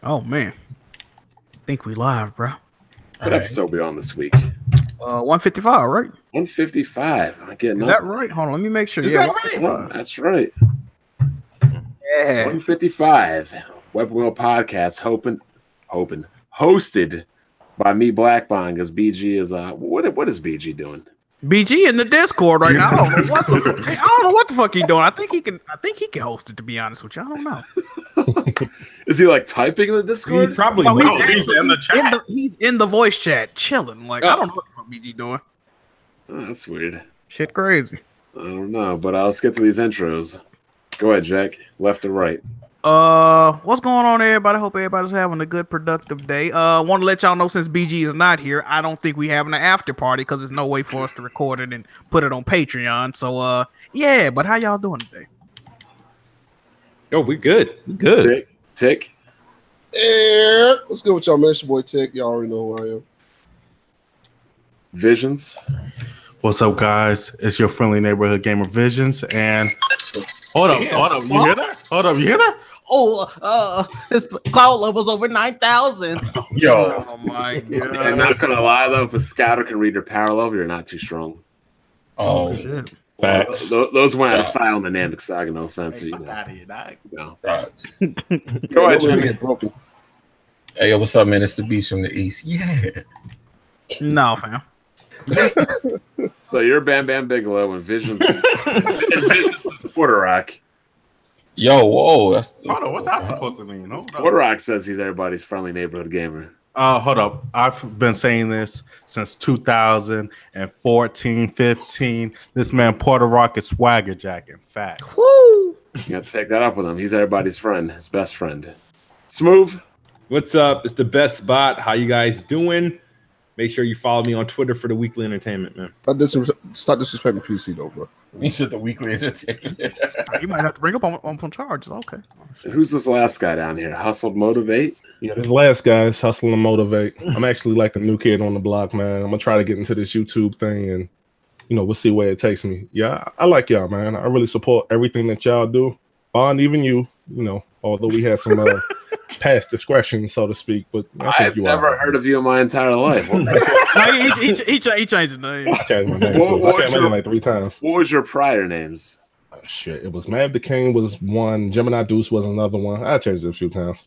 Oh man, think we live, bro. What episode we on this week? 155, right? 155. I'm getting Is that right? Hold on, let me make sure. Is yeah, that right? Oh, that's right. Yeah. 155. Weapon Wheel Podcast, hosted by me, Black Bond, because BG is what is BG doing? BG in the Discord right now. I don't know what the fuck he doing. I think he can host it, to be honest with you. I don't know. Is he like typing in the Discord? He probably he's in the chat. He's in the voice chat, chilling. Like I don't know what the fuck BG doing. Oh, that's weird. Shit crazy. I don't know, but let's get to these intros. Go ahead, Jack. Left or right? What's going on, everybody? Hope everybody's having a good, productive day. Want to let y'all know, since BG is not here, I don't think we having an after party because there's no way for us to record it and put it on Patreon. So, yeah. But how y'all doing today? Yo, we good. We good. Tick. Yeah. What's good with y'all, man? It's your boy Tick. Y'all already know who I am. Visions. What's up, guys? It's your friendly neighborhood gamer Visions, and hold up, you hear that? You hear that? Oh, his cloud level's over 9,000. Yo, Oh my god! I'm not gonna lie though, if a scouter can read your power level, you're not too strong. Oh, shit! facts. Those went out of style in the Namek Saga. No offense, you know. No. Facts. Go ahead, Jimmy. Get broken. Hey, yo, what's up, man? It's the Beast from the East. Yeah. No, fam. So you're Bam Bam Bigelow and Visions is Porter Rock. Yo, whoa, that's Hold on, what's that supposed to mean? No? Porter Rock says he's everybody's friendly neighborhood gamer. Hold up. I've been saying this since 2014, 15. This man Porter Rock is swagger jacking. Fact. Woo! You have to take that up with him. He's everybody's friend, his best friend. Smooth. What's up? It's the best spot. How you guys doing? Make sure you follow me on Twitter for the weekly entertainment, man. Stop disrespecting PC though, bro. you said the weekly entertainment. You might have to bring up on charges. Okay. And who's this last guy down here? Hustled Motivate? Yeah, this last guy's hustling and motivate. I'm actually like a new kid on the block, man. I'm gonna try to get into this YouTube thing, and we'll see where it takes me. Yeah, I like y'all, man. I really support everything that y'all do. Bond, even you, although we had some past discretion, so to speak. But I've never heard of you in my entire life. he changed his name. I changed my name. I changed my name like 3 times. What was your prior names? Shit, it was Mav the King was one. Gemini Deuce was another one. I changed it a few times.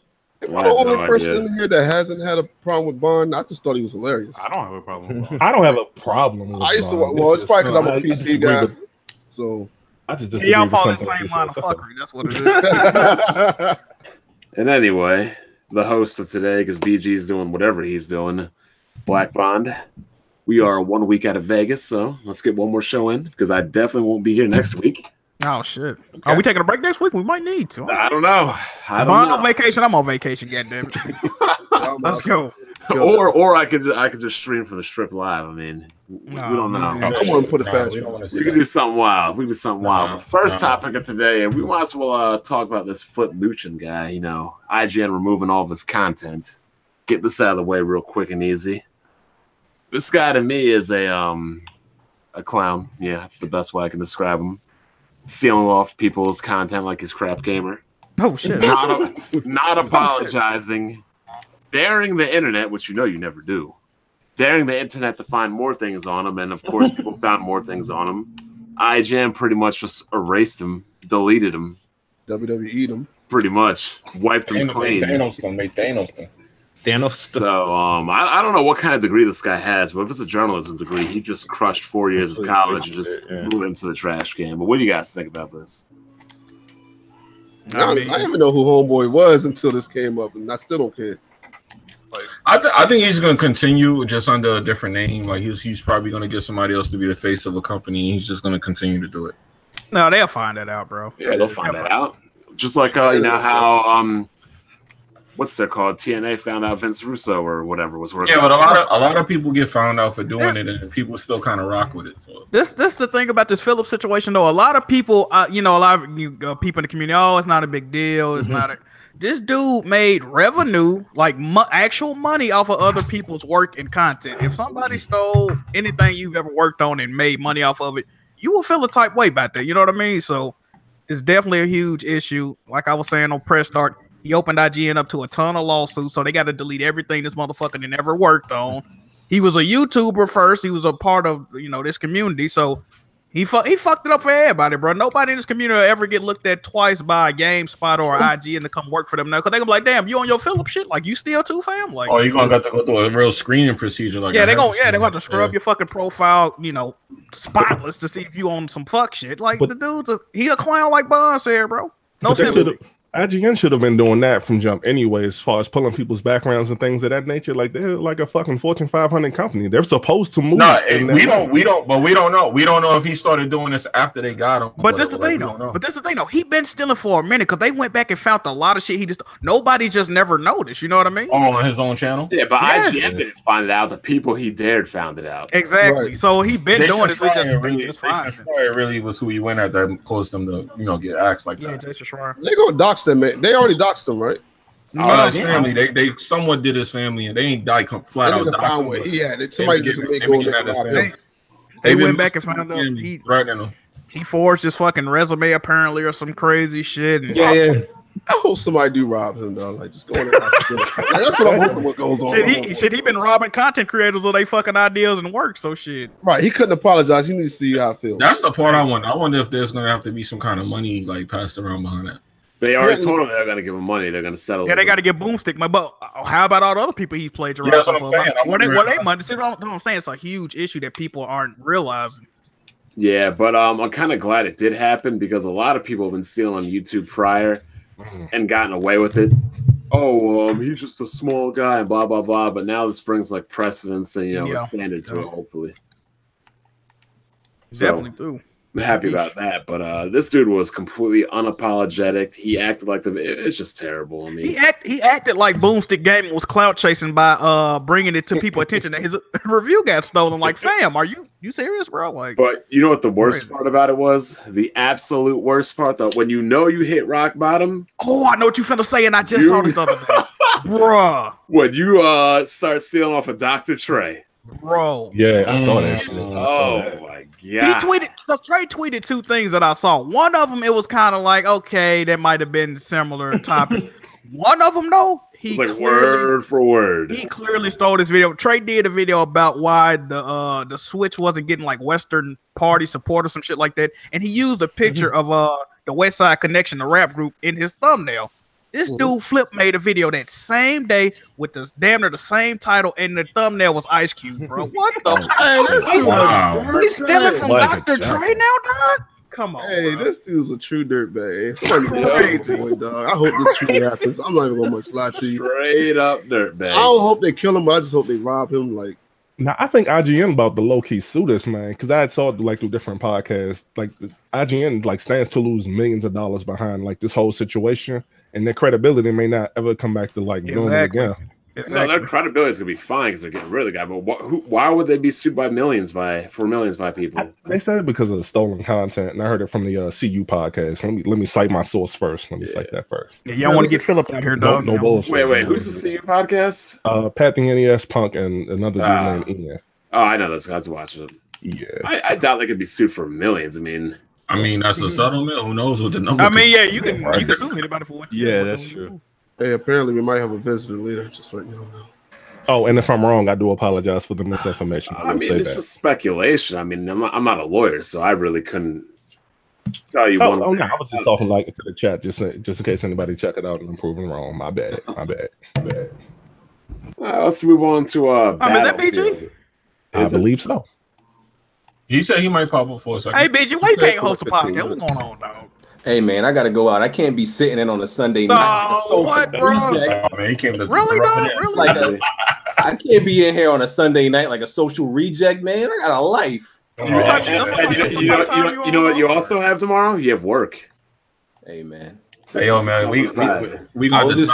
Am I the only person in here that hasn't had a problem with Bond? I just thought he was hilarious. I don't have a problem with Bond. I don't have a problem with I used to. Bond. Well, it's probably because I'm a PC guy. So I just disagree Y'all with fall in the something same she line of said. fuckery. That's what it is. And anyway, the host of today, because BG's doing whatever he's doing, Black Bond. We are 1 week out of Vegas, so let's get one more show in, because I definitely won't be here next week. Oh shit! Okay. Are we taking a break next week? We might need to. I don't know. Bond on vacation. I'm on vacation. Goddamn it. Let's go. Or I could just stream from the strip live. I mean, we don't know. I want to put it past you. We can do something wild. We can do something wild. But first topic of today, and we might as well talk about this Flip Muchin guy. IGN removing all of his content. Get this out of the way real quick and easy. This guy to me is a clown. Yeah, that's the best way I can describe him. Stealing off people's content like he's crap gamer. Oh shit! Not apologizing. Daring the internet, which you never do. Daring the internet to find more things on him, and of course people found more things on him. IGN pretty much just erased him, deleted him. WWE'd him. Pretty much. Wiped him clean. Thanos. So I don't know what kind of degree this guy has, but if it's a journalism degree, he just crushed 4 years of college and just threw it into the trash can. But what do you guys think about this? I didn't even know who Homeboy was until this came up, and I still don't care. I think he's going to continue just under a different name. Like he's probably going to get somebody else to be the face of a company. And he's just going to continue to do it. No, they'll find that out, bro. Yeah, they'll find that out. Just like how what's that called? TNA found out Vince Russo or whatever was working. Yeah, but a lot of people get found out for doing it, and people still kind of rock with it. So. This the thing about this Phillips situation, though. A lot of people, a lot of people in the community, it's not a big deal. It's not a. This dude made revenue, like actual money, off of other people's work and content. If somebody stole anything you've ever worked on and made money off of it, you will feel a type way back there. You know what I mean? So it's definitely a huge issue. Like I was saying on Press Start, He opened IGN up to a ton of lawsuits, so they got to delete everything this motherfucker never worked on. He was a YouTuber first. He was a part of this community, so he fucked it up for everybody, bro. Nobody in this community will ever get looked at twice by a GameSpot or IGN to come work for them now, because they gonna be like, damn, you on your Philip shit? Like, you still too, fam? Like, oh, you gonna have to go through a real screening procedure, like they're gonna scrub your fucking profile, spotless to see if you on some fuck shit. Like, the dude's he a clown like Bond said, bro. No sympathy. IGN should have been doing that from jump anyway, as far as pulling people's backgrounds and things of that nature. Like, they're like a fucking Fortune 500 company. They're supposed to move. No, we don't know. We don't know if he started doing this after they got him. But this the thing though. He been stealing for a minute because they went back and found a lot of shit. Nobody just never noticed. You know what I mean? On his own channel. Yeah, but IGN didn't find it out. The people he dared found it out. Exactly. Right. So he been doing this. It really was who he went at that caused him to get axed like that. Jason Schreier. They gonna dox them, man. They already doxed him, right? His family. They somewhat did his family, and they ain't died flat out. Somebody just made go They went back and found out he forged his fucking resume apparently or some crazy shit. And I hope somebody do rob him though. Like, just go in there. That's what I'm hoping. What goes on? He been robbing content creators of their fucking ideas and work. So shit. Right. He couldn't apologize. He needs to see how I feel. That's the part I want. I wonder if there's gonna have to be some kind of money like passed around behind that. They already told him they're going to give him money. They're going to settle. Yeah, they got to get Boomstick money. But how about all the other people he's plagiarized? That's what I'm saying. What they money? See what I'm saying? It's a huge issue that people aren't realizing. Yeah, but I'm kind of glad it did happen because a lot of people have been stealing on YouTube prior and gotten away with it. Oh, he's just a small guy and blah, blah, blah. But now this brings like precedence and, a standard to it, hopefully. Definitely do. I'm happy about that, but this dude was completely unapologetic. He acted like it's just terrible. I mean, he acted like Boomstick Gaming was clout chasing by bringing it to people's attention that his review got stolen. Like, fam, are you serious, bro? Like, but you know what the worst part about it was? The absolute worst part, though, when you hit rock bottom. Oh, I know what you finna say, and I just saw this other day, bruh. When you start stealing off of Dr. Trey. Bro, yeah, I saw that shit. Oh my god! He tweeted. Trey tweeted two things that I saw. One of them, it was kind of like, okay, that might have been similar topics. One of them, though, he like word for word. He clearly stole this video. Trey did a video about why the Switch wasn't getting like Western party support or some shit like that, and he used a picture of the West Side Connection, the rap group, in his thumbnail. This dude Flip made a video that same day with damn near the same title, and the thumbnail was Ice Cube, bro. What the? He's stealing from Dr. Dre now, dog. Come on. Hey, bro. This dude's a true dirtbag. Somebody dog. I hope this truly happens. I'm not even gonna much lie to you. Straight up dirtbag. I don't hope they kill him, but I just hope they rob him. Like, now I think IGN about the low key sue this man because I had saw it like through different podcasts. Like IGN like stands to lose millions of dollars behind like this whole situation. And their credibility may not ever come back to like doing it again. Exactly. No, their credibility is gonna be fine because they're getting rid of the guy. But why would they be sued by millions by people? They said it because of the stolen content, and I heard it from the CU podcast. Let me cite my source first. Let me cite that first. Yeah, y'all want to get Philip out here, dog? No bullshit. Wait, who's the CU podcast? Pat the NES Punk and another dude named Ian. Oh, I know those guys watch it. Yeah, I doubt they could be sued for millions. I mean, that's a settlement. Who knows what the number? I mean, yeah, you can sue anybody for what. Yeah, that's true. Hey, apparently we might have a visitor later. Just letting y'all know. Oh, and if I'm wrong, I do apologize for the misinformation. I mean, it's just speculation. I mean, I'm not a lawyer, so I really couldn't tell you. No, I was just talking like to the chat, just in case anybody check it out and I'm proven wrong. My bad. Let's move on to is that BG? I believe so. He said he might pop up for a second. Hey, BG, why you can't host a podcast? What's going on, dog? Hey, man, I got to go out. I can't be sitting in on a Sunday night. What, bro? Oh, man, he came to really, dog? Really? I can't be in here on a Sunday night like a social reject, man. I got a life. You know what you also have tomorrow? You have work. Hey, man. Hey, yo, man, we got the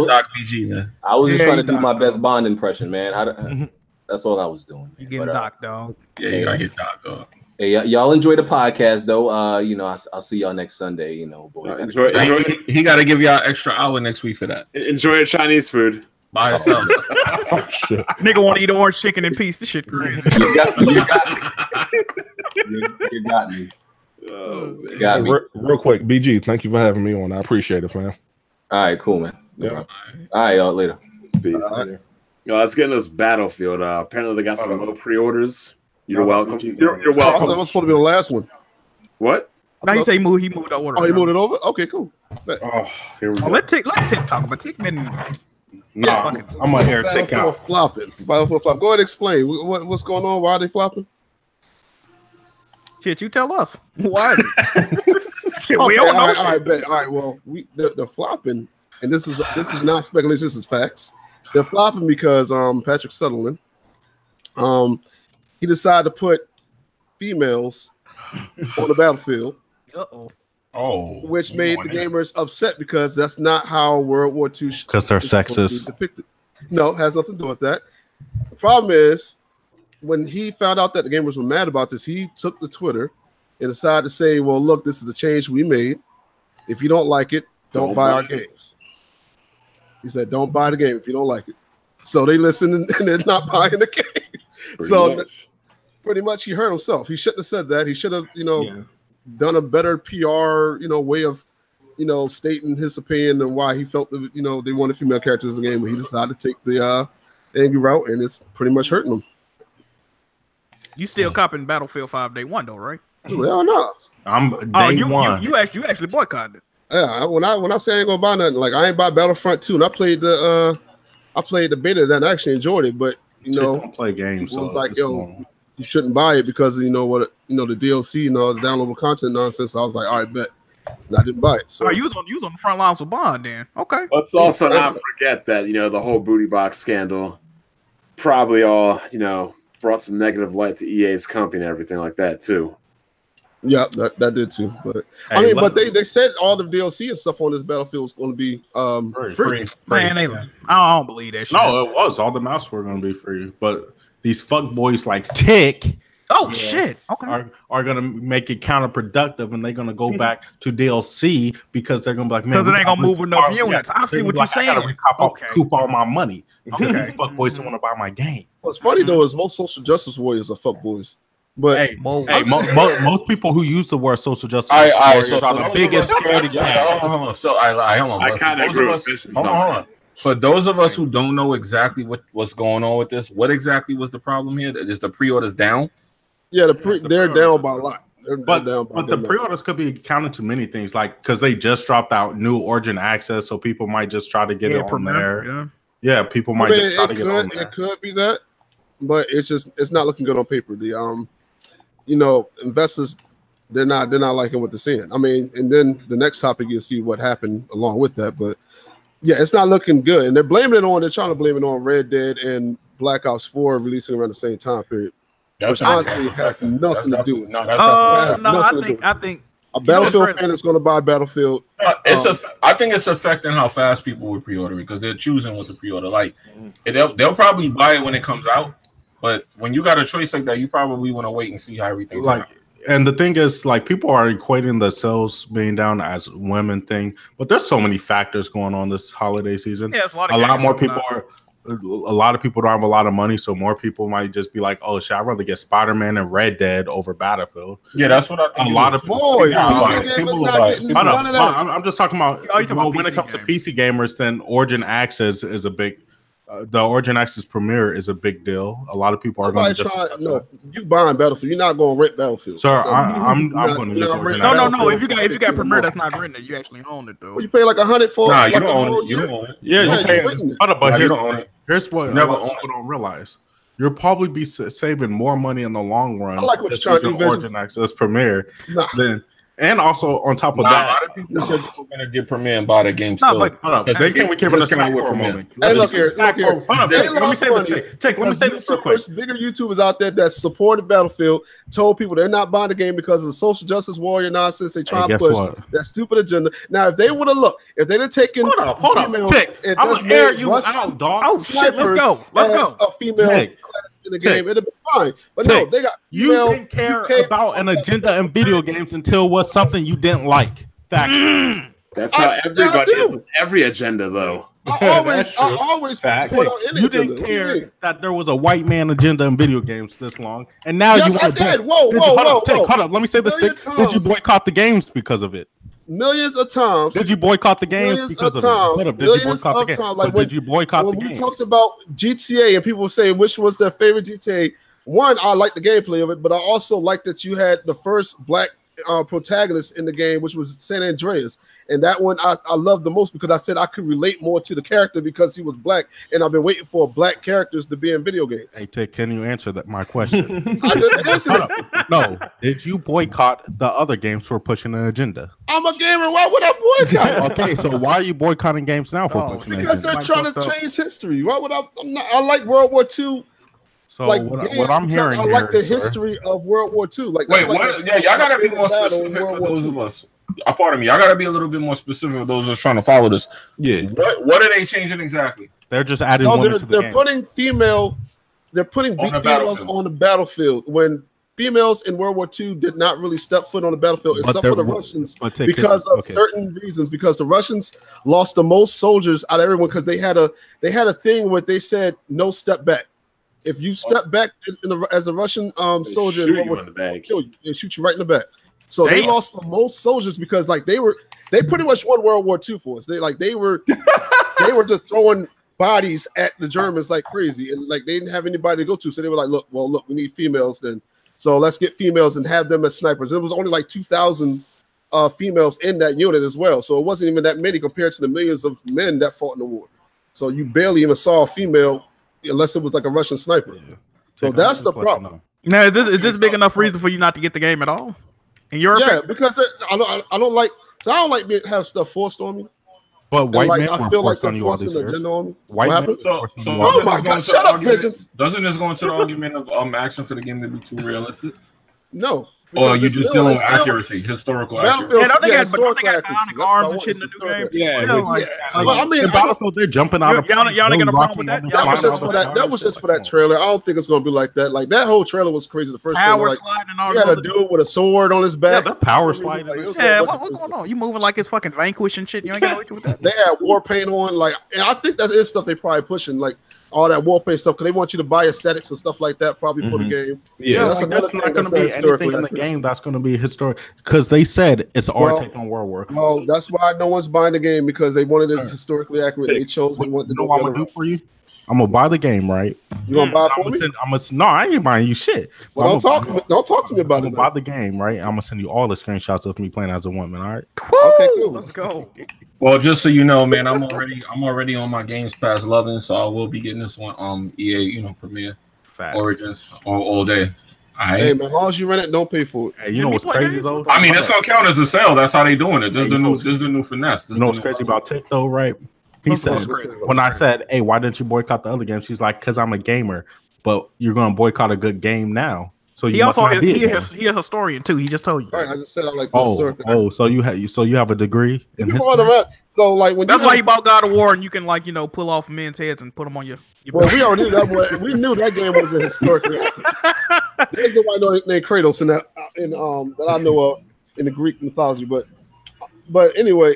doc BG, man. I was just trying to do my best Bond impression, man. That's all I was doing. You getting doc, dog. Yeah, you gotta get doc, dog. Hey, y'all enjoy the podcast, though. I'll see y'all next Sunday. Boy, he got to give y'all extra hour next week for that. Enjoy your Chinese food by yourself. Oh, shit. Nigga want to eat orange chicken in peace. This shit crazy. You got me. Real quick, BG, thank you for having me on. I appreciate it, fam. All right, cool, man. No problem. All right, y'all later. Peace. Yo, let's get into this Battlefield. Apparently they got some low pre-orders. You're welcome. You're welcome. That was supposed to be the last one. What? Now you say he moved the order. Oh, he moved it over? Okay, cool. Oh, here we go. Let Tick talk about Tick been. No, I'm gonna hear Tick out. Flopping. Battlefield flop. Go ahead and explain. What's going on? Why are they flopping? Shit, you tell us. Why is it? Shit, Okay, we don't know. all right, bet. All right, well, they're flopping, and this is not speculation. This is facts. They're flopping because Patrick Sutherland, he decided to put females on the battlefield. Which made the gamers upset because that's not how World War II. Because they're sexist. Depicted. No, it has nothing to do with that. The problem is when he found out that the gamers were mad about this, he took to Twitter and decided to say, "Well, look, this is the change we made. If you don't like it, don't buy our games." He said, "Don't buy the game if you don't like it." So they listened and they're not buying the game. Pretty much, he hurt himself. He shouldn't have said that. He should have, done a better PR, way of, stating his opinion and why he felt that, they wanted female characters in the game. But he decided to take the angry route, and it's pretty much hurting him. You still copping Battlefield 5 Day 1 though, right? Well, no. I'm day one. You actually boycotted it. Yeah, when I say I ain't gonna buy nothing, like I ain't buy Battlefront 2, and I played the beta and I actually enjoyed it, but don't play games. It was like, you shouldn't buy it because the DLC and all the downloadable content nonsense. I was like, all right, bet. And I didn't buy it. So you was on the front lines with Bond then. Okay. Let's also not forget that, the whole booty box scandal probably all, brought some negative light to EA's company and everything like that too. Yeah, that did too. But hey, but they said all the DLC and stuff on this Battlefield was going to be free. Man, I don't believe that shit. No, it was. All the maps were going to be free, but these fuck boys like Tick. Shit. Okay. Are gonna make it counterproductive, and they're gonna go back to DLC because they're gonna be like, man, because it ain't gonna move enough units. I see what you're saying. I gotta recoup all my money. These fuck boys don't want to buy my game. What's funny though is most social justice warriors are fuck boys. But most people who use the word social justice warriors are the biggest scaredy cats. I kind of agree with this. Hold on. For those of us who don't know exactly what's going on with this, what exactly was the problem here? Is the pre-orders down? Yeah, they're down by a lot. But the pre-orders could be counted to many things, like because they just dropped out new Origin access, so people might just try to get it on there. Yeah, people might just try to get on there. It could be that, but it's not looking good on paper. The investors they're not liking what they're seeing. I mean, and then the next topic you'll see what happened along with that, but yeah, it's not looking good, and they're trying to blame it on Red Dead and Black Ops 4 releasing around the same time period. Which honestly has nothing to do with it. I think a Battlefield fan is going to buy Battlefield. I think it's affecting how fast people would pre-order because they're choosing what to pre-order. Like they'll probably buy it when it comes out, but when you got a choice like that, you probably want to wait and see how everything's out. And the thing is, like, people are equating the sales being down as women thing, but there's so many factors going on this holiday season. Yeah, a lot more people are. A lot of people don't have a lot of money, so more people might just be like, "Oh, shit, I'd rather get Spider-Man and Red Dead over Battlefield." Yeah, that's what I think. A lot of people. I'm just talking about when it comes to PC gamers. Then Origin Access is a big. The Origin Access Premiere is a big deal. A lot of people are going to just. No, you buying Battlefield. You're not going to rent Battlefield. Sir, I'm going to just rent. No. If you got Premiere, that's not rented. You actually own it though. Well, you pay like $100 for. Nah, you don't own it. You don't own it. Yeah, you pay. But you don't own it. Here's what people don't realize: you'll probably be saving more money in the long run. I like what you're trying to do. Origin Access Premiere, and also on top of that, a lot of people said people are going to get Premiere and buy the game still. Hold up, they can't. We can't disconnect for a moment. Hey, look here. Hold up, let me say this. Let me say this real quick. Bigger YouTubers out there that supported Battlefield told people they're not buying the game because of the social justice warrior nonsense they try to push. That stupid agenda. Now, if they would have looked, if they'd have taken, hold up, Tick, I'm gonna air you out, dog. Oh shit, let's go. A female class in the game, it'd be fine. But no, they got. You didn't care about an agenda in video games until it was something you didn't like. Fact. That's how everybody is with every agenda, though. I always put on any you didn't care that there was a white man agenda in video games this long, and now you want to. Whoa. Hold up. Let me say this. Did you boycott the games because of it? millions of times. Did you boycott the game? Millions of times. Millions of times. Like did you boycott the game? When we talked about GTA and people were saying which was their favorite GTA, one, I like the gameplay of it, but I also like that you had the first black protagonist in the game, which was San Andreas. And that one I loved the most because I said I could relate more to the character because he was black, and I've been waiting for black characters to be in video games. Hey, Ted, can you answer my question? I just answered it. No. Did you boycott the other games for pushing an agenda? I'm a gamer. Why would I boycott? Okay, so why are you boycotting games now for pushing an agenda? Because they're trying to change history. Why would I? I like World War II. So like what I'm hearing, I like the history of World War II. Like, wait, what? Yeah, y'all gotta be more specific for those of us. Pardon me, y'all gotta be a little bit more specific for those that's trying to follow this. Yeah. What are they changing exactly? They're just adding women to the game. They're putting females on the battlefield when females in World War II did not really step foot on the battlefield, except for the Russians, because of certain reasons. Because the Russians lost the most soldiers out of everyone because they had a thing where they said no step back. If you step back as a Russian soldier, they shoot you right in the back. So they lost the most soldiers because like they pretty much won World War II for us. They were just throwing bodies at the Germans like crazy, and like they didn't have anybody to go to. So they were like, look, we need females then. So let's get females and have them as snipers. And it was only like 2,000 females in that unit as well. So it wasn't even that many compared to the millions of men that fought in the war. So you barely even saw a female unless it was like a Russian sniper. Yeah. So that's the problem. Now, is this big enough reason for you not to get the game at all? In your opinion? Because I don't like have stuff forced on me. But white men I feel like they're forcing the agenda on me. White men. Oh my God! Shut up, pigeons. Doesn't this go into the argument of asking for the game to be too realistic? No. Or you just dealing with accuracy, historical accuracy. Yeah, don't they got bionic arms and shit in the new game? Yeah, I mean, Battlefield, they're jumping out of. Y'all ain't got a problem with that. That was just for that trailer. I don't think it's gonna be like that. Like that whole trailer was crazy. The first trailer, like, you had a dude with a sword on his back. Yeah, power sliding. Yeah, what's going on? You moving like it's fucking Vanquish and shit. You ain't got to with that. They had war paint on, like, and I think that is stuff they probably pushing, like. All that war paint stuff because they want you to buy aesthetics and stuff like that probably for the game. Yeah, that's not going to be anything in the game that's going to be historic because they said it's our take on World War. Well, that's why no one's buying the game because they wanted it historically accurate. They chose they want to know what I'm gonna do for you. I'm gonna buy the game, right? You gonna buy it for me? No, I ain't buying you shit. Well, don't talk to me about it. I'm gonna buy the game, right? I'm gonna send you all the screenshots of me playing as a woman. All right. Okay, cool. Let's go. Well, just so you know, man, I'm already on my Games Pass loving, so I will be getting this one EA, Premier Origins all day. Hey man, as long as you rent it, don't pay for it. Hey, you know what's crazy though? I mean, it's gonna count as a sale. That's how they doing it. This is the new finesse. You know what's crazy about Tick though, right? He said when I said, "Hey, why didn't you boycott the other games?" She's like, "Cause I'm a gamer." But you're gonna boycott a good game now. So he also he a historian too. He just told you. Right, I just said I like. So you have a degree in history. So like when that's why he bought God of War and you can pull off men's heads and put them on your. Well, we already knew that. We knew that game wasn't historically. There's nobody named Kratos in that that I know of in the Greek mythology, but anyway.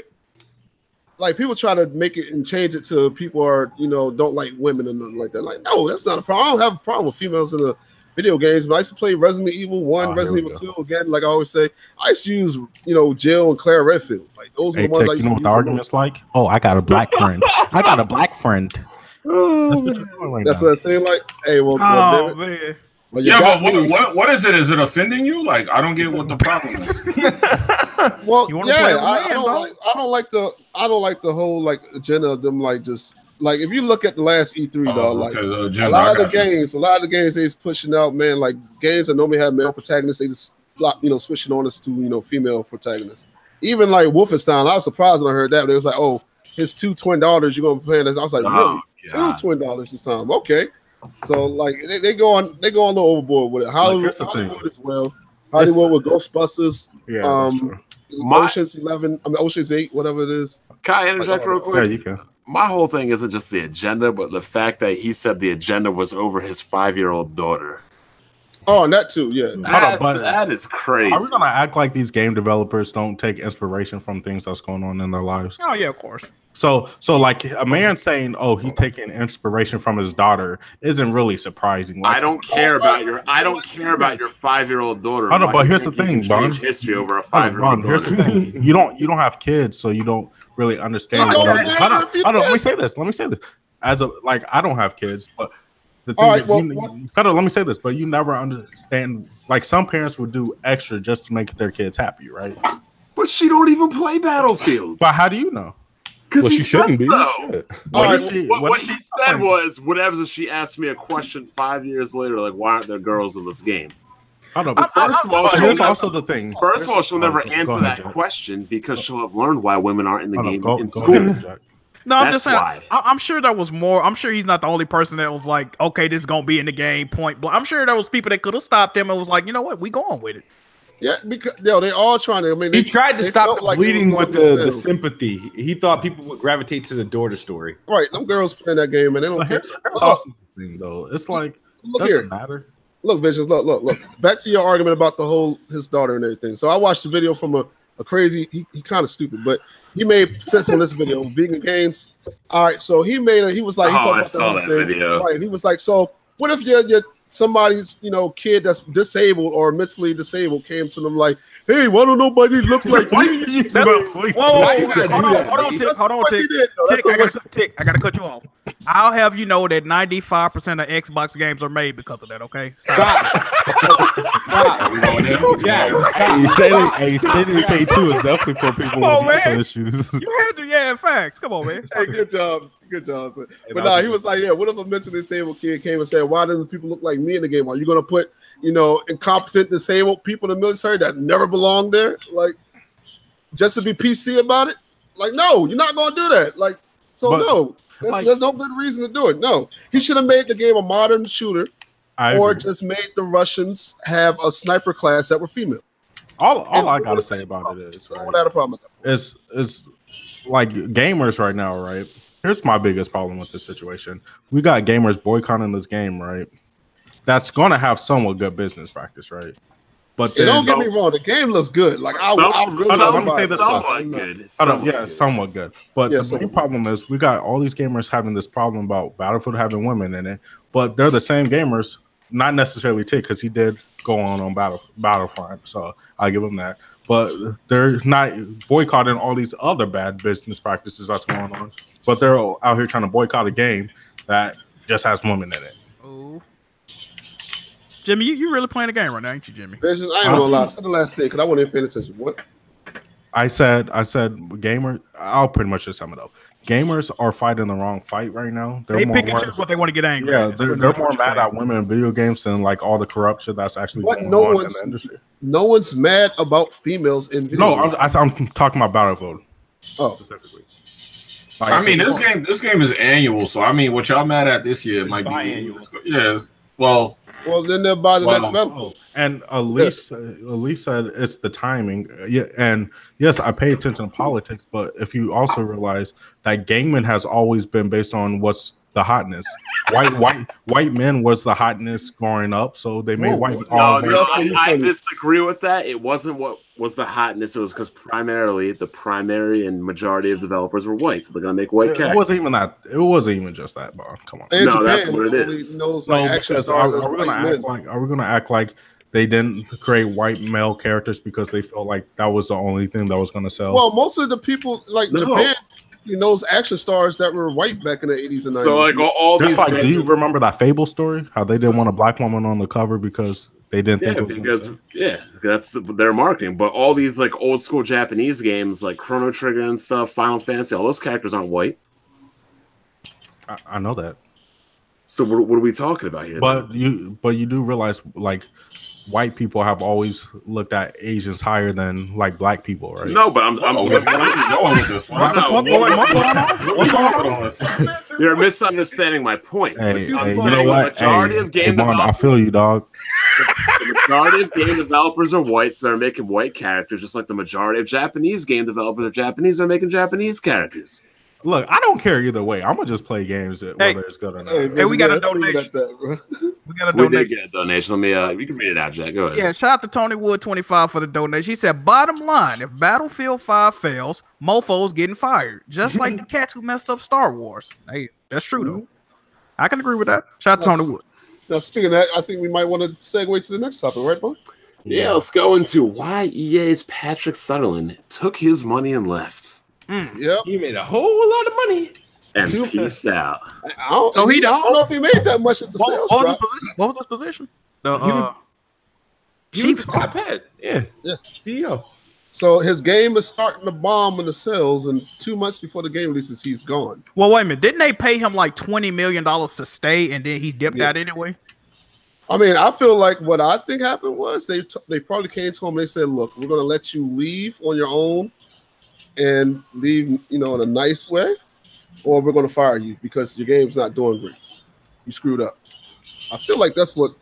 Like people try to make it and change it to people are don't like women and nothing like that. Like no, that's not a problem. I don't have a problem with females in the video games. But I used to play Resident Evil 1, Resident Evil 2 again. Like I always say, I used to use Jill and Claire Redfield. Like those are the ones I used to use. You know what the argument's like? Oh, I got a black friend. I got a black friend. That's what I'm saying. Like, hey, well, man. Well, yeah, but what is it? Is it offending you? Like, I don't get what the problem is. Well, yeah, I don't like the whole like agenda of them just if you look at the last E3, dog, a lot of the games they's pushing out, man, like games that normally have male protagonists, they just flop, switching on us to female protagonists. Even like Wolfenstein, I was surprised when I heard that. They was like, oh, his 2 twin daughters, you're gonna play this. I was like, really? God. 2 twin daughters this time? Okay. So like they go on a little overboard with it. Hollywood as well. Hollywood with Ghostbusters, Ocean's 8, whatever it is. Can I interject real quick? Yeah, you can. My whole thing isn't just the agenda, but the fact that he said the agenda was over his 5-year-old daughter. Oh, and that too, yeah. That is crazy. Are we gonna act like these game developers don't take inspiration from things that's going on in their lives? Oh yeah, of course. So like a man saying, "Oh, he's taking inspiration from his daughter," isn't really surprising. Like, I don't care about your 5-year-old daughter. I know, but here's the thing, Bon. Change history over a 5-year-old daughter. Here's the thing: you don't have kids, so you don't really understand. Let me say this. As a I don't have kids, but the thing is, let me say this, but you never understand. Like some parents would do extra just to make their kids happy, right? But she don't even play Battlefield. But how do you know? Because he shouldn't be. So. What he said was, what happens if she asked me a question 5 years later, like, why aren't there girls in this game? I don't know. But first of all, here's also the thing. First of all, she'll never answer that question because she'll have learned why women aren't in the game in school. No, I'm just saying. I'm sure there was more. I'm sure he's not the only person that was like, okay, this is gonna be in the game. Point blank. I'm sure there was people that could have stopped him and was like, you know what, we going with it. Yeah, because they all trying to. I mean, he tried to stop the bleeding with the sympathy. He thought people would gravitate to the daughter story. Right, them girls playing that game and they don't care. That's awesome thing though. It's like doesn't matter. Look, Visions. Look. Back to your argument about the whole his daughter and everything. So I watched the video from a crazy. He kind of stupid, but. He made sense on this video, vegan games. All right, so he was like, he talked about that video. Right, and he was like, so what if you're somebody's kid that's disabled or mentally disabled came to them like, hey, why don't nobody look like me? Hold on, Tick. I gotta cut you off. I'll have you know that 95% of Xbox games are made because of that. Okay, stop. Decay 2 is definitely for people with mental issues. You had to, facts. Come on, man. Hey, good job, sir. But no, he was like, yeah, what if a mentally disabled kid came and said, why doesn't people look like me in the game? Are you gonna put incompetent disabled people in the military that never belong there, like just to be PC about it? Like, no, you're not gonna do that. Like, so there's no good reason to do it. No, he should have made the game a modern shooter, or just made the Russians have a sniper class that were female. All I gotta say about it is, right, without a problem, is like gamers right now, right? Here's my biggest problem with this situation: we got gamers boycotting this game, right? That's gonna have somewhat good business practice, right? But don't get me wrong, the game looks good. Like let me say this somewhat good. But the main problem is we got all these gamers having this problem about Battlefield having women in it, but they're the same gamers, not necessarily Tick, because he did go on Battlefront, so I'll give him that. But they're not boycotting all these other bad business practices that's going on. But they're out here trying to boycott a game that just has women in it. Jimmy, you really playing the game right now, ain't you, Jimmy? I ain't gonna lie. I said the last thing because I wasn't paying attention. What? I said gamers. I'll pretty much just sum it up. Gamers are fighting the wrong fight right now. They pick and choose what they want to get angry. Yeah, they're more mad at women in video games than like all the corruption that's actually going on in the industry. No one's mad about females in video games. I'm talking about Battlefield. Specifically. Like, I mean, this game is annual, so I mean, what y'all mad at this year might be annual. Yeah, well, then they'll buy the next Battlefield. And Elise said it's the timing. Yeah, and yes, I pay attention to politics, but if you also realize that gaming has always been based on what's the hotness. White men was the hotness growing up, so they made white. I disagree with that. It wasn't what was the hotness. It was because primarily the primary and majority of developers were white, so they're gonna make white characters. It wasn't even that. It wasn't even just that, Bob. Come on. No, that's what it is. Are we gonna act like they didn't create white male characters because they felt like that was the only thing that was gonna sell? Well, most of the people Japan. Those action stars that were white back in the 80s and 90s. So like all these do you remember that Fable story? How they didn't want a black woman on the cover because they didn't think it was that's their marketing. But all these like old school Japanese games like Chrono Trigger and stuff, Final Fantasy, all those characters aren't white. I know that. So what are we talking about here? But you do realize like white people have always looked at Asians higher than like black people, right? No, but I'm going with this one. You're misunderstanding my point. Hey, you know what? I feel you, dog. The majority of game developers are white, so they're making white characters, just like the majority of Japanese game developers are Japanese, they're making Japanese characters. Look, I don't care either way. I'm gonna just play games whether it's good or not. Hey, we got a donation. We got a donation. We did get a donation. Let me, you can read it out, Jack. Go ahead. Yeah, shout out to Tony Wood 25 for the donation. He said, "Bottom line, if Battlefield 5 fails, mofo's getting fired, just like the cats who messed up Star Wars." Hey, that's true though. I can agree with that. Shout out to Tony Wood. Now, speaking of that, I think we might want to segue to the next topic, right, Bo? Yeah, let's go into why EA's Patrick Sutherland took his money and left. Yep. He made a whole lot of money. And peaced out. I don't know if he made that much at the sales drop. What was his position? He was top head. Yeah. CEO. So his game is starting to bomb in the sales, and 2 months before the game releases, he's gone. Well, wait a minute. Didn't they pay him like $20 million to stay, and then he dipped out anyway? I mean, I feel like what I think happened was they probably came to him and they said, "Look, we're going to let you leave on your own and leave, in a nice way, or we're going to fire you because your game's not doing great. You screwed up." I feel like that's what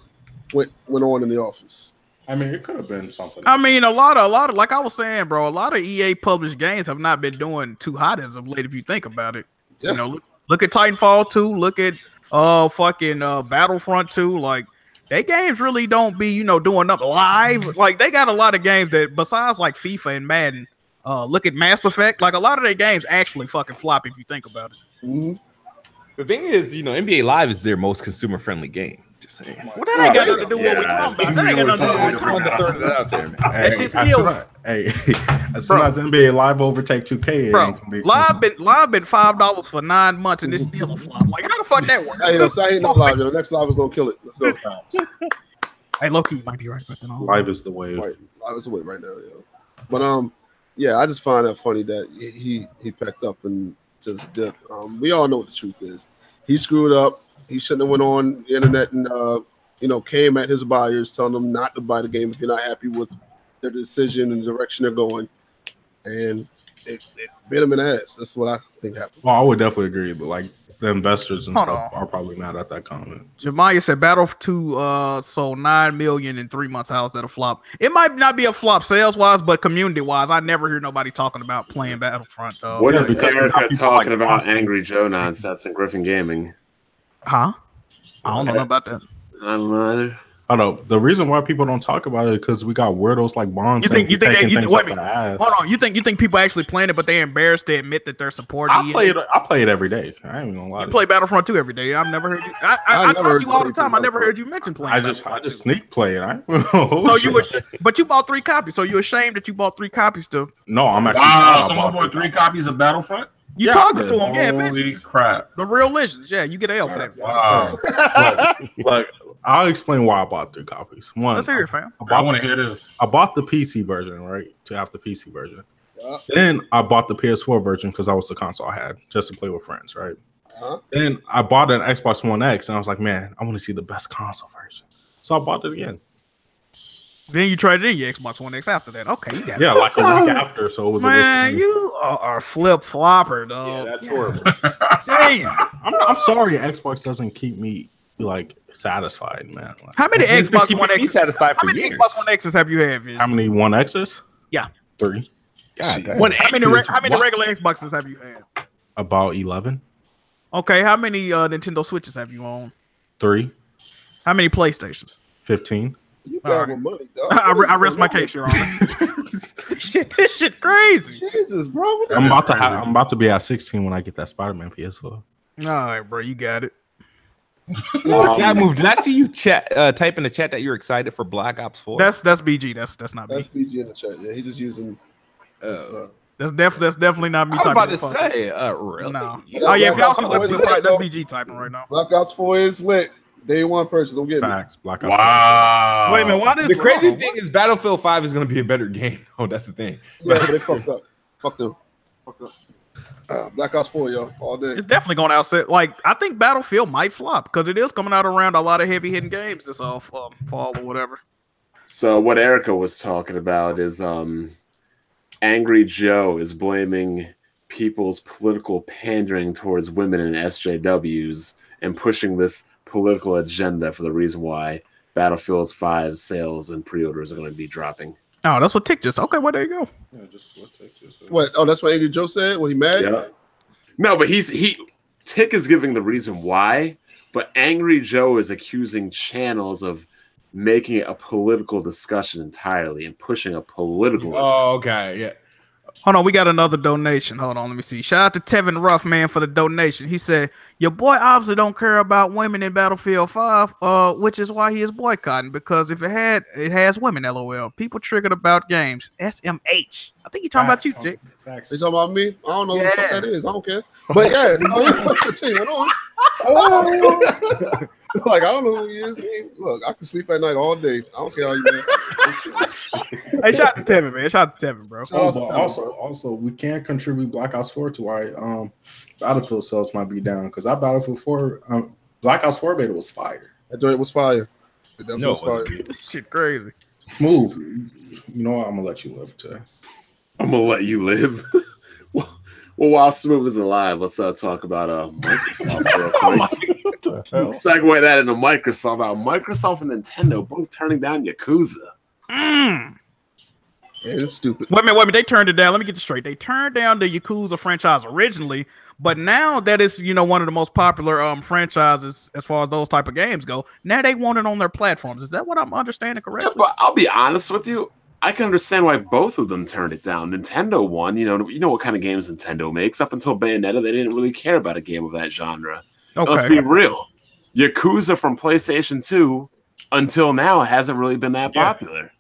went on in the office. I mean, it could have been something. I mean, a lot of like I was saying, bro, a lot of EA published games have not been doing too hot as of late if you think about it. Yeah. Look at Titanfall 2, look at Battlefront 2, like they games really don't be, doing up live. Like they got a lot of games that besides like FIFA and Madden, look at Mass Effect, like a lot of their games actually fucking flop if you think about it. Mm-hmm. The thing is, NBA Live is their most consumer friendly game. Just saying. Well, that ain't got nothing to do with what we're talking about. That ain't got nothing to do with what we're talking about. That shit's still. As soon as NBA Live overtake 2K, bro, live been $5 for 9 months and it's still a flop. Like how the fuck that work? Hey, so I ain't no live. The next live is gonna kill it. Let's go. Hey, low-key, you might be right, but then live is the wave. Right. Live is the wave right now, But yeah, I just find that funny that he packed up and just dipped. We all know what the truth is. He screwed up. He shouldn't have went on the internet and came at his buyers, telling them not to buy the game if you're not happy with their decision and the direction they're going. And it bit him in the ass. That's what I think happened. Well, I would definitely agree, but like the investors and stuff are probably mad at that comment. Jemiah said Battle 2 sold 9 million in 3 months. How's that a flop? It might not be a flop sales wise, but community wise, I never hear nobody talking about playing Battlefront. What is Erica talking about? Angry Joe nonsense and Griffin Gaming. Huh? I don't know about that. I don't know either. I know the reason why people don't talk about it because we got weirdos like Bonds. Hold on. You think people actually playing it, but they're embarrassed to admit that they're supporting? I play it every day. I ain't even gonna lie. You play Battlefront 2 every day. I've never heard you. I talk to you all the time. I never heard you mention playing. I just sneak play it. But you bought 3 copies, so you're ashamed that you bought 3 copies too. No, I'm actually. Wow, someone bought 3 copies of Battlefront. You talking to him? Yeah, holy crap! The real legends. Yeah, you get an L for that. Wow. Look, I'll explain why I bought 3 copies. One, let's hear it, fam. I want to hear this. I bought the PC version, right, to have the PC version. Then I bought the PS4 version because that was the console I had just to play with friends, right? Then I bought an Xbox One X, and I was like, man, I want to see the best console version, so I bought it again. Then you traded in your Xbox One X after that. Okay, you got it. Like a week after, so it was man, you are flip flopper, dog. Yeah, that's horrible. Damn. I'm sorry, Xbox doesn't keep me like satisfied, man. Like, how many Xbox One X? Satisfied for how many years. Xbox One X's have you had? Viz? How many One X's? Yeah, 3. God, how many regular Xboxes have you had? About 11. Okay, how many Nintendo Switches have you owned? 3. How many PlayStations? You 15. got with money, dog. I rest my case, Your Honor. This shit crazy. Jesus, bro. I'm about to be at 16 when I get that Spider-Man PS4. All right, bro, you got it. Did I see you type in the chat that you're excited for Black Ops 4? That's BG. That's not me. That's BG in the chat. Yeah, he's just using. That's definitely not me. I was about to say, really? No. Oh yeah, if y'all see that's BG typing right now. Black Ops 4 is lit. Day one purchase. Don't get Facts. Black Ops. Wow. Wait a minute. Why the crazy thing is Battlefield 5 is going to be a better game. Oh, that's the thing. Yeah, but they fucked up. Fuck them. Black Ops 4, yo, all day. It's definitely going to outset. Like I think Battlefield might flop because it is coming out around a lot of heavy hitting games this fall or whatever. So what Erica was talking about is Angry Joe is blaming people's political pandering towards women and SJWs and pushing this political agenda for the reason why Battlefield 5 sales and pre-orders are going to be dropping. Oh, that's what Tick just. Okay, well there you go. Yeah, what Tick just said. What? Oh, that's what Angry Joe said when he mad. Yeah. No, but Tick is giving the reason why, but Angry Joe is accusing channels of making it a political discussion entirely and pushing a political. Oh, okay, yeah. Hold on, we got another donation. Hold on, let me see. Shout out to Tevin Ruff, man, for the donation. He said, your boy obviously don't care about women in Battlefield 5, which is why he is boycotting, because if it has women, LOL. People triggered about games. SMH. I think he talking about you, Tick. Facts. They talking about me? I don't know what the fuck that is. I don't care. But yeah, continue on. Like, I don't know who he is. Look, I can sleep at night all day. I don't care how you Hey, shout out to Tevin, man. Shout out to Tevin, bro. Also, we can contribute Black Ops 4 to why Battlefield sales might be down, because our Battlefield 4 Black Ops 4 beta was fire. That joint was fire. It definitely was fire. This shit crazy. Smooth. You know what? I'm gonna let you live today. I'm gonna let you live. Well, while Smooth is alive, let's talk about Microsoft real quick. Segue that into Microsoft. Microsoft and Nintendo both turning down Yakuza. Yeah, it's stupid. Wait a minute. They turned it down. Let me get this straight. They turned down the Yakuza franchise originally, but now that is, one of the most popular franchises as far as those type of games go. Now they want it on their platforms. Is that what I'm understanding correctly? Yeah, but I'll be honest with you. I can understand why both of them turned it down. Nintendo won. You know what kind of games Nintendo makes. Up until Bayonetta, they didn't really care about a game of that genre. Okay. Let's be real. Yakuza from PlayStation 2 until now hasn't really been that popular.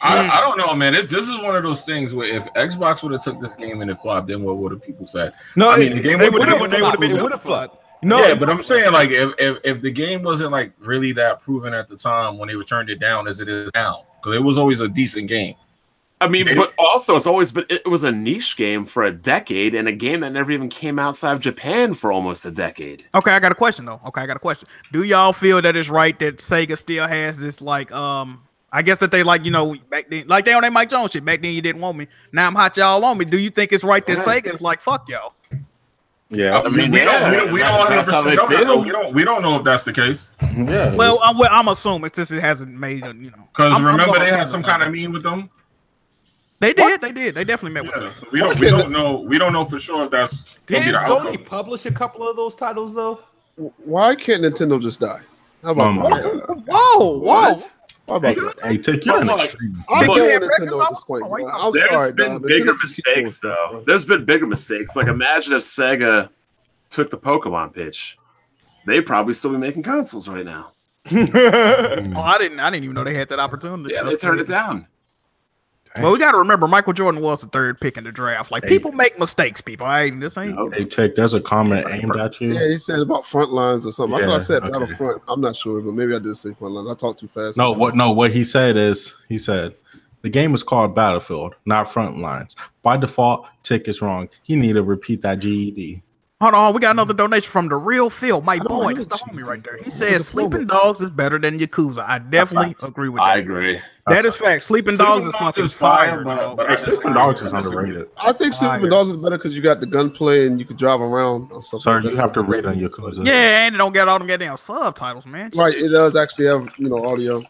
I don't know, man. This is one of those things where if Xbox would have took this game and it flopped, then what would have people said? No, I mean, the game would have flopped. No, yeah, but I'm saying, like, if the game wasn't like really that proven at the time when they turned it down as it is now, because it was always a decent game. I mean, but also it's always been, it was a niche game for a decade and a game that never even came outside of Japan for almost a decade. Okay, I got a question though. Do y'all feel that it's right that Sega still has this I guess that they back then, like they on that Mike Jones shit. Back then you didn't want me. Now I'm hot y'all on me. Do you think it's right that Sega is like, fuck y'all? Yeah, I mean, we don't 100% we don't know if that's the case. Yeah. Well, I'm assuming since it hasn't made because remember they had some kind of mean with them. They did. They definitely met with them. We don't know. We don't know for sure if that's. Did Sony publish a couple of those titles though? Why can't Nintendo just die? How about that? Whoa! How about that? Hey, take your extreme. I'm going Nintendo at this point. I'm sorry, been bigger mistakes though. There's been bigger mistakes. Like imagine if Sega took the Pokemon pitch, they'd probably still be making consoles right now. I didn't even know they had that opportunity. Yeah, they turned it down. Well, we got to remember Michael Jordan was the third pick in the draft. Like people make mistakes, people. Hey, Tech, there's a comment aimed at you. Yeah, he said about front lines or something. I thought I said Battlefront. I'm not sure, but maybe I did say front lines. I talked too fast. What he said is the game is called Battlefield, not front lines. By default, Tick is wrong. You need to repeat that GED. Hold on, we got another donation from the real Phil, my boy. That's the homie right there. He says Sleeping Dogs is better than Yakuza. I definitely agree with that. I agree. That is fact. Sleeping Dogs is fucking fire, but Sleeping Dogs is underrated. I think Sleeping Dogs is better because you got the gunplay and you could drive around. Sorry, you have to read on Yakuza. Yeah, and it don't get all them goddamn subtitles, man. Right, it does actually have audio.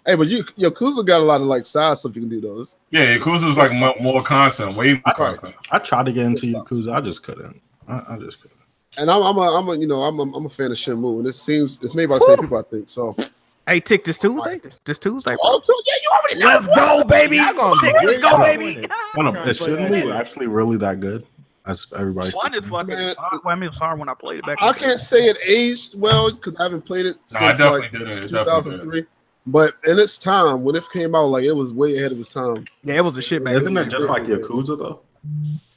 Hey, but Yakuza got a lot of side stuff you can do those. Yeah, Yakuza's like more content, way more content. I tried to get into Yakuza, I just couldn't. I just couldn't. And I'm a fan of Shenmue, and it's made by the same people, I think. So, hey, Tick, this Tuesday. This Tuesday. Oh, yeah, you already know. Let's go, baby. Let's go, baby. Is Shenmue actually really that good? As everybody. One is fucking. I'm sorry when I played it back. I can't say it aged well because I haven't played it since 2003. But in its time, when it came out, it was way ahead of its time. Yeah, it was a shit, man. Isn't it just like Yakuza though?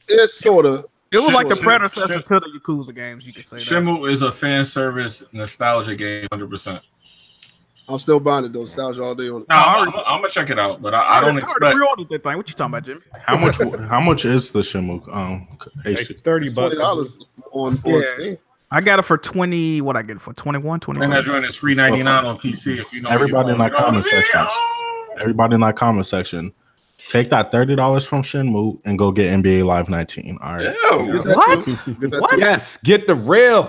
It's sort of. It was like the predecessor to the Yakuza games, you could say. Shenmue is a fan service nostalgia game, 100%. I'm still buying it though, nostalgia all day on it. No, I'm gonna check it out, but I don't expect. Pre-ordered that thing. What you talking about, Jimmy? How much is the Shenmue? $30 $20 on Steam. I got it for 20. What I get it for 21, 21. And that joint is free 99 on PC. If you know, everybody in that comment section. Everybody in that comment section. Take that $30 from Shenmue and go get NBA Live 19. All right. What? Yes, get the real.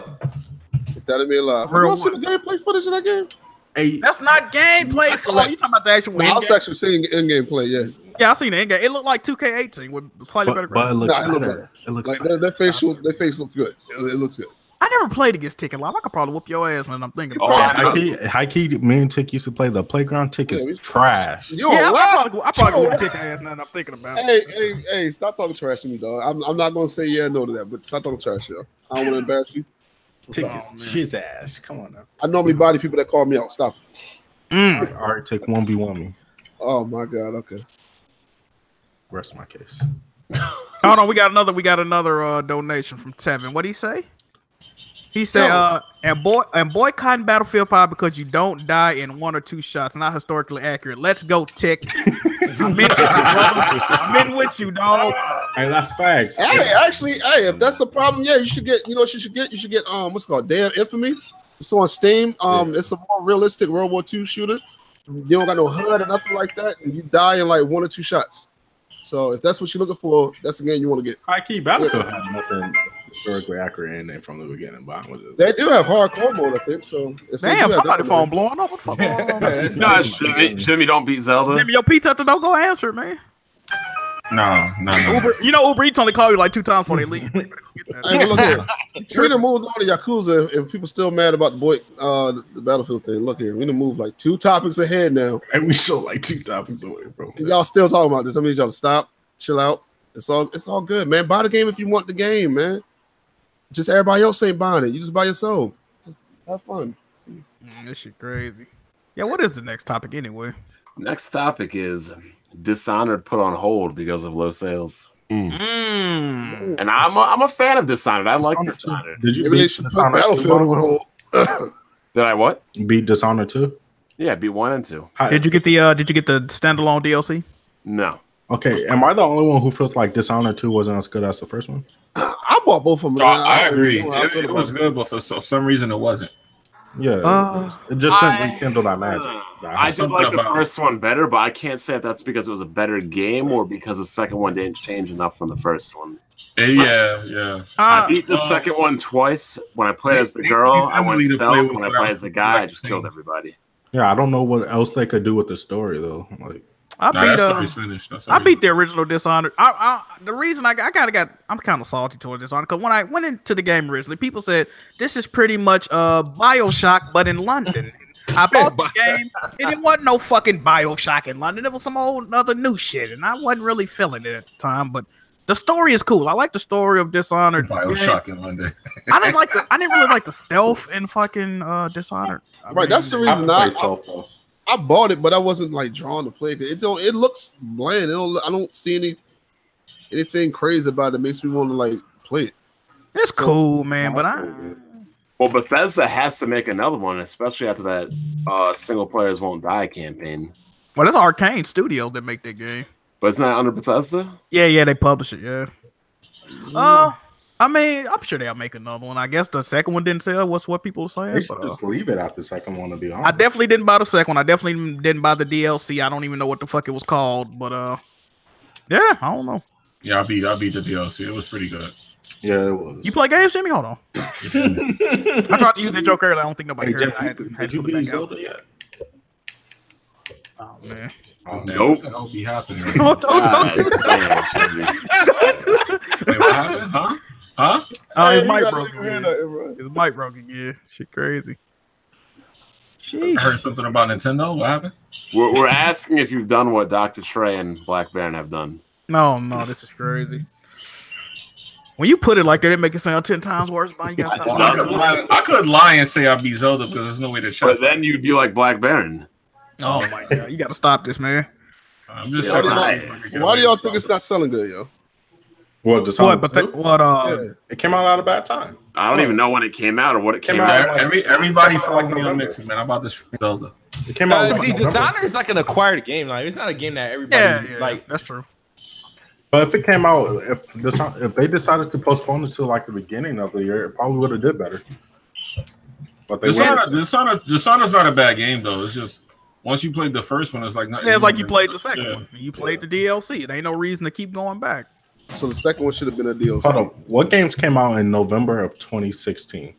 Get that NBA Live. Have you seen the gameplay footage of that game? Hey, that's not gameplay. You talking about the actual? I was actually seeing in-game play. Yeah. Yeah, I seen the end game. It looked like 2K18 with slightly better. But it looks better. It looks like better. their face looks good. It looks good. I never played against Tick and Live. I could probably whoop your ass, and I'm thinking. High key, me and Tick used to play the playground. Tick is trash. I probably whoop Tick ass now that I'm thinking about it. Hey, stop talking trash to me, dog. I'm not gonna say yeah no to that, but stop talking trash, yo. I don't want to embarrass you. Tick is shit ass. Come on now. I normally body people that call me out. Stop. All right, Tick 1v1 me. Oh my god. Okay. Rest my case. Hold on, we got another donation from Tevin. What'd he say? He said, and boycotting Battlefield 5 because you don't die in 1 or 2 shots. Not historically accurate. Let's go, Tick. I'm in with you, brother. I'm in with you, dog. Hey, that's facts. Hey, actually, if that's the problem, yeah, you should get. You know what you should get? You should get what's it called? Day of Infamy. It's on Steam. It's a more realistic World War II shooter. You don't got no HUD or nothing like that, and you die in like 1 or 2 shots. So if that's what you're looking for, that's the game you want to get. High key Battlefield has nothing historically accurate in it from the beginning. But they do have hardcore mode, I think. So if damn, somebody's phone blowing up. What the fuck going on? No, Jimmy, don't beat Zelda. Jimmy, your pizza don't go answer it, man. No. Uber Eats only call you like 2 times before they leave. Hey, look here. We done moved on to Yakuza, and people still mad about the Battlefield thing. Look here, we done moved like 2 topics ahead now, and we still like 2 topics away, bro. And y'all still talking about this. I need y'all to stop, chill out. It's all good, man. Buy the game if you want the game, man. Just everybody else ain't buying it. You just buy yourself. Just have fun. This shit crazy. Yeah, what is the next topic anyway? Next topic is Dishonored put on hold because of low sales. And I'm a fan of Dishonored. I like Dishonored. Did you beat Dishonored 2? Did I what? Beat Dishonored 2? Yeah, beat 1 and 2. Did you get the standalone DLC? No. Okay, am I the only one who feels like Dishonored 2 wasn't as good as the first one? I bought both of them. I agree. It was good, but for some reason it wasn't. Yeah, it just didn't rekindle that magic. I did like the first one better, but I can't say if that's because it was a better game or because the second one didn't change enough from the first one. Yeah. I beat the second one twice. When I played as the girl, I went stealth. When I played as the guy, I just killed everybody. Yeah, I don't know what else they could do with the story though. Like, I beat the original Dishonored. The reason I'm kind of salty towards Dishonored because when I went into the game originally, people said this is pretty much BioShock but in London. I bought the game and it wasn't no fucking BioShock in London. It was some old other new shit, and I wasn't really feeling it at the time. But the story is cool. I like the story of Dishonored. BioShock in London. I didn't really like the stealth in fucking Dishonored. Right, that's the reason I bought it, but I wasn't like drawn to play it. It looks bland. I don't see anything crazy about it that makes me want to like play it. It's cool, man, but well, Bethesda has to make another one, especially after that single players won't die campaign. Well, that's Arcane Studios that make that game. But it's not under Bethesda? Yeah, they publish it, yeah. I mean, I'm sure they'll make another one. I guess the second one didn't sell. What's what people are saying? They should just leave it after the second one, to be honest. I definitely didn't buy the second one. I definitely didn't buy the DLC. I don't even know what the fuck it was called, but yeah, I don't know. Yeah, I beat the DLC. It was pretty good. Yeah, it was. You play games, Jimmy? Hold on. I tried to use that joke earlier. I don't think nobody heard it. I had to put it back out. Yet? Oh man. Nope. That don't be happening. Wait, what happened? Huh? Oh, his mic broke again. His mic broke again. Shit crazy. I heard something about Nintendo. What happened? We're asking if you've done what Dr. Trey and Black Baron have done. No, this is crazy. When you put it like that, it make it sound 10 times worse. You gotta stop. I could lie and say I beat Zelda because there's no way to check. But then you'd be like Black Baron. Oh my god, you gotta stop this, man. I'm just why do y'all think it's not selling good, yo? What? It came out at a bad time. I don't even know when it came out or what it came out. Everybody follow me on Mixer, man. I bought this Zelda. It came out. See, Dishonored is like an acquired game. Like it's not a game that everybody like. That's true. But if it came out, if they decided to postpone it to like the beginning of the year, it probably would have did better. But Dishonored's not a bad game though. It's just once you played the first one, it's like nothing. Yeah, it's like you played the second one. You played the DLC. It ain't no reason to keep going back. So the second one should have been a DLC. Hold on. What games came out in November of 2016?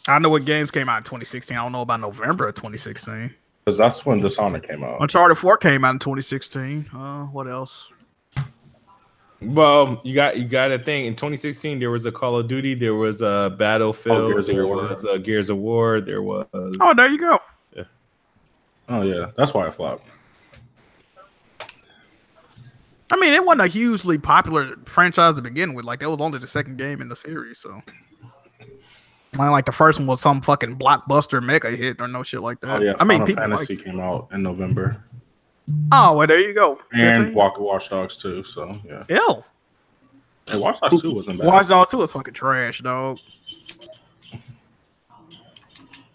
I know what games came out in 2016. I don't know about November of 2016. Because that's when Dishonored came out. Uncharted 4 came out in 2016. What else? Well, you got a thing. In 2016, there was a Call of Duty, there was a Battlefield, there was a Gears of War, there was. Oh, there you go. Yeah. Oh yeah, that's why it flopped. I mean, it wasn't a hugely popular franchise to begin with. Like, that was only the second game in the series, so. Like the first one was some fucking blockbuster mega hit or no shit like that. Oh yeah, I mean, Final Fantasy came out in November. Oh, well, there you go. And Watch Dogs 2, so yeah. Ew. Hey, Watch Dogs 2 wasn't bad. Watch Dogs 2 was fucking trash, dog.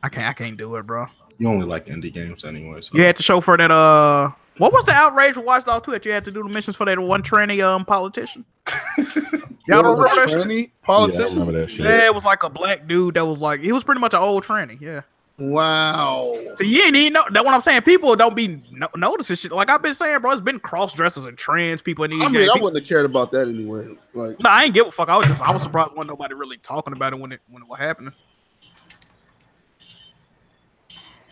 I can't do it, bro. You only like indie games anyway. So. You had to show for that. What was the outrage for Watch Dogs 2 that you had to do the missions for that one tranny politician? Y'all don't remember that tranny politician? Yeah, I remember that shit. Yeah, it was like a black dude that was like, he was pretty much an old tranny. Yeah. Wow. So you ain't even know that. What I'm saying, people don't be noticing shit. Like I've been saying, bro, it's been cross dressers and trans people in these. I mean, I wouldn't have cared about that anyway. Like, no, I ain't give a fuck. I was surprised when nobody really talking about it when it was happening.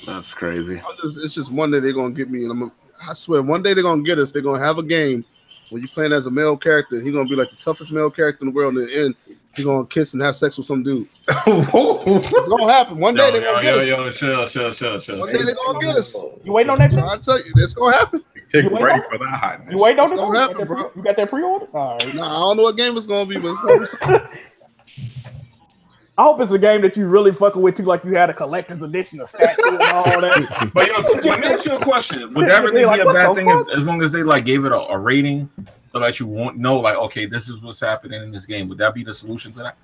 That's crazy. It's just one day they're gonna get me, and I swear, one day they're gonna get us. They're gonna have a game where you're playing as a male character. He's gonna be like the toughest male character in the world. In the end, he's gonna kiss and have sex with some dude. It's gonna happen. One day they're gonna get us. Chill. One day they're gonna get us. You waiting on that? I tell you, it's gonna happen. Get ready for that hotness. You waiting on it? It's gonna happen, bro. You got that pre-order? All right. Nah, I don't know what game it's gonna be, but it's gonna be something. I hope it's a game that you really fucking with too, like you had a collector's edition of statue and all that. But let me ask you a question: would that really be a bad thing as long as they like gave it a rating so that you won't know, like, okay, this is what's happening in this game? Would that be the solution to that?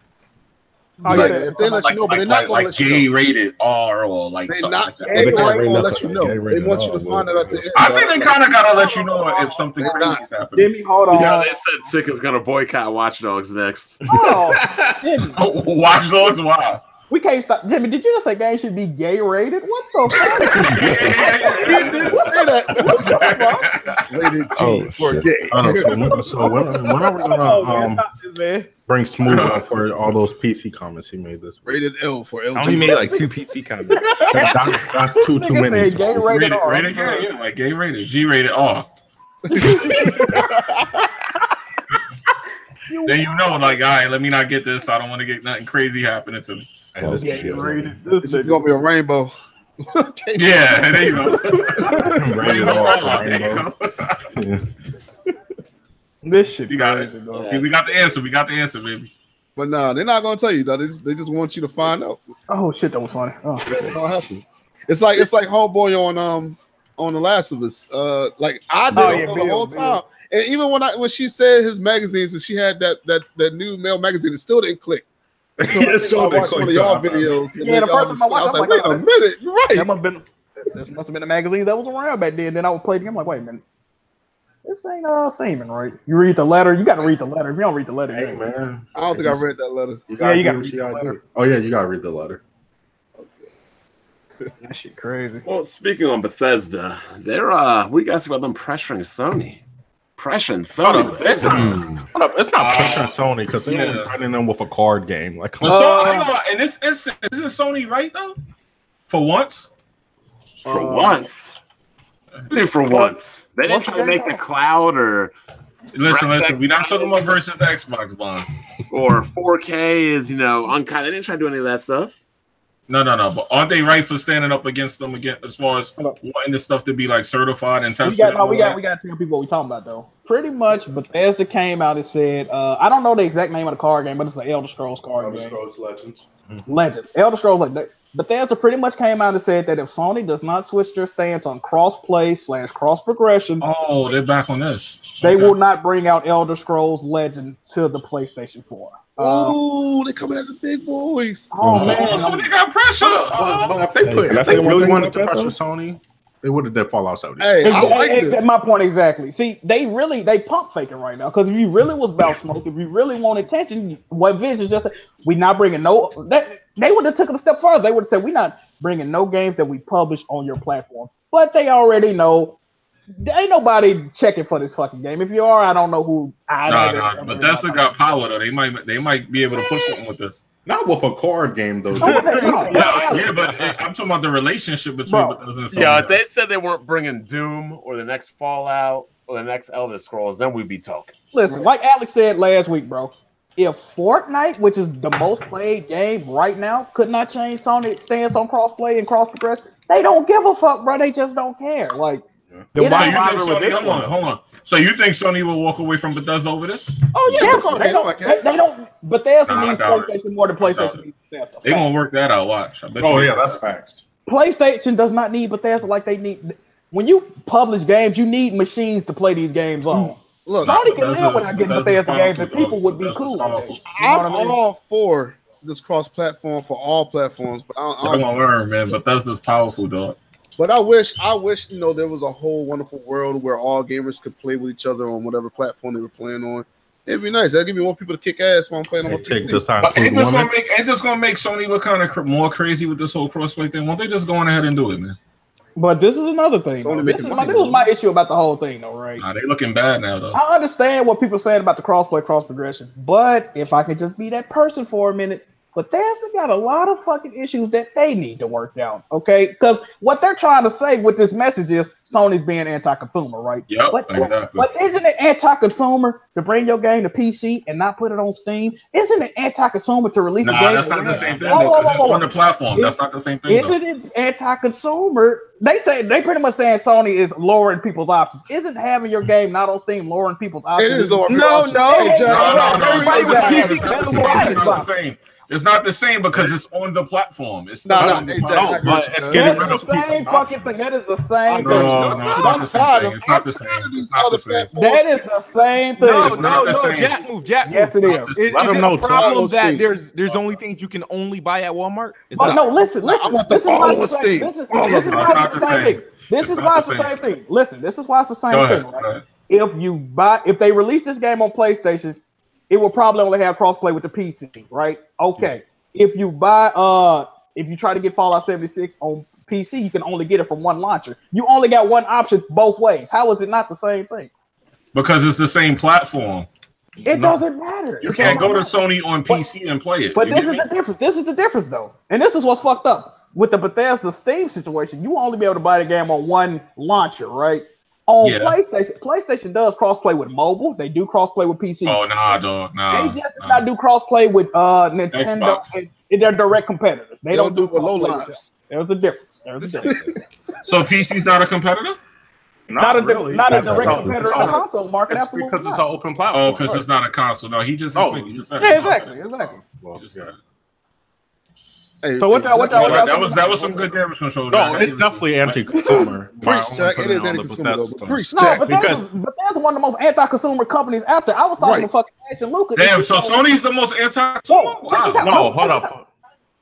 Oh, like, yeah, if they let you know, but they're not gonna let you know. Gay rated R or like they're something not, like that. they're not gonna let you know. They want you to find out at the end. I think they kind of gotta let you know if something crazy is happening. Jimmy, hold on. Yeah, they said Chick is gonna boycott Watch Dogs next. Oh, Jimmy. Watch Dogs, wow. We can't stop. Jimmy, did you just say games should be gay rated? What the fuck? He didn't say that. What the fuck? Rated G for gay. So when are we gonna bring Smooth on for all those PC comments he made this week? Rated L for LG. I only made like 2 PC comments. That's too many. Gay rated R. Rated, yeah, like gay rated, G rated R. Then you know, like, all right, let me not get this. I don't want to get nothing crazy happening to me. This is gonna be a rainbow. Yeah, there you go. Rainbow. This shit. You got it. See, we got the answer. We got the answer, baby. But no, they're not gonna tell you though. They just want you to find out. Oh shit, that was funny. Oh, it's gonna happen. It's like homeboy on The Last of Us. Like I didn't know the whole time. And even when she said his magazines and she had that new male magazine, it still didn't click. So I watched one of y'all videos. Yeah, the first time I was like, wait a minute, you're right. That must have been a magazine that was around back then. Then I would play the game. I'm like, wait a minute. This ain't seeming right. You read the letter. You got to read the letter. If you don't read the letter, hey man, I don't think I read that letter. You gotta read the letter. Oh yeah, you gotta read the letter. That shit crazy. Well, speaking on Bethesda, we guys about them pressuring Sony. Pressuring Sony. It's not pressuring Sony because they only threatening them with a card game. Like, in this instance, isn't Sony right though? For once. For once. I mean, for once. They didn't try to make the cloud or. Listen. We're not talking about versus Xbox One. Or 4K is, uncut. They didn't try to do any of that stuff. No. But aren't they right for standing up against them again as far as wanting the stuff to be like certified and tested? We got to tell people what we're talking about though. Pretty much, Bethesda came out and said, I don't know the exact name of the card game, but it's the Elder Scrolls card game. Elder Scrolls Legends. Legends. Elder Scrolls. Bethesda pretty much came out and said that if Sony does not switch their stance on cross-play / cross-progression, they're back on this. They will not bring out Elder Scrolls Legend to the PlayStation 4. Oh, they coming at the big boys. Oh man, so they got pressure. But if they really wanted to pressure Sony, they would have did Fallout 70. Hey, I like this. That's my point exactly. See, they pump faking right now because if you really was about smoke, if you really want attention, what Vision just said, we not bringing they would have taken a step further. They would have said, we're not bringing no games that we publish on your platform. But they already know ain't nobody checking for this fucking game. If you are, I don't know who. Nah. Bethesda got power though. They might be able to push something with this. Not with a card game though. Yeah, but I'm talking about the relationship between Bethesda and Sony. Yeah, if they said they weren't bringing Doom or the next Fallout or the next Elder Scrolls, then we'd be talking. Listen, like Alex said last week, bro. If Fortnite, which is the most played game right now, could not change Sony's stance on crossplay and cross progression, they don't give a fuck, bro. They just don't care. Like, then why you think Sony? Hold on. So you think Sony will walk away from Bethesda over this? Oh yeah, they don't. Bethesda needs PlayStation more than PlayStation needs Bethesda. They gonna work that out. Watch. That's facts. PlayStation does not need Bethesda like they need. When you publish games, you need machines to play these games on. Look, Sony can live without getting Bethesda games, and people would be cool. I'm all for this cross-platform for all platforms, but I'm gonna learn, man. Bethesda's powerful, dog. But I wish there was a whole wonderful world where all gamers could play with each other on whatever platform they were playing on. It'd be nice. That'd give me more people to kick ass while I'm playing on my PC. Ain't this gonna make Sony look kind of more crazy with this whole crossplay thing? Won't they just go on ahead and do it, man? But this is another thing. This was my issue about the whole thing, though, right? Nah, they looking bad now, though. I understand what people are saying about the crossplay, cross progression, but if I could just be that person for a minute, Bethesda got a lot of fucking issues that they need to work out, okay? Because what they're trying to say with this message is Sony's being anti-consumer, right? Yep, exactly. But isn't it anti-consumer to bring your game to PC and not put it on Steam? Isn't it anti-consumer to release a game? That's not the same thing, because it's on the platform. That's not the same thing, Isn't it anti-consumer? They pretty much saying Sony is lowering people's options. Isn't having your game not on Steam lowering people's options? It is lowering people's options. No. It's not the same because it's on the platform. It's not it's getting rid of the same fucking thing. That is the same thing. It's not the same. It's not the same. It's not the same. That is the same thing. No, Jack move. Yes, it is. Is it a problem that there's only things you can only buy at Walmart? No, listen. I want the all on Steam. This is why it's the same thing. This is why it's the same thing. Listen, this is why it's the same thing. Right? If they release this game on PlayStation, it will probably only have crossplay with the PC, right? Okay. If you try to get Fallout 76 on PC, you can only get it from one launcher. You only got one option both ways. How is it not the same thing? Because it's the same platform. It doesn't matter. You can't go to Sony on PC and play it. But this is the difference. This is the difference, though. And this is what's fucked up. With the Bethesda Steam situation, you only be able to buy the game on one launcher, right? On PlayStation does crossplay with mobile. They do crossplay with PC. Oh, nah, dog. Nah. They just do not do crossplay with Nintendo and their direct competitors. They don't do with low lives. There's a difference. So PC's not a competitor? Not a direct competitor in the console market. Absolutely because it's an open platform. Oh, because it's not a console. No, he just said exactly. Well, Hey, so that was some good damage control. No, it's definitely anti-consumer. It is anti-consumer because Bethesda's one of the most anti-consumer companies out there. I was talking to fucking Ash and Luca. Damn, so Sony's the most anti-consumer? Wow. No, hold up.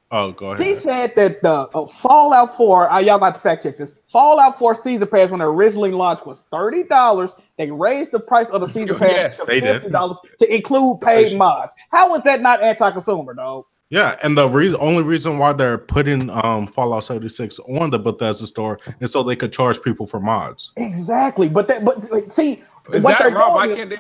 Oh, go ahead. He said that the Fallout 4, y'all got to fact check this. Fallout 4 Season Pass, when it originally launched, was $30. They raised the price of the Season Pass to $50 to include paid mods. How is that not anti-consumer, dog? Yeah, and the only reason why they're putting Fallout 76 on the Bethesda store is so they could charge people for mods. Exactly, but see, is what they're doing,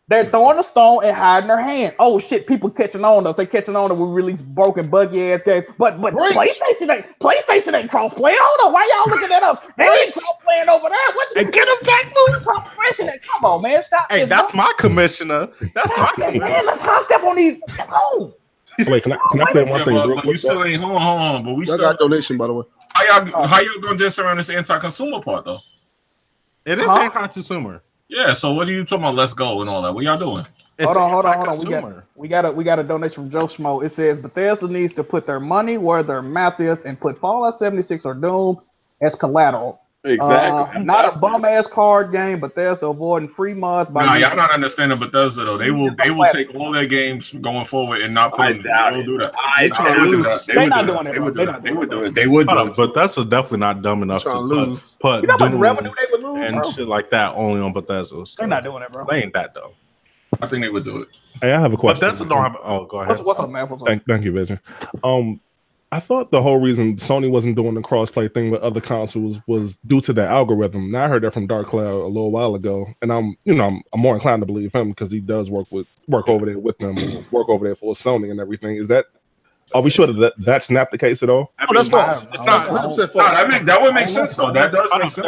they're throwing a stone and hiding their hand. Oh shit, people catching on us. They catching on that we release broken, buggy ass games. But PlayStation ain't cross-playing. Hold on, why y'all looking at us? They ain't cross-playing over there. What? And get them Jack Moon cross-playing. Come on, man, stop. Hey, that's my commissioner. That's my commissioner. Man, let's high step on these. Come on. Wait, can I say one thing real quick? You still ain't hold on, but we still got donation, by the way. How y'all gonna diss around this anti-consumer part though? It is anti-consumer. Yeah, so what are you talking about? Let's go and all that. What y'all doing? Hold on. We got a donation from Joe Schmo. It says Bethesda needs to put their money where their mouth is and put Fallout 76 or Doom as collateral. Exactly. Not a bum ass card game, but Bethesda avoiding free mods. Y'all not understanding Bethesda though. They will take all their games going forward and not put them. They will do that. They're not doing it. They would do it. They would do it. But that's definitely not dumb enough to lose. Put you know how much revenue they would lose and shit like that only on Bethesda. They're not doing it, bro. They ain't that dumb. I think they would do it. Hey, I have a question. Bethesda don't have. Oh, go ahead. What's up, man? Thank you, Vision. I thought the whole reason Sony wasn't doing the crossplay thing with other consoles was due to the algorithm. Now I heard that from Dark Cloud a little while ago, and I'm more inclined to believe him because he does work over there with them, work over there for Sony and everything. Is that? Are we sure that that's not the case at all? Oh, that's false. It's not 100% false. That would make sense though. That does make sense.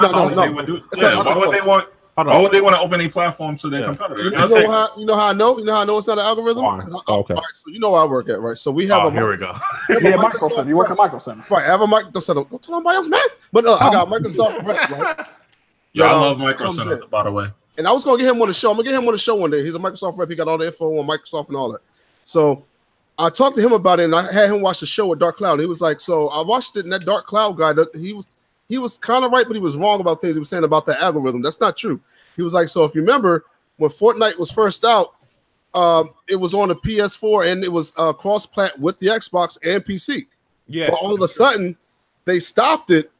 Why would they want to open a platform to their competitor? You know how I know? You know how I know it's not an algorithm? Okay. Right, so you know where I work at, right? So we have here we go. Yeah, Micro Center. You work at Micro Center. Right, I have a Micro Center. Don't tell nobody else, man. But I got Microsoft Rep, right? Yeah, I love Micro Center, by the way. And I was going to get him on the show. I'm going to get him on the show one day. He's a Microsoft Rep. He got all the info on Microsoft and all that. So I talked to him about it, and I had him watch the show with Dark Cloud. And he was like, so I watched it, and that Dark Cloud guy, he was kind of right, but he was wrong about things he was saying about the algorithm. That's not true. He was like, so if you remember, when Fortnite was first out, it was on the PS4, and it was cross-plat with the Xbox and PC. Yeah. But all of a sudden, they stopped it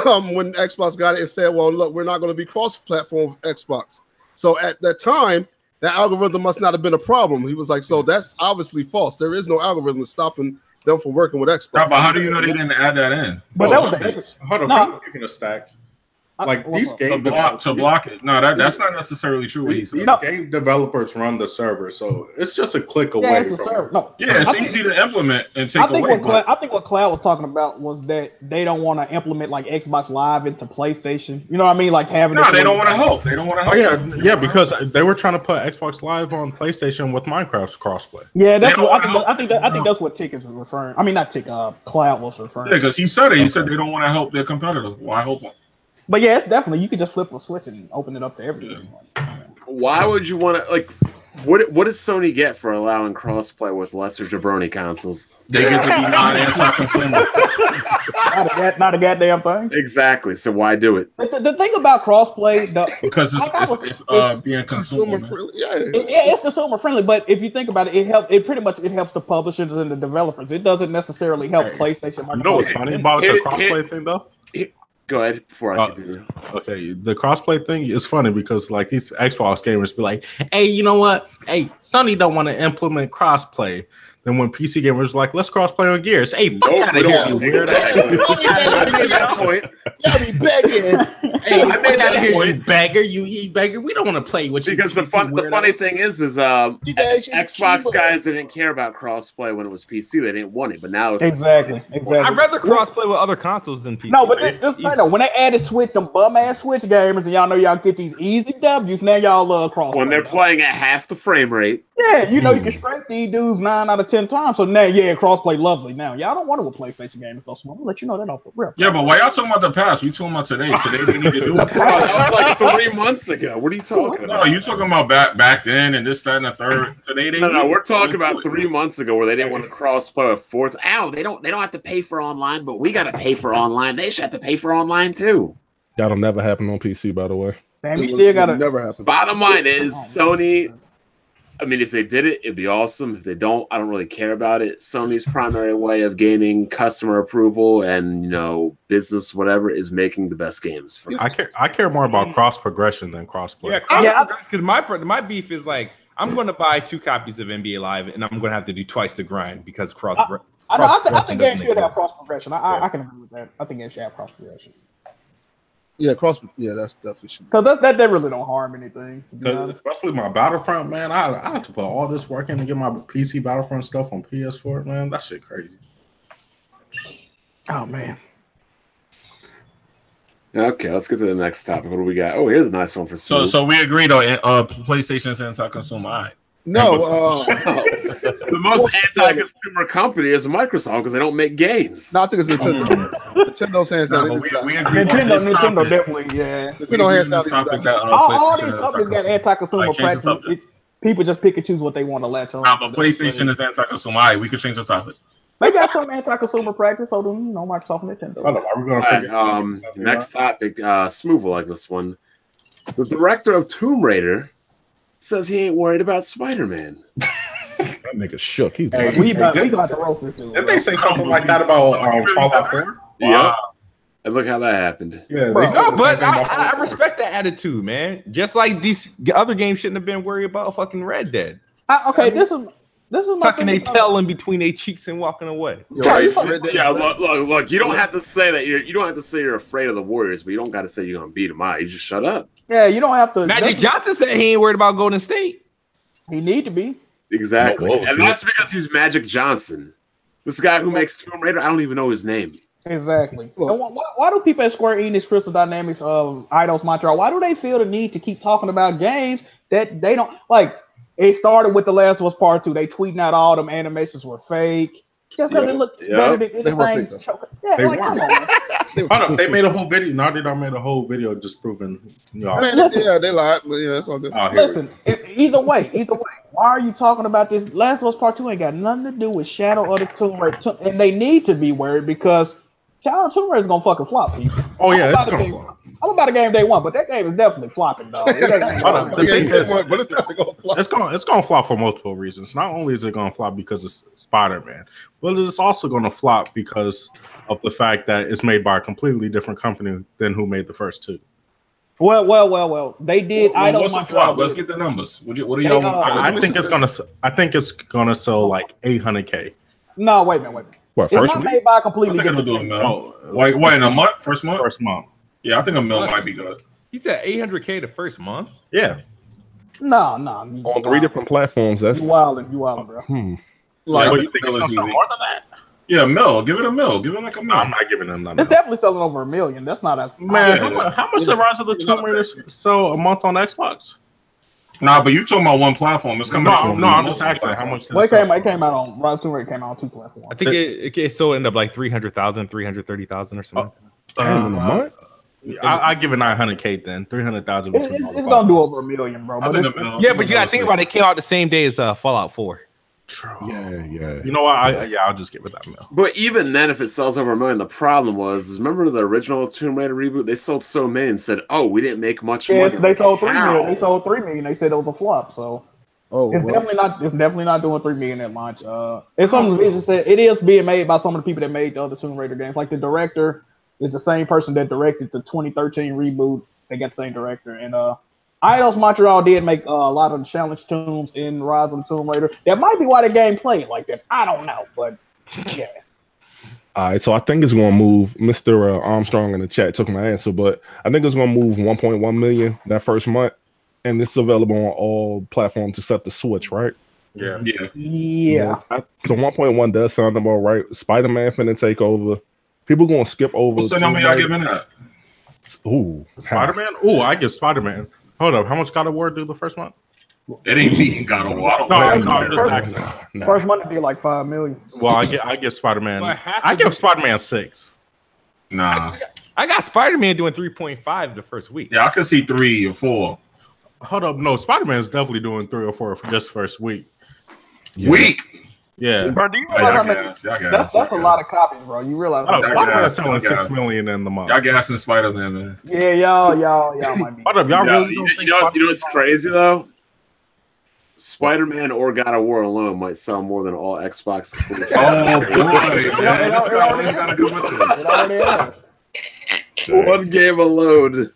when Xbox got it and said, well, look, we're not going to be cross-platform with Xbox. So at that time, that algorithm must not have been a problem. He was like, so that's obviously false. There is no algorithm stopping them from working with Xbox. No, but how do you know they didn't add that in? But that was hold on, I'm picking a stack. Like these game to block it. No, that's not necessarily true. These game developers run the server, so it's just a click away. Yeah, it's a server. No. Yeah, it's easy to implement and take away. I think what Cloud was talking about was that they don't want to implement like Xbox Live into PlayStation. You know what I mean? Like having. No, they don't want to help. They don't want to help. Oh yeah, because they were trying to put Xbox Live on PlayStation with Minecraft's crossplay. Yeah, that's what I think that's what Tick is referring. I mean, not Tick. Cloud was referring. Yeah, because he said it. He said they don't want to help their competitor. Why help them? But yeah, it's definitely you could just flip a switch and open it up to everything. Why would you want to like? What does Sony get for allowing crossplay with lesser jabroni consoles? They get to be non-anti-consumer. Not a goddamn thing. Exactly. So why do it? The thing about crossplay, because it's being consumer friendly. Yeah, it's consumer friendly. But if you think about it, it pretty much helps the publishers and the developers. It doesn't necessarily help PlayStation. You know what's funny about the crossplay thing though? Go ahead before I continue. Okay, the crossplay thing is funny because like these Xbox gamers be like, "Hey, you know what? Hey, Sony don't want to implement crossplay." Then when PC gamers like, "Let's crossplay on Gears," hey, fuck out of here, you weirdo! I made that point. Y'all be begging. Hey, I made that here, you beggar, you beggar. We don't want to play with you because the funny thing is Xbox guys didn't care about crossplay when it was PC. They didn't want it, but now it's exactly. I'd rather crossplay with other consoles than PC. No, but just when they added Switch, some bum ass Switch gamers, and y'all know y'all get these easy W's. Now y'all love crossplay when they're playing at half the frame rate. Yeah, you know you can strike these dudes 9 out of 10 times. So now, yeah, crossplay lovely. Now y'all don't want it with PlayStation gamers, so I'm gonna let you know that off the rip. Yeah, but why y'all talking about the past? We talking about today. Today they need to do it. That was like 3 months ago. What are you talking about? No, you talking about back then and this, that, and the third. Today they no, we're talking about 3 months ago where they didn't want to crossplay with Forza. Ow, they don't have to pay for online, but we gotta pay for online. They should have to pay for online too. That'll never happen on PC, by the way. Man, you still gotta never happen. Bottom line is Sony. I mean, if they did it, it'd be awesome. If they don't, I don't really care about it. Sony's primary way of gaining customer approval and business, whatever, is making the best games. I care more about cross progression than crossplay. Yeah, because my beef is like I'm going to buy 2 copies of NBA Live, and I'm going to have to do twice the grind because I think games should have cross progression. I can agree with that. I think games should have cross progression. Yeah, that's definitely true. Because that really don't harm anything. To be honest. Especially my Battlefront, man. I have to put all this work in to get my PC Battlefront stuff on PS4, man. That shit crazy. Oh man. Okay, let's get to the next topic. What do we got? Oh, here's a nice one for Sue. So we agreed on PlayStation's anti-consumer. All right. No, the most anti-consumer company is Microsoft because they don't make games. No, I think it's Nintendo. Nintendo's hands down. We agree Nintendo definitely, yeah. Nintendo hands down. All these companies got anti-consumer practices. People just pick and choose what they want to latch on. But PlayStation is anti-consumer. All right, we could change the topic. They got some anti-consumer practice, so then Microsoft and Nintendo. Are we gonna next topic, Smooth will like this one. The director of Tomb Raider says he ain't worried about Spider-Man. That nigga shook. We got to roast this dude. Didn't they say something like that about Fallout 4? Yeah. And look how that happened. Yeah, but I respect that attitude, man. Just like these other games shouldn't have been worried about fucking Red Dead. Okay, this is This is tucking a tail in between their cheeks and walking away. Right. Yeah, look. You don't have to say that you don't have to say you're afraid of the Warriors, but you don't got to say you're gonna beat them out. You just shut up. Yeah, you don't have to. Magic Johnson said he ain't worried about Golden State. He need to be. Exactly, and that's because he's Magic Johnson. This guy who makes Tomb Raider, I don't even know his name. Exactly. Why do people at Square Enix, Crystal Dynamics, Eidos Montreal, why do they feel the need to keep talking about games that they don't like? It started with The Last of Us Part 2. They tweeting out all them animations were fake. Just because it looked better than anything. Yeah, like, come on, man. Hold up, they made a whole video. Naughty Dog made a whole video just proving. They lied, but yeah, that's all good. Listen, either way, why are you talking about this? Last of Us Part 2 ain't got nothing to do with Shadow of the Tomb Raider, and they need to be worried because Shadow of the Tomb Raider is gonna fucking flop, people. Oh yeah, it's gonna flop. I'm about a game day one, but that game is definitely flopping, dog. The thing is, it's gonna flop for multiple reasons. Not only is it gonna flop because it's Spider-Man, but it's also gonna flop because of the fact that it's made by a completely different company than who made the first two. Well. They did. What's the flop? Let's get the numbers. What are y'all? I think it's gonna sell like 800K. No, wait a minute. What, it's not made by a completely different company. Wait, in a month? First month? First month. Yeah, I think $1 million might be good. He said 800K the first month. Yeah. No. On 3 different platforms. That's you wildin', bro. Like, you think it's gonna sell more than that? Yeah, $1 million. Give it $1 million. Give it like $1 million. I'm not giving them that. It's definitely selling over $1 million. That's not a man. How much did Rise of the Tomb Raider sell a month on Xbox? Nah, but you talking about one platform. It's coming. No, I'm just asking how much. It came out on Rise of the Tomb Raider. Came out on 2 platforms. I think it still ended up like 300,000, 330,000 or something. in a month. I give it 900K then 300,000. It's gonna do over $1 million, bro. But you gotta think about it. It came out the same day as Fallout 4. True. Yeah. You know what? I'll just give it that $1 million. But even then, if it sells over $1 million, the problem was, remember the original Tomb Raider reboot? They sold so many and said, "Oh, we didn't make much money." Yes, they sold 3 million. They sold 3 million. They said it was a flop. So, definitely not. It's definitely not doing 3 million at launch. It's something that just said it is being made by some of the people that made the other Tomb Raider games. Like the director is the same person that directed the 2013 reboot. They got the same director, and Eidos Montreal did make a lot of the challenge tombs in Rise of the Tomb Raider. That might be why the game played like that. I don't know, but yeah. All right, so I think it's going to move. Mr. Armstrong in the chat took my answer, but I think it's going to move 1.1 million that first month, and it's available on all platforms except the Switch, right? Yeah. So 1.1 does sound about right. Spider-Man finna take over. People going to skip over. What's the number y'all giving that? Ooh, Spider-Man. Ooh, I give Spider-Man. Hold up, how much God of War do the first month? It ain't beating God of War. First month would be like 5 million. Well, I give Spider-Man. I give Spider-Man 6. Nah, I got Spider-Man doing 3.5 the first week. Yeah, I could see 3 or 4. Hold up, no, Spider-Man is definitely doing 3 or 4 for this first week. Week. Yeah, bro, do you realize that's a lot of copies, bro? You realize Spider-Man's selling 6 million in the month. Y'all gassing Spider-Man, man. Yeah, y'all might be. Hold up, y'all really don't think you know what's crazy though? Spider-Man or God of War alone might sell more than all Xbox. Oh boy, man. One game alone.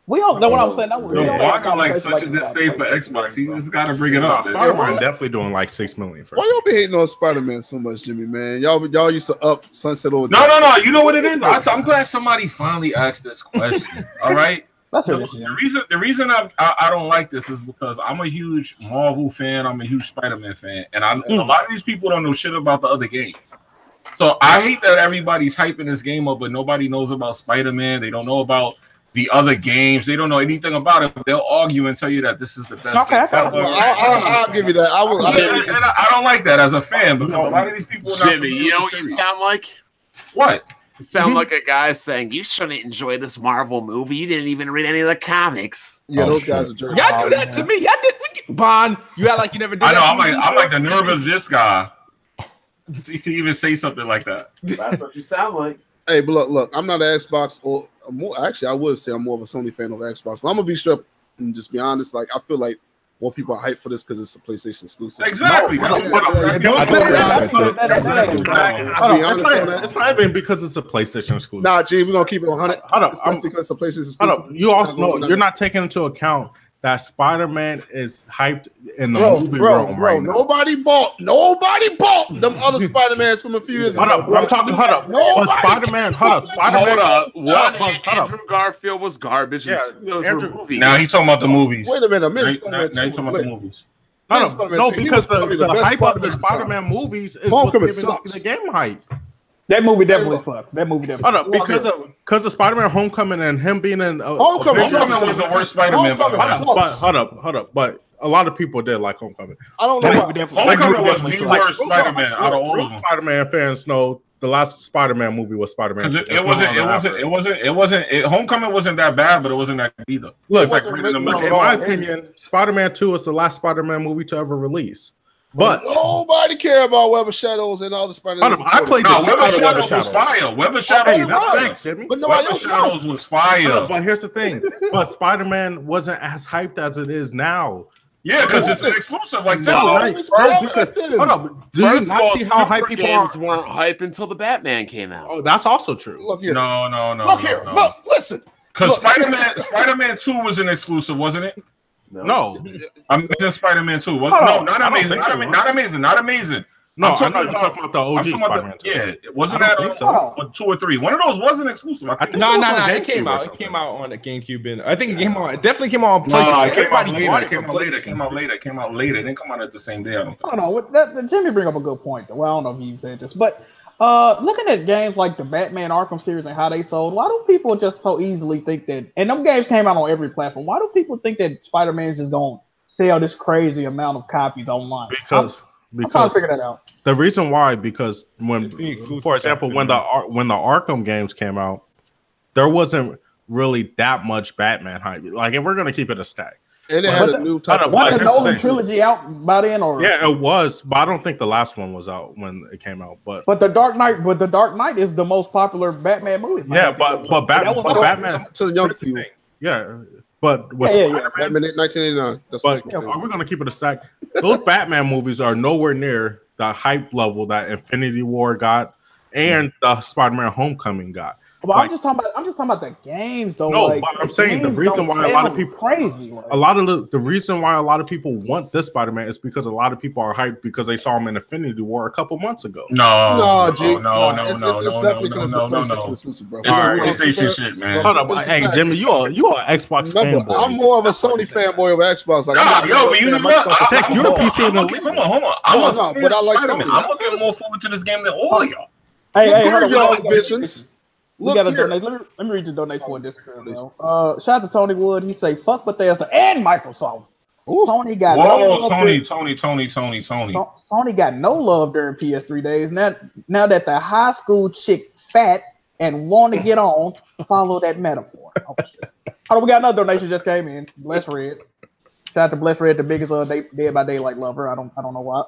We don't know what I'm saying. I got like such a disdain for Xbox. He just got to bring it up. Spider-Man definitely doing like 6 million. Why y'all be hating on Spider-Man so much, Jimmy? Man, y'all used to up Sunset Overdrive. No. You know what it is? I'm glad somebody finally asked this question. All right. The reason I don't like this is because I'm a huge Marvel fan. I'm a huge Spider-Man fan, and a lot of these people don't know shit about the other games. So I hate that everybody's hyping this game up, but nobody knows about Spider-Man. They don't know about the other games. They don't know anything about it, but they'll argue and tell you that this is the best game ever. I'll give you that. I don't like that as a fan because a lot of these people are not Jimmy, you know what you sound like? What? You sound like a guy saying, you shouldn't enjoy this Marvel movie. You didn't even read any of the comics. Yeah, those guys are jerks. Y'all do that to me. Y'all did. Bond, you act like you never did that. I know, I'm like the nerve of this guy. You can even say something like that. That's what you sound like. Hey, but look, I'm not an Xbox or actually I would say I'm more of a Sony fan of Xbox, but I'm gonna be straight up and just be honest. Like I feel like more people are hyped for this because it's a PlayStation exclusive. Exactly. It's not even because it's a PlayStation exclusive. Nah, G, we're gonna keep it 100. Hold up, because it's a PlayStation exclusive. You also know you're not taking into account that Spider-Man is hyped in the movie realm right now. Nobody bought them other Spider-Mans from a few years ago. I'm talking. Hold up. Spider-Man. Andrew Garfield was garbage. Yeah, those were movies. Now he's talking about the movies. Wait a minute. Now he's talking about the movies. No, because the hype of the Spider-Man movies is what's giving the game hype. That movie definitely sucks. Because of Spider-Man Homecoming and him being in Homecoming was the worst Spider-Man. Hold up. But a lot of people did like Homecoming. I don't know. Homecoming was the worst Spider-Man out of all of them. Spider-Man fans know the last Spider-Man movie was Spider-Man. Homecoming wasn't that bad, but it wasn't that good either. Look, in my opinion, Spider-Man 2 is the last Spider-Man movie to ever release. But nobody care about Web of Shadows and all the Spider-Man. I played Web of Shadows was fire. Web of Shadows was fire. But here's the thing: but Spider-Man wasn't as hyped as it is now. Yeah, because it's an exclusive. Like do you not see how hype people weren't hype until the Batman came out? Oh, that's also true. Look here. No. Look here. Look, listen. Because Spider-Man 2 was an exclusive, wasn't it? No. Amazing Spider-Man 2. Not amazing. No, I'm talking about the OG Spider-Man 2. Yeah, wasn't that on 2 or 3? One of those wasn't exclusive. No. It came out. It came out on the GameCube. And I think it definitely came out on PlayStation. It came out later. It didn't come out at the same day. I don't think. Jimmy bring up a good point, though. Well, I don't know if you said this, but looking at games like the Batman Arkham series and how they sold, why do people just so easily think that? And them games came out on every platform. Why do people think that Spider-Man is just going to sell this crazy amount of copies online? Because I'm trying to figure that out. The reason why, because for example, when the Arkham games came out, there wasn't really that much Batman hype. Like, if we're gonna keep it a stack. And it had a new type of the Nolan trilogy out by then, or yeah, it was, but I don't think the last one was out when it came out. But the Dark Knight is the most popular Batman movie. Yeah, but Batman to the young people. Yeah, but Batman 1989. But we're gonna keep it a stack. Those Batman movies are nowhere near the hype level that Infinity War got and the Spider-Man Homecoming got. Well, I'm just talking about the games, though. No, but I'm saying the reason why a lot of people the reason why a lot of people want this Spider-Man is because a lot of people are hyped because they saw him in Infinity War a couple months ago. No. It's definitely because it's PlayStation exclusive, bro. It's PlayStation shit, man. Hold up, hey Jimmy, you are Xbox fanboy. I'm more of a Sony fanboy over Xbox. Like, but you know, you're a PC in the league. Hold on. But I like Sony. I'm looking more forward to this game than all of y'all. Hey, y'all visions. We got to donate. Let me read the donate for this. Shout out to Tony Wood. He say, "Fuck Bethesda and Microsoft." Ooh. Sony got Tony. Sony got no love during PS3 days. Now that the high school chick fat and want to get on, follow that metaphor. Oh, shit. Oh, we got another donation just came in. Bless Red. Shout out to Bless Red, the biggest Dead by Daylight lover. I don't know why.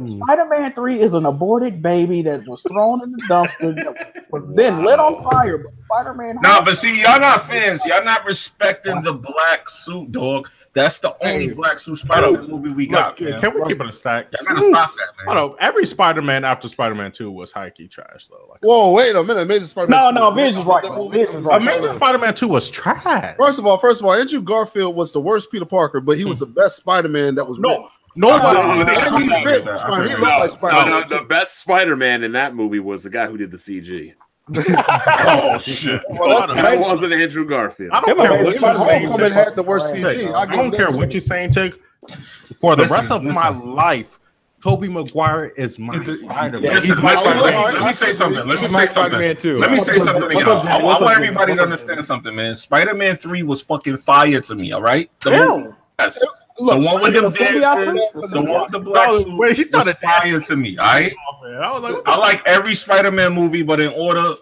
Spider-Man 3 is an aborted baby that was thrown in the dumpster that was then lit on fire. But Spider-Man. But see, y'all not fans. Y'all not respecting the black suit, dog. That's the only black suit Spider-Man movie we got. Can we keep it a stack? Y'all gotta stop that, man. Hold on. Every Spider-Man after Spider-Man 2 was high-key trash, though. Like, whoa, wait a minute. Amazing Spider-Man. No, Vision's right. Amazing Spider-Man 2 was trash. First of all, Andrew Garfield was the worst Peter Parker, but he was the best Spider-Man that was nobody. He looked like Spider-Man. The best Spider-Man in that movie was the guy who did the CG. Oh shit! That wasn't Andrew Garfield. I don't care what you're saying. Homecoming had the worst CG. I don't care what you're saying, Tick. For the rest of my life, Tobey Maguire is my Spider-Man. He's my Spider-Man. Let me say something. Let me say something. I want everybody to understand something, man. Spider-Man 3 was fucking fire to me. All right. Yes. Look, the one with him dancing, the one with the black suit, he started fire to me. All right. I like every Spider-Man movie, but in order,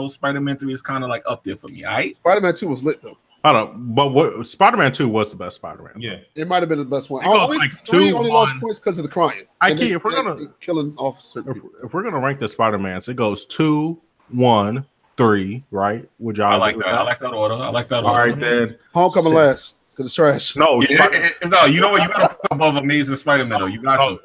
Spider-Man 3 is kind of like up there for me. All right. Spider-Man 2 was lit though. I don't know, but Spider-Man 2 was the best Spider-Man. Yeah, it might have been the best one. Only 3 lost points because of the crying. If we're gonna killing off certain people. If we're gonna rank the Spider-Mans, it goes 2, 1, 3. Right? Would y'all? I like that. I like that order. All right, then Homecoming last because it's trash. No, no. You know what? You gotta put above Amazing Spider-Man though. You got to.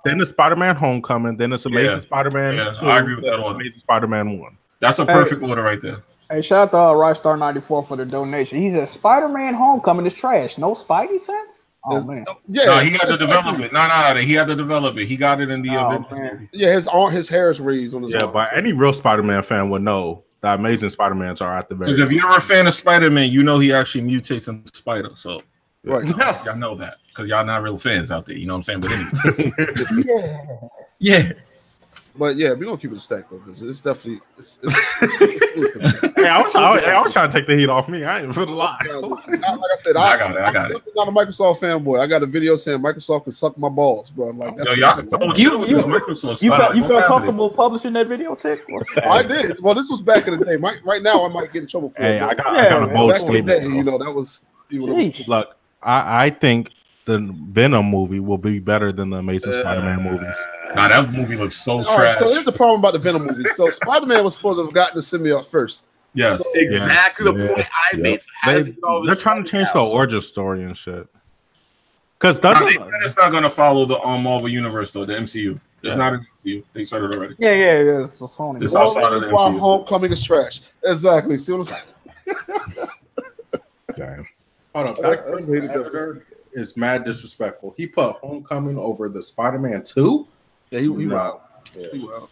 Then it's Spider-Man Homecoming. Then it's Amazing Spider-Man 2. I agree with that order. Amazing Spider-Man 1. That's a perfect order right there. Hey, shout out to Rystar94 for the donation. He said Spider-Man Homecoming is trash. No Spidey sense? Oh man. Yeah. No, he had to develop it. No, he had to develop it. He got it in the event. Yeah, his hair is raised on his arm. But any real Spider-Man fan would know the Amazing Spider-Mans are at the very. Because if you're a fan of Spider-Man, you know he actually mutates into Spider. So right. Y'all know that. Because y'all not real fans out there. You know what I'm saying? But anyway. Yeah. But yeah, we're gonna keep it a stack though, because it's definitely it's Hey, I was trying to take the heat off me. I ain't for the lie. Like I said, I got it. I'm not a Microsoft fanboy. I got a video saying Microsoft can suck my balls, bro. Like that's you felt comfortable publishing that video, Tick? I did. Well, this was back in the day. Right now, I might get in trouble for it. I got a bold statement. You know, that was. Look, I think the Venom movie will be better than the Amazing Spider-Man movies. Nah, that movie looks so trash. Right, so here's the problem about the Venom movie. So Spider-Man was supposed to have gotten the symbiote first. Yes, so, exactly the point I made. They're trying to change the origin story and shit. Because it's not going to follow the Marvel universe though. The MCU. It's not an MCU. They said it already. Yeah. So Sony. It's outside of the MCU. Why Homecoming is trash. Exactly. See what I'm saying? Damn. Hold up. That editor is mad disrespectful. He put Homecoming over the Spider-Man 2. Yeah, he wild. Yeah. He wild.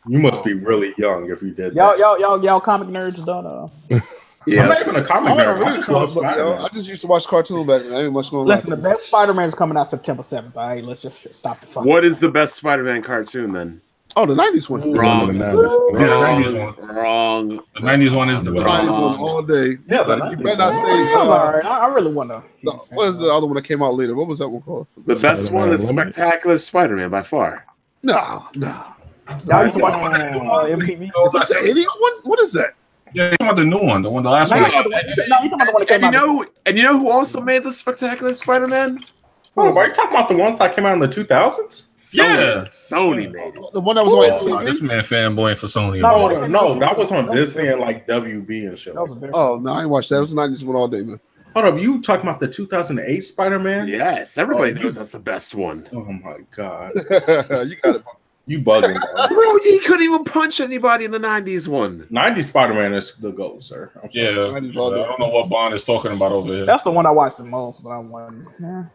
You must be really young if you did that. Y'all comic nerds don't Yeah, I'm not even a comic nerd. I just used to watch cartoon back then. I ain't much going on. Listen, the best Spider-Man is coming out September 7th. All right, let's just stop the fuck. What is the best Spider-Man cartoon then? Oh, the 90s one. Wrong. The 90s one. Wrong. The 90s one is the best. 90s one all day. Yeah, you better not say all right. I really want to. What is the other one that came out later? What was that one called? The best one is Spectacular Spider-Man by far. No. Y'all used to watch MTV. Is that the 80s one? What is that? Yeah, you're talking about the new one, the last one. No, you're talking about the one that came out. And you know who also made the Spectacular Spider-Man? Oh, are you talking about the ones that came out in the 2000s? Sony made it. The one that was on MTV? This man fanboying for Sony. No, that was on Disney and like WB and shit. Oh, no, I ain't watched that. It was the 90s one all day, man. Hold up, you talking about the 2008 Spider-Man? Yes, everybody knows that's the best one. Oh my god. You got it. You bugging, bro. He couldn't even punch anybody in the 90s one. 90s Spider-Man is the GOAT, sir. Yeah, I don't know what Bond is talking about over here. That's the one I watched the most, but I won. Yeah.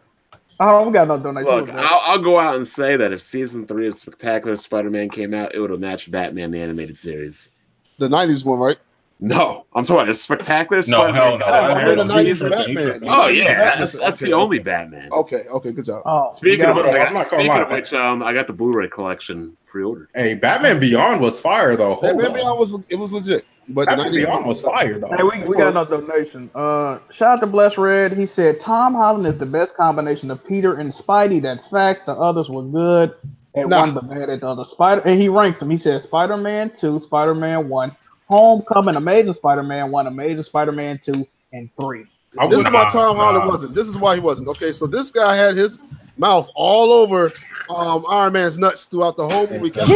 Oh, we got no donation. Look, I'll go out and say that if season 3 of Spectacular Spider-Man came out, it would have matched Batman the Animated Series. The 90s one, right? No, I'm talking about Spectacular Spider-Man. The 90s Batman. Oh yeah, that's the only Batman. Okay, good job. Speaking of which, I got the Blu-ray collection pre-ordered. Hey, Batman Beyond was fire though. Batman Beyond was legit. But Batman Beyond was fire though. Hey, we got another donation. Shout out to Bless Red. He said Tom Holland is the best combination of Peter and Spidey. That's facts. The others were good and one but bad at the other. And he ranks them. He said Spider-Man 2, Spider-Man 1, Homecoming, Amazing Spider-Man 1, Amazing Spider-Man 2, and 3. This is why Tom Holland wasn't. This is why he wasn't. Okay, so this guy had his mouth all over Iron Man's nuts throughout the whole movie. That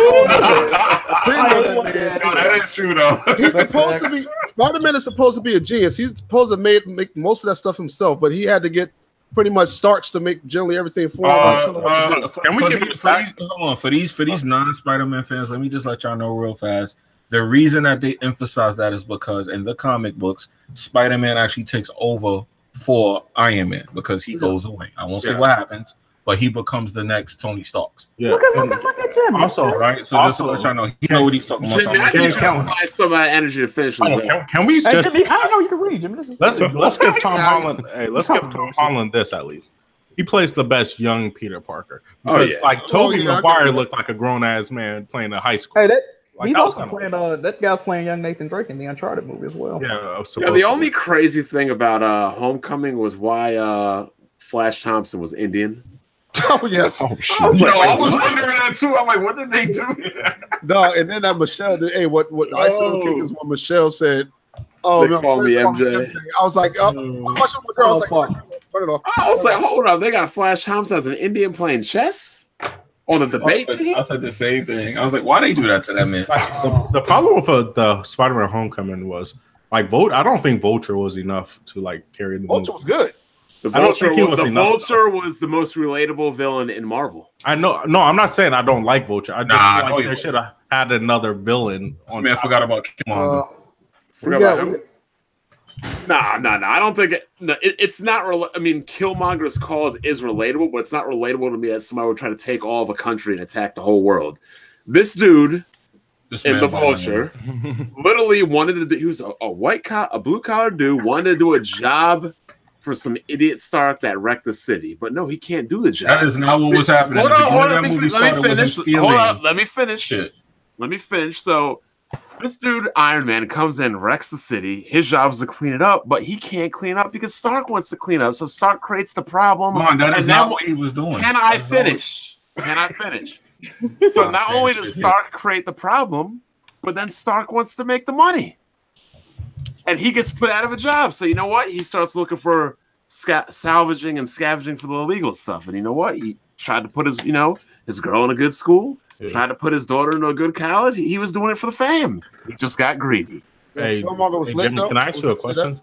is true though. He's supposed to be Spider-Man is supposed to be a genius. He's supposed to make most of that stuff himself, but he had to get pretty much Starks to make generally everything for him. For these non-Spider-Man fans, let me just let y'all know real fast. The reason that they emphasize that is because in the comic books, Spider-Man actually takes over for Iron Man because he goes away. I won't say what happens, but he becomes the next Tony Starks. Yeah. Look at Jim. Also, right? So just to let y'all know, he know what he's talking about. Some energy to finish. Can we just? I don't know you can read, Jim. Let's give Tom Holland. Hey, let's give Tom Holland this at least. He plays the best young Peter Parker. Because, like Tobey Maguire looked like a grown ass man playing a high school. Hey, he's also playing. That guy's playing young Nathan Drake in the Uncharted movie as well. Yeah. The only crazy thing about Homecoming was why Flash Thompson was Indian. Oh yes. Oh shit. I was wondering that too. I'm like, what did they do? No, and then that Michelle. What the icing kick is when Michelle said, "Oh, they call me MJ." I was like, I'm watching my girl. I was like, turn it off. I was like, hold up, they got Flash Thompson as an Indian playing chess on a debate team. I said the same thing. I was like, why they do that to that man? The problem with the Spider-Man Homecoming was like I don't think Vulture was enough to like carry the. Vulture was good. The Vulture was the most relatable villain in Marvel. I know. No, I'm not saying I don't like Vulture. I just feel like they should have had another villain. I forgot about Killmonger. Nah. I don't think it's not. I mean, Killmonger's cause is relatable, but it's not relatable to me as somebody would try to take all of a country and attack the whole world. This dude in The Vulture literally wanted to do. He was a blue collar dude, wanted to do a job for some idiot Stark that wrecked the city. But no, he can't do the job. That is not what was happening. Hold on. Let me finish. Let me finish. So this dude, Iron Man, comes in, wrecks the city. His job is to clean it up, but he can't clean up because Stark wants to clean up. So Stark creates the problem. Come on, that is not what he was doing. Can I finish? So not only does Stark create the problem, but then Stark wants to make the money. And he gets put out of a job. So you know what? He starts looking for salvaging and scavenging for the illegal stuff. And you know what? He tried to put his girl in a good school. Yeah. Tried to put his daughter into a good college. He was doing it for the fam. He just got greedy. Jimmy, can I ask you a question?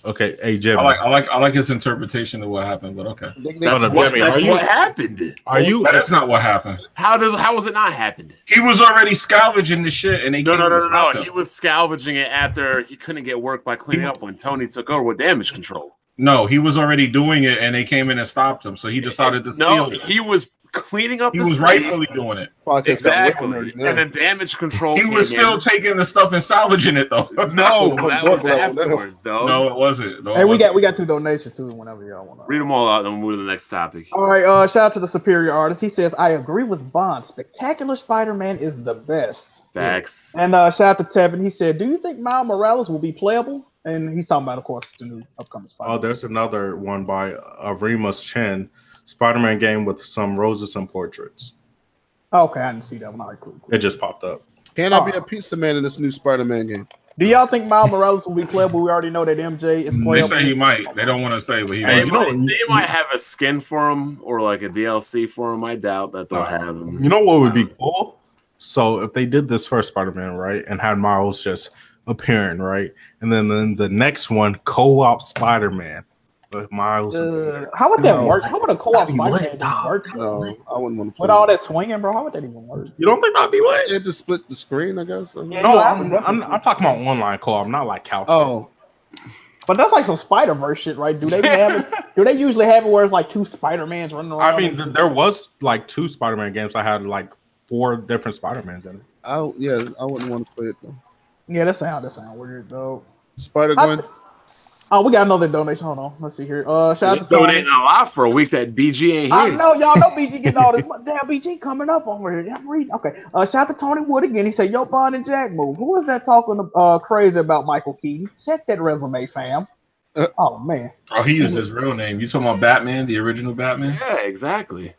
Okay, hey Jimmy. I like his interpretation of what happened, but okay. That's what happened. That's not what happened. How was it not happened? He was already salvaging the shit, and they no. He was salvaging it after he couldn't get work by cleaning up when Tony took over with damage control. No, he was already doing it, and they came in and stopped him. So he decided to steal it. He was cleaning up. He was rightfully doing it. Exactly. And then damage control. He was still taking the stuff and salvaging it though. No, that was afterwards though. No, it wasn't. Hey, we got 2 donations too. Whenever y'all want to read them all out, then we'll move to the next topic. All right. Shout out to the Superior Artist. He says, "I agree with Bond. Spectacular Spider-Man is the best." Facts. And shout out to Tevin. He said, "Do you think Miles Morales will be playable?" And he's talking about, of course, the new upcoming Spider-Man. Oh, there's another one by Remus Chen. Spider-Man game with some roses and portraits. Okay, I didn't see that one. All right, cool. It just popped up. Can I be a pizza man in this new Spider-Man game? Do y'all think Miles Morales will be playable? We already know that MJ is playable. They say he might. They don't want to say, but he might. They might have a skin for him or like a DLC for him. I doubt that they'll have him. You know what would be cool? So if they did this first Spider-Man, right, and had Miles just appearing, right, and then the next one, co-op Spider-Man. Miles. How would that work? How would a co-op Spider-Man work? No, I wouldn't want to play with all that swinging, bro. How would that even work? You don't think that'd be lit? It just split the screen, I guess. No, I'm talking about online co-op, not like couch. Oh, but that's like some Spider-Verse shit, right? Do they have it? Do they usually have it where it's like 2 Spider-Mans running around? I mean, there was like 2 Spider-Man games. I had like 4 different Spider-Mans in it. I wouldn't want to play it though. Yeah, that sound weird though. Spider-Gwen. Oh, we got another donation. Hold on. Let's see here. Shout out to donating a lot for a week that BG ain't here. I know, y'all know BG getting all this. Damn, BG coming up over here. I'm reading. Okay. Shout out to Tony Wood again. He said, "Yo, Bond and Jack move. Who is that talking crazy about Michael Keaton? Check that resume, fam." Oh man. Oh, he used his real name. You talking about Batman, the original Batman? Yeah, exactly.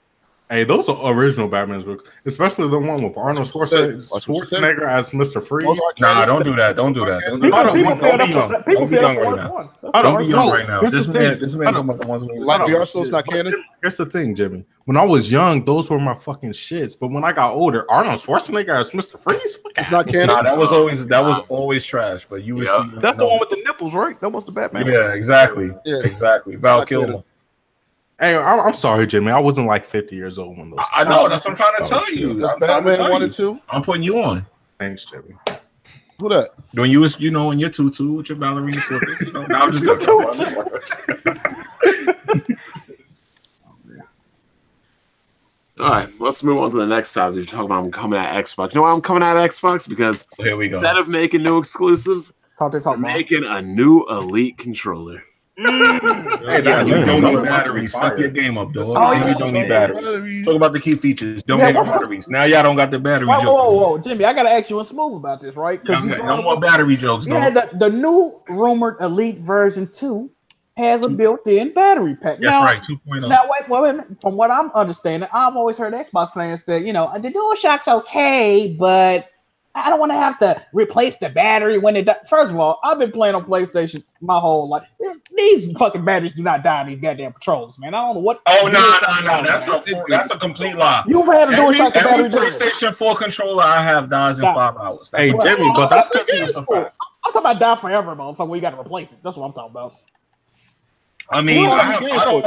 Hey, those are original Batmans, especially the one with Arnold Schwarzenegger as Mr. Freeze. Nah, don't do that. Don't do that. Don't be young right now. Don't be young right now. This man talking about the ones. Like the Arsenal's not canon. Here's the thing, Jimmy. When I was young, those were my fucking shits. But when I got older, Arnold Schwarzenegger as Mr. Freeze. It's not canon. Nah, that was always trash. But you would see. That's the one with the nipples, right? That was the Batman. Yeah, exactly. Exactly. Val Kilmer. Hey, I'm sorry, Jimmy. I wasn't like 50 years old when those. I know. That's what I'm trying to tell you. That's Batman 1 and 2. I'm putting you on. Thanks, Jimmy. Who that? When you was, in your tutu with your ballerina slippers. Now I'm just All right, let's move on to the next topic. You're talking about I'm coming at Xbox. You know why I'm coming at Xbox? Because here we go. Instead of making new exclusives, they're making a new Elite controller. Hey, you don't need batteries. Step your game up, dog. You don't need batteries. Talk about the key features. Don't need batteries. Now y'all don't got the battery jokes. Whoa, Jimmy, I gotta ask you and Smooth about this, right? No more battery jokes. Yeah, the new rumored Elite version 2 has a built-in battery pack. That's right, 2.0. Now wait. From what I'm understanding, I've always heard Xbox fans say, the DualShock's okay, but I don't want to have to replace the battery when it dies. First of all, I've been playing on PlayStation my whole life. These fucking batteries do not die in these goddamn controllers, man. I don't know what. Oh, no. That's a complete lie. You've had a DualShock battery. PlayStation 4 controller I have dies in 5 hours. Hey, Jimmy, but that's because I'm talking about die forever, motherfucker. We got to replace it. That's what I'm talking about. I mean, hold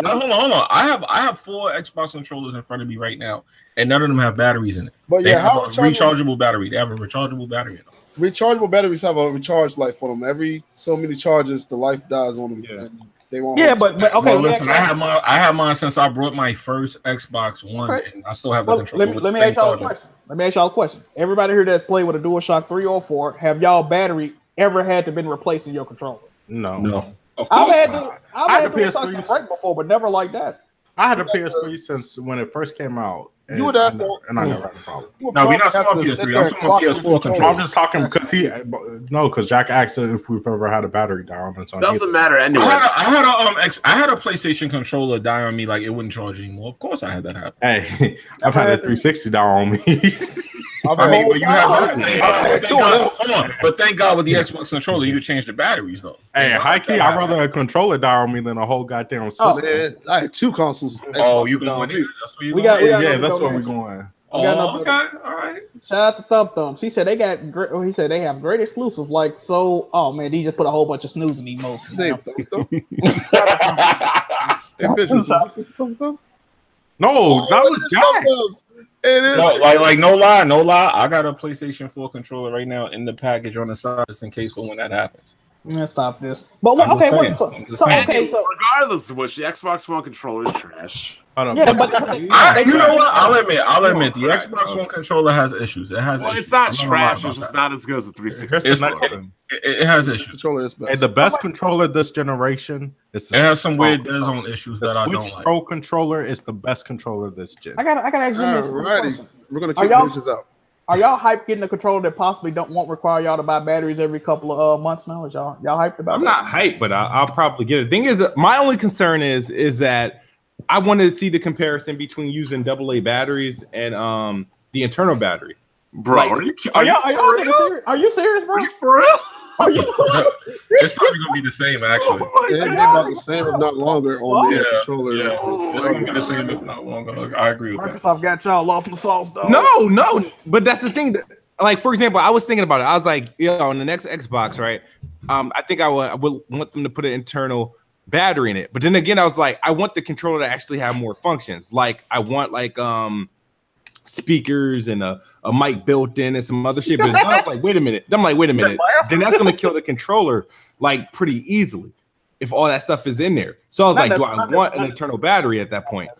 on. I have 4 Xbox controllers in front of me right now, and none of them have batteries in it. But they have a rechargeable battery. They have a rechargeable battery in them. rechargeable batteries have a recharge life for them. Every so many charges, the life dies on them. Yeah. They won't. Yeah, but okay. Well, listen, I have mine since I brought my first Xbox One, and I still have the controller. Let me ask y'all a question. Let me ask y'all a question. Everybody here that's played with a DualShock 3 or 4, have y'all battery ever had to been replaced in your controller? No. Of course I've not. had the PS3 break before, but never like that. I had a PS3 since when it first came out. And, You would have and I never had a problem. No, we're not talking about PS3. I'm talking about PS4 controller. I'm just talking because Jack asked if we've ever had a battery die on it. Doesn't matter anyway. I had a PlayStation controller die on me, like it wouldn't charge anymore. Of course, I had that happen. Hey, I've had a 360 die on me. I mean, but you have hold on. But thank God with the Xbox controller, you could change the batteries though. Hey, high key, I'd rather a controller die on me than a whole goddamn system. Oh, man. I had 2 consoles. You can win it. That's where you that's where we're going. Okay, all right. Shout out to Thumb. She said they got great. He said they have great exclusives. Like so. Oh man, he just put a whole bunch of snoozing emojis. No, that was Jack. No lie. I got a PlayStation 4 controller right now in the package on the side, just in case for when that happens. Let's stop this. But so regardless of which, the Xbox One controller is trash. Yeah, but you know what? I'll admit the Xbox One controller has issues. It has. Well, it's not trash. It's just not as good as the 360. It has issues. Hey, the best controller this generation is. It has some weird dead zone issues that I don't like. Pro controller is the best controller this gen. I got to ask you this. Alrighty, we're gonna keep bitches out. Are y'all hyped getting a controller that possibly won't require y'all to buy batteries every couple of months now? Is y'all hyped about? I'm not hyped, but I'll probably get it. Thing is, my only concern is that I wanted to see the comparison between using AA batteries and the internal battery. Bro, are you serious, bro? Are you for real? It's probably gonna be the same, actually. It's about the same, if not longer, on the controller. It's gonna be the same, if not longer. I agree with that. Microsoft got y'all lost in the sauce, though. No, but that's the thing. Like, for example, I was thinking about it. I was like, on the next Xbox, right? I think I would want them to put an internal battery in it. But then again, I was like, I want the controller to actually have more functions. Like, I want speakers and a mic built in and some other shit. But I was like, wait a minute. Then that's gonna kill the controller like pretty easily if all that stuff is in there. So I was like, do I want an internal battery at that point?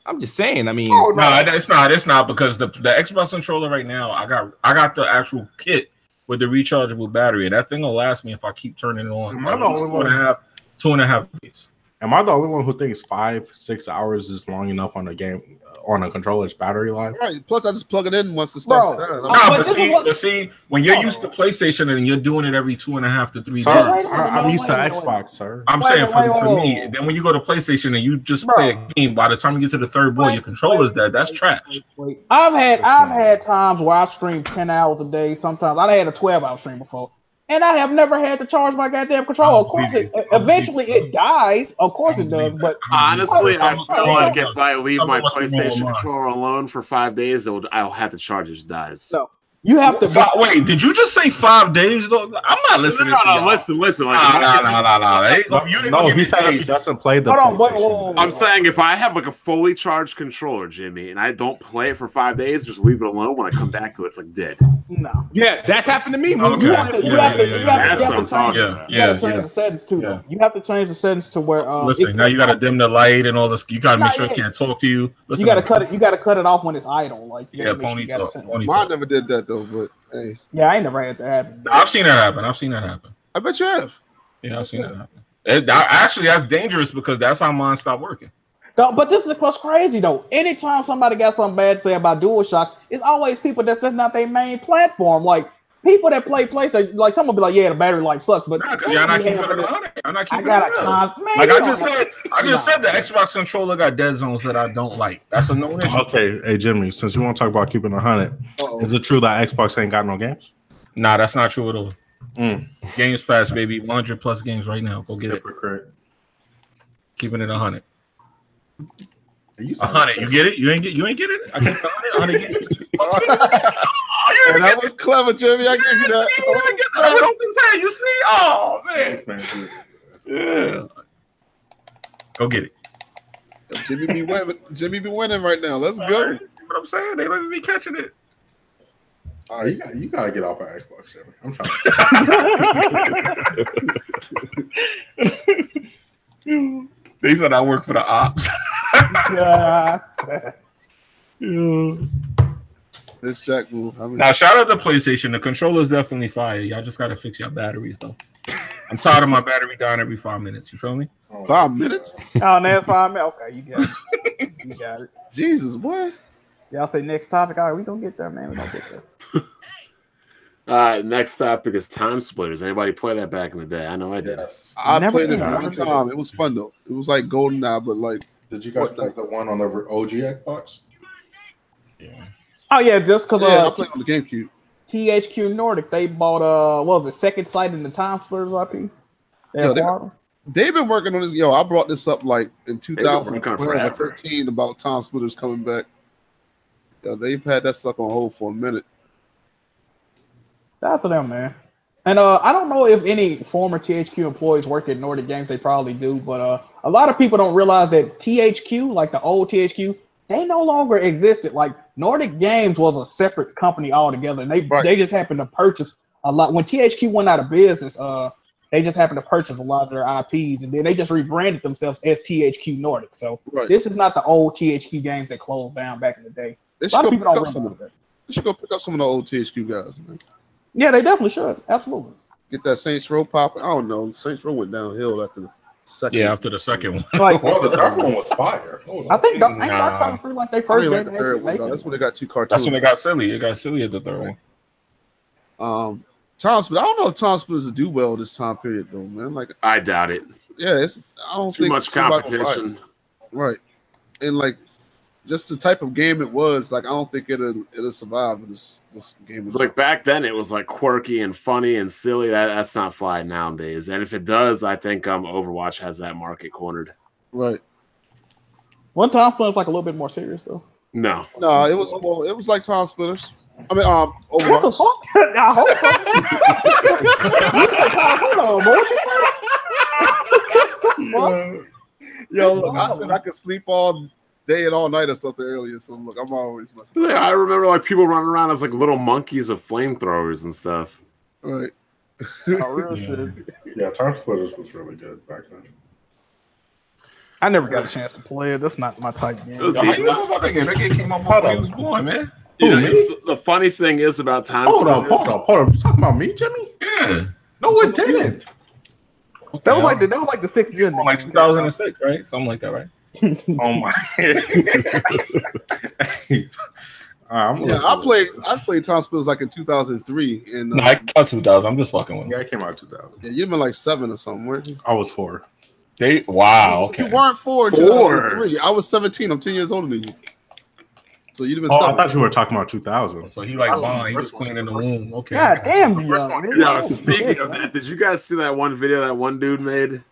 I'm just saying. I mean, no, it's not because the Xbox controller right now, I got the actual kit with the rechargeable battery, and that thing will last me if I keep turning it on. Am I the only one? 2.5 days. Am I the only one who thinks 5-6 hours is long enough on a game on a controller's battery life? Right. Plus, I just plug it in once it starts. But see, when you're used to PlayStation and you're doing it every 2.5 to 3 days. I'm used to Xbox, sir. I'm saying for me, then when you go to PlayStation and you just play a game, by the time you get to the third board, your controller's dead. That's trash. I've had times where I've streamed 10 hours a day. Sometimes I had a 12-hour stream before. And I have never had to charge my goddamn controller. Of course, eventually it dies. Of course it does. But honestly, I feel like if I leave my PlayStation controller alone for 5 days, I'll have to charge it. Dies. So you have to wait. Did you just say 5 days? Though I'm not listening. No, listen. No, he said he doesn't play the PlayStation. I'm saying if I have like a fully charged controller, Jimmy, and I don't play it for 5 days, just leave it alone. When I come back to it, it's like dead. No. Yeah, that's happened to me. You have to change the settings too. Though. You have to change the settings to where. Listen, now you got to dim the light and all this. You got to make sure it can't talk to you. You got to cut it. You got to cut it off when it's idle. Like pony talk. Mine never did that though, but hey. Yeah, I ain't never had that happen. I've seen that happen. I bet you have. Yeah, I've seen that happen. Actually, that's dangerous because that's how mine stopped working. No, but this is what's crazy though. Anytime somebody got something bad to say about DualShocks, it's always people that's not their main platform. Like people that play PlayStation, like someone be like, "Yeah, the battery life sucks," but I'm not keeping it on. I just said the Xbox controller got dead zones that I don't like. That's a known issue. Okay, hey Jimmy, since you want to talk about keeping 100, is it true that Xbox ain't got no games? Nah, that's not true at all. Games Pass, baby, 100 plus games right now. Go get it. Keeping it 100. 100. You get it? You ain't get it? I can't 100 games. That was clever, Jimmy. I give you that. You see? Oh man. Yeah. Go get it. Jimmy be winning right now. Let's go. What I'm saying, they don't even be catching it. You gotta get off of Xbox, Jimmy. I'm trying. They said I work for the ops. This Jack move. Now, shout out to PlayStation. The controller's definitely fire. Y'all just gotta fix your batteries though. I'm tired of my battery dying every 5 minutes. You feel me? 5 minutes? Oh, that's 5 minutes. Okay, you got it. You got it. Jesus, boy. Y'all say next topic. All right, we gonna get there, man. We gonna get there. All right, next topic is Time Splitters. Anybody play that back in the day? I know I did. I played it one time. It was fun though. It was like GoldenEye, but like, did you guys play the one on the OG Xbox? Yeah. Oh yeah, just because I played on the GameCube. THQ Nordic, they bought what was it, second sight in the Time Splitters IP. They've been working on this. I brought this up like in 2012 or 13 about Time Splitters coming back. Yeah, they've had that stuff on hold for a minute. Shout out to them, man. And I don't know if any former THQ employees work at Nordic Games. They probably do, but a lot of people don't realize that THQ, like the old THQ, they no longer existed. Like Nordic Games was a separate company altogether, and they just happened to purchase a lot. When THQ went out of business, they just happened to purchase a lot of their IPs, and then they just rebranded themselves as THQ Nordic. So this is not the old THQ Games that closed down back in the day. A lot of people don't realize that. They should go pick up some of the old THQ guys, man. Yeah, they definitely should. Absolutely. Get that Saints Row popping. I don't know. Saints Row went downhill after the second. Yeah, after the second one. Well, the third one was fire. I think Darksiders 3 like they first game. That's when they got 2 cartoons. That's when they got silly. It got silly at the third one. Time Split. I don't know if Time Splitters do well this time period though, man. Like I doubt it. Yeah, I don't think too much competition. Right. And like just the type of game it was, like I don't think it'll survive in this game. It's like back then it was like quirky and funny and silly. That's not flying nowadays. And if it does, I think Overwatch has that market cornered. Right. One Time Splitters like a little bit more serious though. No, it was like Time Splitters. I mean, Overwatch. What the fuck? I hope so. Hold on, Yo, look, I said I could sleep all day and all night or something earlier. So look, I'm always messing. Yeah, I remember like people running around as like little monkeys with flamethrowers and stuff. Right. Yeah, Time Splitters was really good back then. I never got a chance to play it. That's not my type game. How you know about that game? That game came out before I was born, man. The funny thing is about Time Splitters. Hold on. You talking about me, Jimmy? Yeah. No, it didn't. That was like the 6th gen. Like 2006, right? Something like that, right? Oh my! I played Time Splitters like in 2003. And no, I came out 2000. I'm just fucking with. Yeah, I came out 2000. Yeah, you've been like 7 or something, weren't you? I was 4. Wow. Okay. You weren't 4 in 2003. I was 17. I'm 10 years older than you. So you'd have been. I thought you were talking about 2000. So he like Bond. He was clean in the womb. Okay. God damn, Speaking of that, did you guys see that one video that one dude made?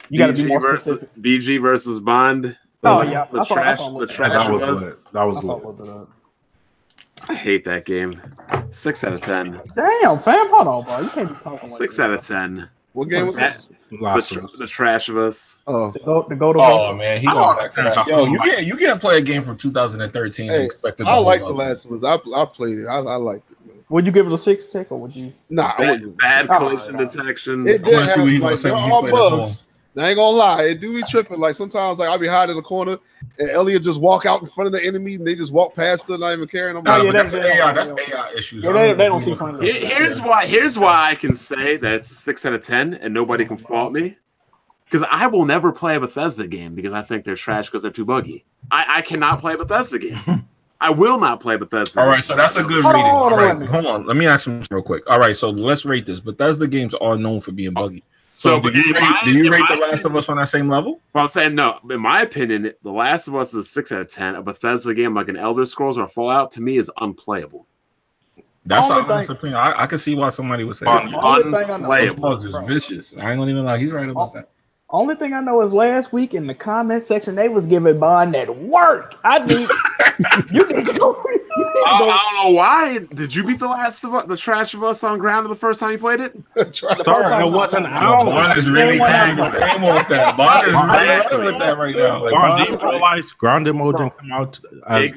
You got to be more specific. BG versus Bond. Oh yeah, the trash. That was lit. I hate that game. 6 out of 10. Damn, fam, hold on, bro. You can't be talking like 6 out of 10. What game was this? The Trash of Us. Oh, the go to. Oh man, he going back to that. Yo, you can't play a game from 2013 and expect it. I like The Last of Us. I played it. I liked it. Man. Would you give it a 6 tick or would you? Nah, I wouldn't. Bad collision detection. It did have like all bugs. I ain't gonna lie, it do be tripping. Like sometimes, like I'll be hiding in the corner, and Elliot just walk out in front of the enemy, and they just walk past it, not even caring. That's AI. That's AI issues. Yeah, they don't see funny. Here's why I can say that it's a 6 out of 10, and nobody can fault me. Because I will never play a Bethesda game because I think they're trash because they're too buggy. I cannot play a Bethesda game. I will not play Bethesda. All right, so that's a good reading. All right, hold on. Let me ask you real quick. All right, so let's rate this. Bethesda games are known for being buggy. So do you rate The Last of Us on that same level? Well, I'm saying no. In my opinion, The Last of Us is a 6 out of 10. A Bethesda game like an Elder Scrolls or Fallout to me is unplayable. That's an honest opinion. I can see why somebody would say unplayable. It's vicious. I ain't gonna even lie. He's right about that. Only thing I know is last week in the comment section they was giving Bond that work. I need You need to go. I don't know why. Did you beat the Trash of Us on Grounded the first time you played it? Sorry, it wasn't out. Bond is really tagging his aim off that. Bond is really with that right now. Bond, do you realize Grounded mode didn't come out?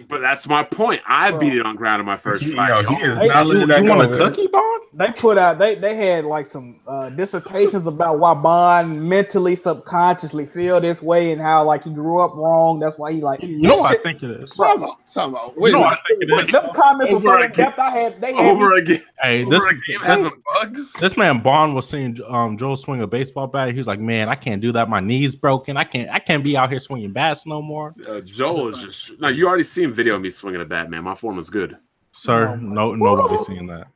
But that's my point. I beat it on Grounded my first try. He is not letting that You go. want a cookie, Bond? They put out. They had like some dissertations about why Bond mentally, subconsciously feel this way and how like he grew up wrong. That's why he like. You know what I think it is. Wait, You know what I think it is. Them comments were so in depth. They had Over again. Hey, Over a game has no bugs. this man Bond was seeing Joel swing a baseball bat. He was like, "Man, I can't do that. My knee's broken. I can't be out here swinging bats no more." Joel is just no. You already seen video of me swinging a bat, man. My form is good, sir. Nobody's seeing that.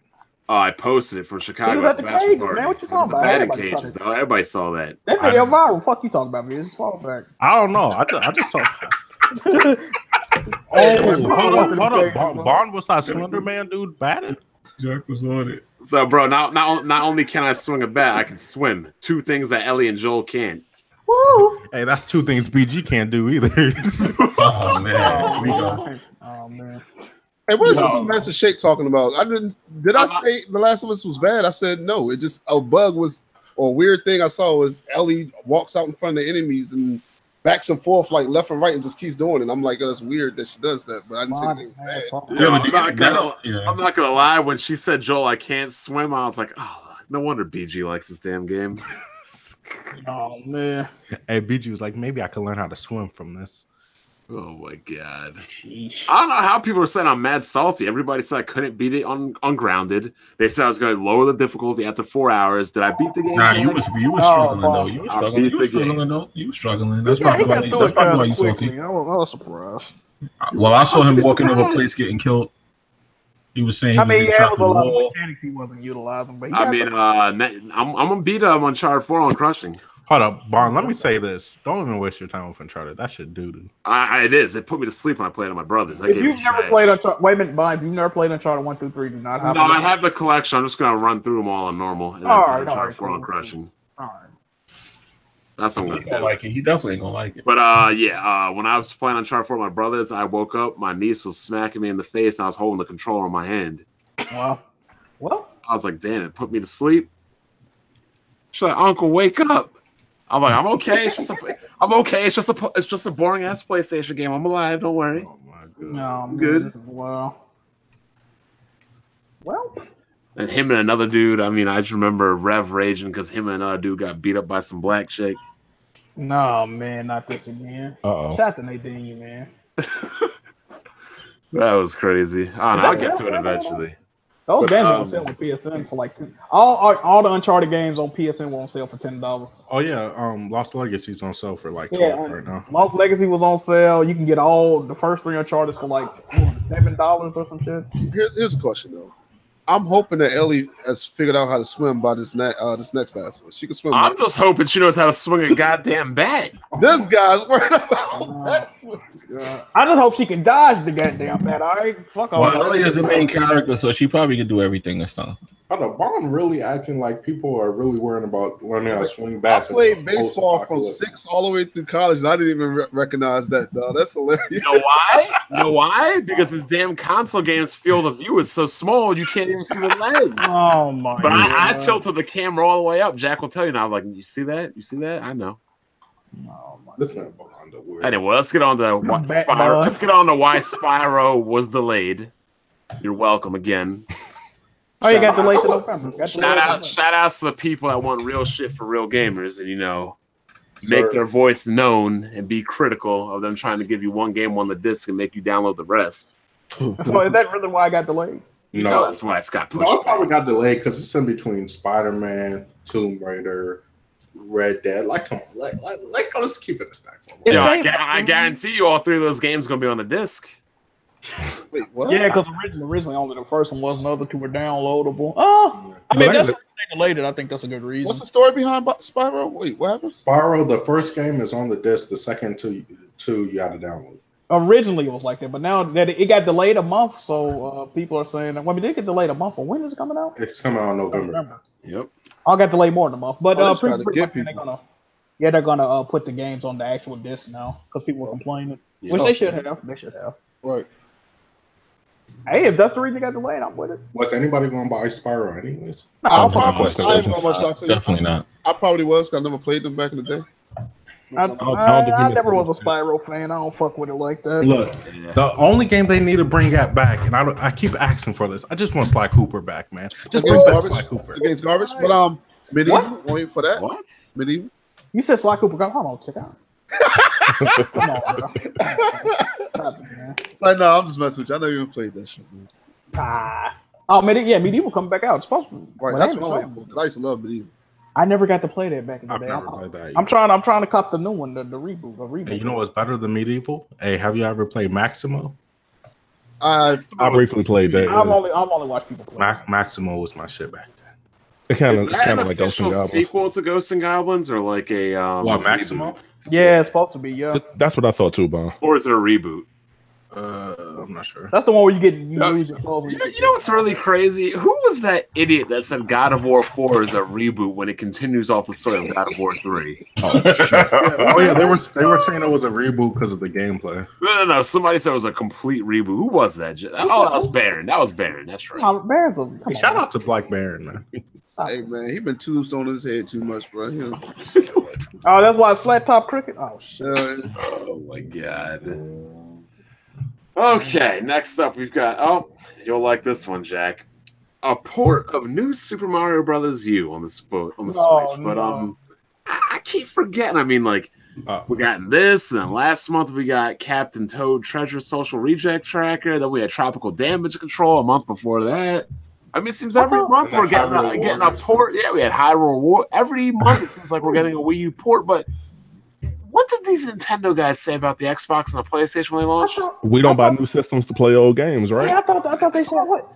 I posted it from Chicago. He was at the cages, man. What you talking about? Batting cages, though. Everybody saw that. That video viral. Fuck you talking about me? It's fall back. I don't know. I just thought. Hold up. Bond was that Slender Man dude batting? Jack was on it. So, bro, not only can I swing a bat, I can swim. Two things that Ellie and Joel can't. Woo! Hey, that's two things BG can't do either. Oh man. Oh man. Hey, what is this Master Shake talking about? Did I say The Last of Us was bad? I said no. It just a bug was, or a weird thing I saw was Ellie walks out in front of the enemies and backs and forth like left and right and just keeps doing it. I'm like, oh, that's weird that she does that, but I didn't say anything bad. I'm not gonna lie. When she said Joel, I can't swim, I was like, oh, no wonder BG likes this damn game. Oh man. Hey, BG was like, maybe I could learn how to swim from this. Oh my god! I don't know how people are saying I'm mad salty. Everybody said I couldn't beat it on Grounded. They said I was going to lower the difficulty after 4 hours. Did I beat the game? Nah, you was struggling though. You was struggling. That's probably why you salty. I was surprised. Well, I saw him walking over a place getting killed. He was saying, I mean, yeah, it was a lot of mechanics he wasn't utilizing. But I'm gonna beat him on Uncharted 4 on crushing. Hold up, Bond. Let me say this: don't even waste your time with Uncharted. That shit doo-doo. It is. It put me to sleep when I played on my brothers. If you've never played Uncharted, wait a minute, Bond. If you've never played Uncharted 1 through 3, do not have. No, I have the collection. I'm just gonna run through them all on normal and then play Uncharted 4 on crushing. All right. That's what I'm gonna do. Like it. You definitely ain't gonna like it. But when I was playing Uncharted 4 with my brothers, I woke up. My niece was smacking me in the face, and I was holding the controller in my hand. Wow. Well, I was like, damn, it put me to sleep. She's like, Uncle, wake up. I'm like, I'm okay. I'm okay. It's just a boring ass PlayStation game. I'm alive. Don't worry. Oh my god. No, I'm good. Well. And him and another dude. I mean, I just remember Rev raging because him and another dude got beat up by some black chick. No, man, not this again. Uh-oh. Shout out to Nadine, man. That was crazy. I don't know. I'll get to it eventually. Those games are on sale on PSN for like $10. All the Uncharted games on PSN were on sale for $10. Oh yeah, Lost Legacy's on sale for like $12 right now. Lost Legacy was on sale. You can get all the first 3 Uncharted for like $7 or some shit. Here's a question though. I'm hoping that Ellie has figured out how to swim by this next Last one. She can swim. I'm just hoping she knows how to swing a goddamn bat. This guy's worried about I just hope she can dodge the goddamn bat. All right, fuck all. Well, Ellie is the main character, so she probably can do everything this time. I don't know, Bond really acting like people are really worrying about learning how to swing bats. I played baseball from 6 all the way through college, and I didn't even recognize that, dog. That's hilarious. You know why? Because his damn console game's field of view is so small, you can't even see the legs. Oh, my But I tilted the camera all the way up. Jack will tell you now. Like, you see that? You see that? I know. Oh, my this man Bond weird. Anyway, let's get on to why Spyro. Let's get on to why Spyro was delayed. You're welcome again. Oh, you got delayed to November. Shout outs to the people that want real shit for real gamers and, make their voice known and be critical of them trying to give you one game on the disc and make you download the rest. So is that really why I got delayed? No, that's why it's got pushed. No, it probably got delayed because it's in between Spider-Man, Tomb Raider, Red Dead. Like, come on, like let's keep it a stack for me. I guarantee you all 3 of those games gonna be on the disc. Wait, what? Yeah, because originally only the first one was, and the other 2 were downloadable. Oh, I mean, that's delayed. I think that's a good reason. What's the story behind Spyro? Wait, what happened? Spyro, the first game is on the disc. The second two you got to download. Originally, it was like that, but now that it got delayed a month, so people are saying that. Well, we did get delayed a month, but when is it coming out? It's coming out in November. Yep. I got delayed more than a month, but pretty much they're gonna put the games on the actual disc now because people were complaining, which they should have. They should have. Right. Hey, if that's the reason you got delayed, I'm with it. Was anybody going to buy Spyro anyways? Definitely not. I probably was, because I never played them back in the day. I never was a Spyro fan. I don't fuck with it like that. Look, the only game they need to bring that back, and I keep asking for this. I just want Sly Cooper back, man. Just bring back Sly Cooper. Against garbage, but Medieval, waiting for that. What? Medieval? You said Sly Cooper. Hold on, check out. Come on, bro. Stop it, man. It's like, no, I'm just messing with you. I know you haven't played that shit, man. Medieval coming back out. It's supposed to. Right, that's what I'm waiting for. I used to love Medieval. I never got to play that back in the day. I'm trying to cop the new one, the reboot. Hey, you know what's better than Medieval? Hey, have you ever played Maximo? I briefly played that. I've only watched people play. Maximo was my shit back then. It's kind of like Ghosts and Goblins. Sequel to Ghosts and Goblins, or like a Maximo? Yeah, it's supposed to be. Yeah, that's what I thought too, Bon. Or is it a reboot? I'm not sure. That's the one where you lose your clothes. You know what's really crazy? Who was that idiot that said God of War 4 is a reboot when it continues off the story of God of War 3? Yeah, they were saying it was a reboot because of the gameplay. No. Somebody said it was a complete reboot. Who was that? Oh, that was Baron. That's right. Shout out to Black Baron, man. Hey man, he been tombstone his head too much, bro. Oh, that's why it's flat top cricket. Oh shit. Oh my god. Okay, next up we've got you'll like this one, Jack. A port of New Super Mario Brothers U on the Switch. But I keep forgetting. I mean, like we got this, and then last month we got Captain Toad Treasure Social Reject Tracker. Then we had Tropical Damage Control a month before that. I mean, it seems every month we're getting a port. Yeah, we had Hyrule War. Every month it seems like we're getting a Wii U port. But what did these Nintendo guys say about the Xbox and the PlayStation when they launched? We don't buy new systems to play old games, right? Yeah, I thought they said what?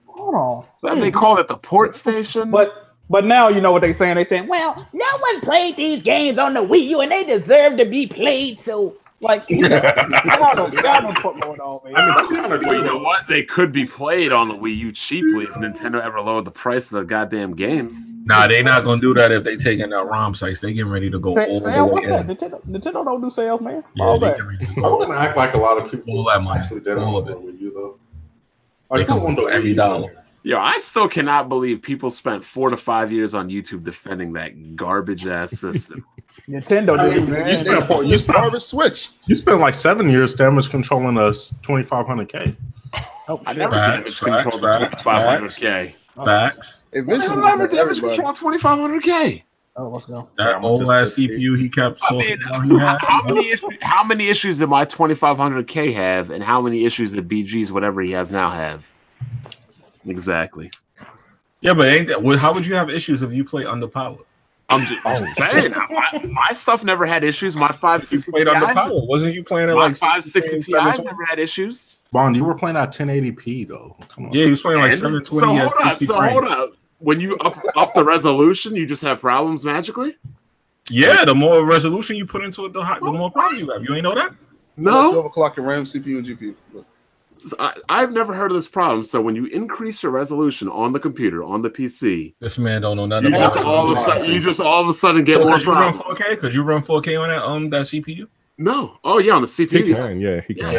Hold on. They called it the port station. But now you know what they're saying. They're saying, well, no one played these games on the Wii U, and they deserve to be played. So. Like, y'all don't put more on, man. I mean, that's kind of true. You know what? They could be played on the Wii U cheaply if Nintendo ever lowered the price of their goddamn games. Nah, they not gonna do that if they taking out ROM sites. They getting ready to go all the way in. Nintendo don't do sales, man. Yeah, all that. I'm gonna act like a lot of people actually did on the Wii U though. They come on every dollar. Yo, I still cannot believe people spent 4 to 5 years on YouTube defending that garbage ass system. Nintendo did, man. You spent garbage Switch. You spent like 7 years damage controlling a 2500K. I never damage controlled the 2500K. Facts. Eventually, I never damage controlled 2500K. Oh, let's go. That old ass CPU he kept. How many issues did my 2500K have, and how many issues did BG's whatever he has now have? Exactly. Yeah, but ain't that? How would you have issues if you play underpowered? I'm just saying. My stuff never had issues. My 560 played underpowered. Wasn't you playing it like 560 Ti's never had issues? Bond, you were playing at 1080p though. Come on. Yeah, he was playing like 720. So hold up. When you up the resolution, you just have problems magically? Yeah, the more resolution you put into it, the more problems you have. You ain't know that? No. Overclocking RAM, CPU, and GPU. I've never heard of this problem. So when you increase your resolution on the computer, on the PC, this man don't know nothing about it. You just all of a sudden get more problems. Could you run 4K on that CPU? No. Oh yeah, on the CPU. He can. Yeah, he can.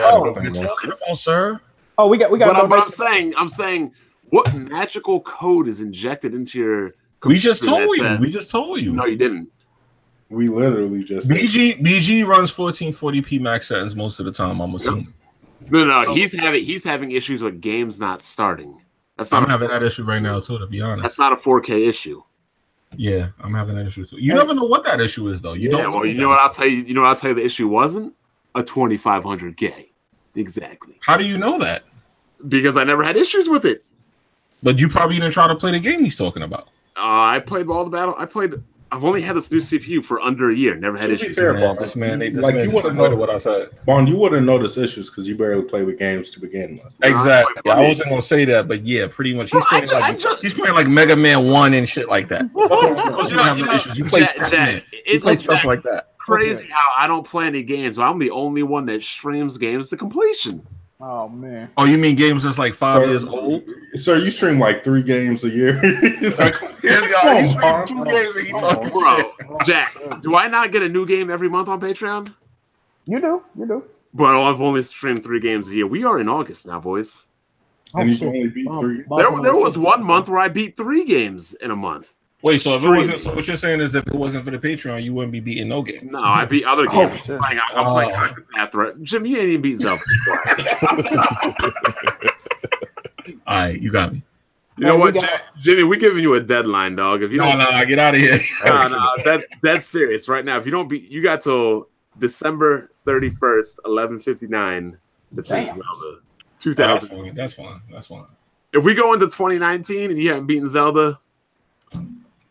Oh, sir. Oh, we got. But I'm saying, what magical code is injected into your? We just told you. No, you didn't. We literally just. BG runs 1440p max settings most of the time. I'm assuming. No. He's having issues with games not starting. I'm having that issue right now too. To be honest, that's not a 4K issue. Yeah, I'm having that issue too. You never know what that issue is though. You don't. Well, you know what I'll tell you. You know what I'll tell you. The issue wasn't a 2500K. Exactly. How do you know that? Because I never had issues with it. But you probably didn't try to play the game he's talking about. I played all the battle. I've only had this new CPU for under a year. Never had issues. Fair, Bond. This man you wouldn't know what I said. Bond, you wouldn't notice issues because you barely play with games to begin with. Exactly. I wasn't gonna say that, but yeah, pretty much. He's playing like Mega Man 1 and shit like that. Because you don't have no issues. You play Jack, stuff like that. Crazy how I don't play any games, but I'm the only one that streams games to completion. Oh man! Oh, you mean games that's like 5 years old? So you stream like 3 games a year? Like, 2 games a year. Bro, Jack, do I not get a new game every month on Patreon? You do. But I've only streamed 3 games a year. We are in August now, boys. And you only beat 3. There was 1 month where I beat 3 games in a month. Wait, so if it wasn't, so what you're saying is if it wasn't for the Patreon, you wouldn't be beating no game. No, I beat other games. I'm playing after Jim, you ain't even beat Zelda. All right, you got me. You know what, Jimmy? We're giving you a deadline, dog. If you don't, get out of here. No, that's serious right now. If you don't beat, you got till December 31st, 11:59 to finish Zelda. 2000. That's fine. If we go into 2019 and you haven't beaten Zelda,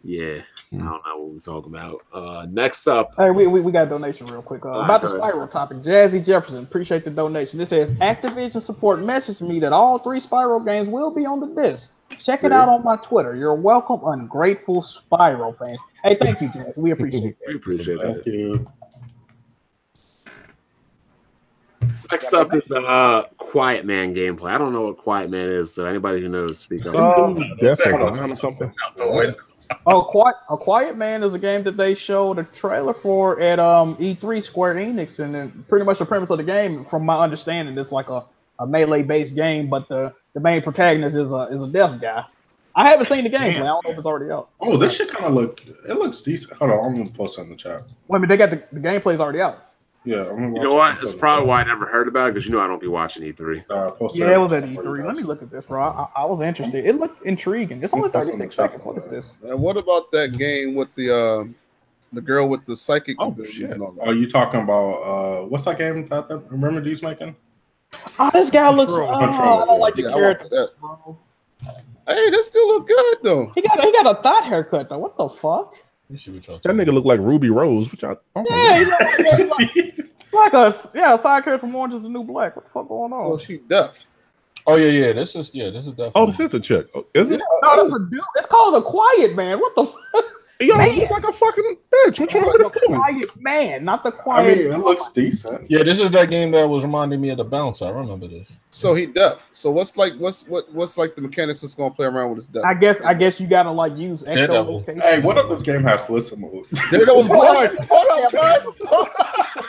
yeah, I don't know what we're talking about. Next up, hey, we got a donation real quick about the Spyro topic. Jazzy Jefferson, appreciate the donation. It says Activision support messaged me that all 3 Spyro games will be on the disc. Check it out on my Twitter. You're welcome, ungrateful Spyro fans. Hey, thank you, Jazz. We appreciate it. We appreciate that. Thank you. Next up is Quiet Man gameplay. I don't know what Quiet Man is, so anybody who knows, speak up. A Quiet Man is a game that they showed a trailer for at E3 Square Enix, and then pretty much the premise of the game, from my understanding, it's like a melee-based game, but the main protagonist is a deaf guy. I haven't seen the gameplay. I don't know if it's already out. Oh, this shit kind of looks decent. Hold on, I'm gonna post it in the chat. Wait a minute, they got the gameplay's already out. Yeah, you know what? That's probably why I never heard about it, because I don't be watching E3. Yeah, it was at E3. Let me look at this, bro. I was interested. It looked intriguing. It's only 36 seconds. What is this? And what about that game with the girl with the psychic abilities and all that? Are you talking about what's that game that Avermedia's making? Oh, this guy looks. I don't like the character. Hey, that still look good though. He got a thought haircut though. What the fuck? That nigga look like Ruby Rose. Which he's like a side character from Orange Is the New Black. What the fuck going on? So she deaf. Oh yeah. This is definitely. Oh, this is the chick. Oh, is it? No, this is a dude. It's called a Quiet Man. What the fuck? Yo, look like a fucking bitch. What you want me to do? Quiet Man, not the quiet. I mean, it looks decent. Yeah, this is that game that was reminding me of the bouncer. I remember this. So he deaf. So what's like the mechanics that's gonna play around with his deaf? I guess you gotta like use extra location. Hey, what if this game has listen mode? Daredevil's blind. Hold up, cuz.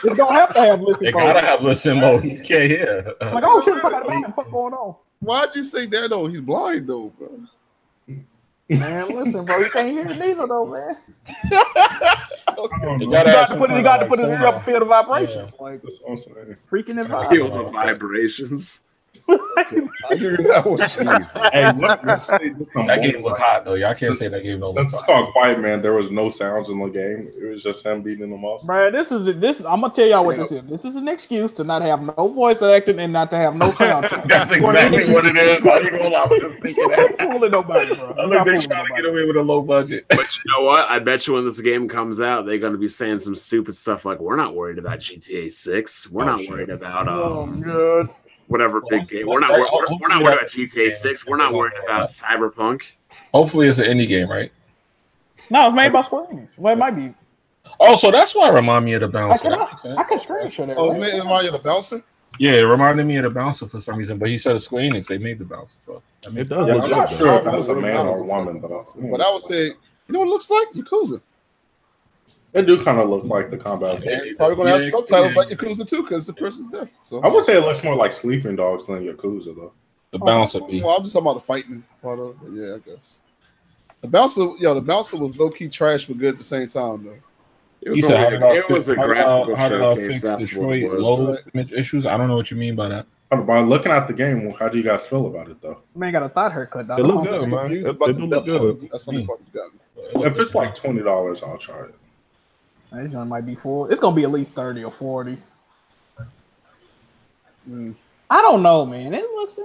It's gonna have to have listen mode. They gotta have listen mode. You can't hear. Like, oh shit, what's going on? Why'd you say that though? He's blind though, bro. Man, listen, bro, you can't hear it neither though, man. You got to put it in your field of vibrations. Yeah. Like freaking field of vibrations. That game was hot though. Y'all can't say that game no. Since it's called Quiet Man, there was no sounds in the game. It was just him beating them up. Bro, this. I'm gonna tell y'all what this is. This is an excuse to not have no voice acting and not to have no sound. That's exactly what it is. I ain't gonna lie. I'm just thinking that. Fooling nobody, bro. I think they're trying to get away with a low budget. But you know what? I bet you when this game comes out, they're gonna be saying some stupid stuff like, "We're not worried about GTA 6. We're not worried about good." Whatever big game. We're not worried about GTA 6. We're not worried about Cyberpunk. Hopefully it's an indie game, right? No, it's made by Square Enix. Well, it might be. Oh, so that's why it reminded me of the bouncer. I can screenshot it. Oh, it's made by the bouncer? Yeah, it reminded me of the bouncer for some reason, but he said it's Square Enix. They made the bouncer. So it does look I'm not sure if it's a man or a woman, but I would say, you know what it looks like? Yakuza. It do kind of look like the combat. Yeah, it's probably going to have subtitles like Yakuza too, because the person's deaf. So I would say it looks more like Sleeping Dogs than Yakuza, though. The bouncer. Well, I'm just talking about the fighting part of it. Yeah, I guess. The bouncer was low key trash but good at the same time, though. It was a graphical showcase. That's Detroit low image issues. I don't know what you mean by that. By looking at the game, how do you guys feel about it, though? Man, got a thought haircut, dog. It looks good, man. It look good. That's something he's got. If it's like $20, I'll try it. This one might be full. It's gonna be at least 30 or 40. I don't know, man. It looks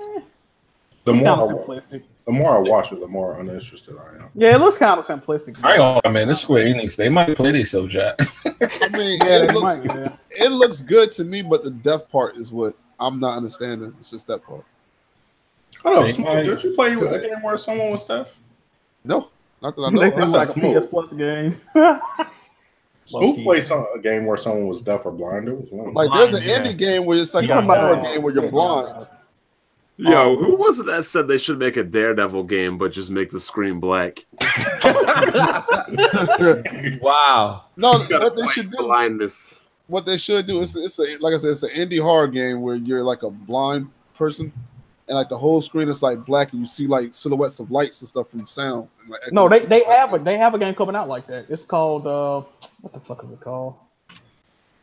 the more simplistic. The more I watch it, the more uninterested I am. Yeah, it looks kind of simplistic. I ain't gonna man. This Square Enix, they might play themselves, Jack. I mean, it looks good to me, but the deaf part is what I'm not understanding. It's just that part. I don't know. Did you play a game where someone was deaf? No, not that I know. They seem like a PS Plus game. Smooth played a game where someone was deaf or blind. It was one. Like there's an indie game where it's like a horror game where you're blind. Yo, who was it that said they should make a Daredevil game but just make the screen black? Wow. No, what they should do. Blindness. what they should do is like I said, it's an indie horror game where you're like a blind person, and like the whole screen is like black, and you see like silhouettes of lights and stuff from sound. And, like, no, they have a game coming out like that. It's called what the fuck is it called?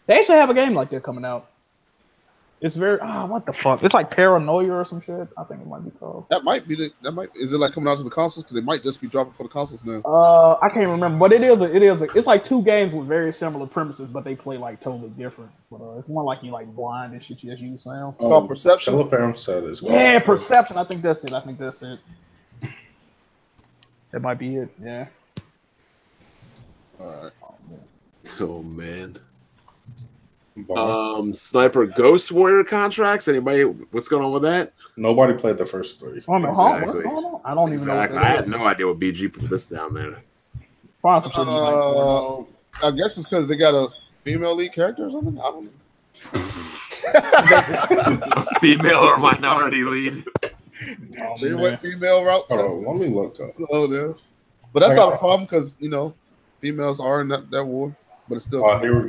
They actually have a game like that coming out. It's very what the fuck? It's like Paranoia or some shit. I think it might be called. Is it like coming out to the consoles? Because they might just be dropping for the consoles now. I can't remember, but it's like two games with very similar premises, but they play like totally different. But it's more like you like blind and shit. You just use sound. It's called Perception. Yeah, Perception. I think that's it. That might be it. Yeah. All right. Oh man. Sniper Ghost Warrior contracts. Anybody? What's going on with that? Nobody played the first 3. Oh no, exactly. What's going on? I don't even know. I had no idea what BG put this down there. I guess it's because they got a female lead character or something. I don't know. A female or minority lead. They went female route. Oh, let me look up. But that's not a problem because females are in that war. But it's still. Oh, here we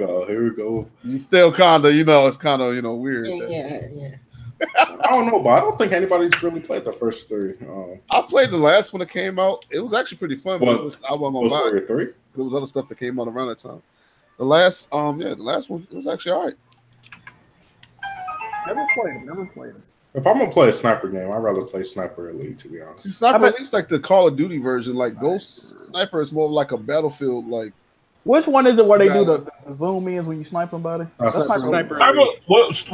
go. You still kind of, it's kind of, weird. Yeah. I don't know, but I don't think anybody's really played the first 3. I played the last one that came out. It was actually pretty fun. But I wasn't gonna lie. 3? There was other stuff that came out around that time. The last one, it was actually all right. Never played it. If I'm gonna play a sniper game, I'd rather play Sniper Elite, to be honest. See, Sniper Elite's like the Call of Duty version. Like Ghost Sniper is more like a Battlefield, like. Which one is it where they do the zoom ins when you snipe somebody? Sniper. Ghost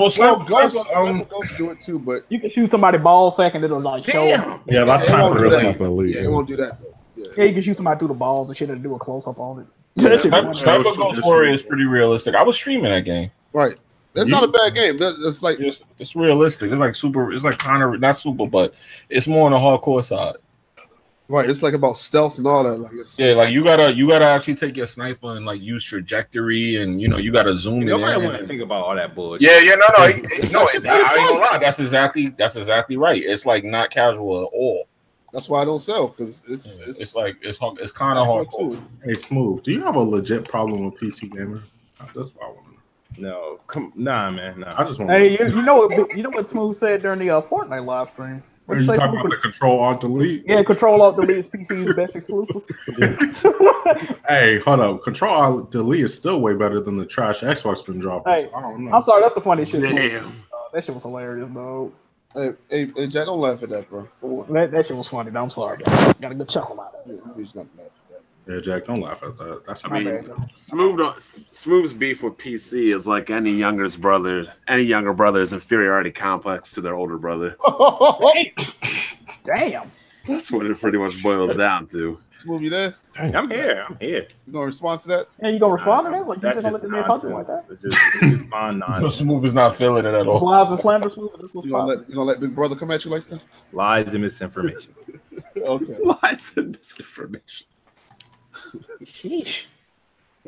do it too, but you can shoot somebody ball sack and it'll like show. Yeah, that's Sniper Elite. Yeah, it won't do that though. Yeah, you can shoot somebody through the balls and shit and do a close up on it. Sniper Ghost Warrior is pretty realistic. I was streaming that game. Right. That's not a bad game. It's like it's realistic. It's like super. It's like kind of not super, but it's more on the hardcore side. Right, it's like about stealth and all that. Like you gotta actually take your sniper and like use trajectory and you gotta zoom in. Nobody want to think about all that bullshit. Yeah, no. I ain't gonna lie. That's exactly right. It's like not casual at all. That's why I don't sell because it's kind of hardcore. Hey, Smooth, do you have a legit problem with PC gamer? That's what I want to know. No, nah, man. Nah. I just want. Hey, you know what Smooth said during the Fortnite live stream. Are you talking about the Control-Alt-Delete? Yeah, Control-Alt-Delete is PC's best exclusive. Hey, hold up. Control-Alt-Delete is still way better than the trash Xbox been dropping. Hey, so I don't know. I'm sorry, that's the funny shit. Damn. That shit was hilarious, bro. Hey, Jack, don't laugh at that, bro. That shit was funny. I'm sorry, guys. Got a good chuckle out of it. He's not laugh at that. Yeah, Jack, don't laugh at that. That's Smooth's beef with PC is like any younger brother's inferiority complex to their older brother. Damn. That's what it pretty much boils down to. Smooth, you there? I'm here. You gonna respond to that? Yeah, you gonna respond to that? Like, you just gonna let the man talk to you like that? It's just fine nonsense. Smooth is not feeling it at all. Lies and slander, Smooth. You gonna let Big Brother come at you like that? Lies and misinformation. Okay. Lies and misinformation. Sheesh.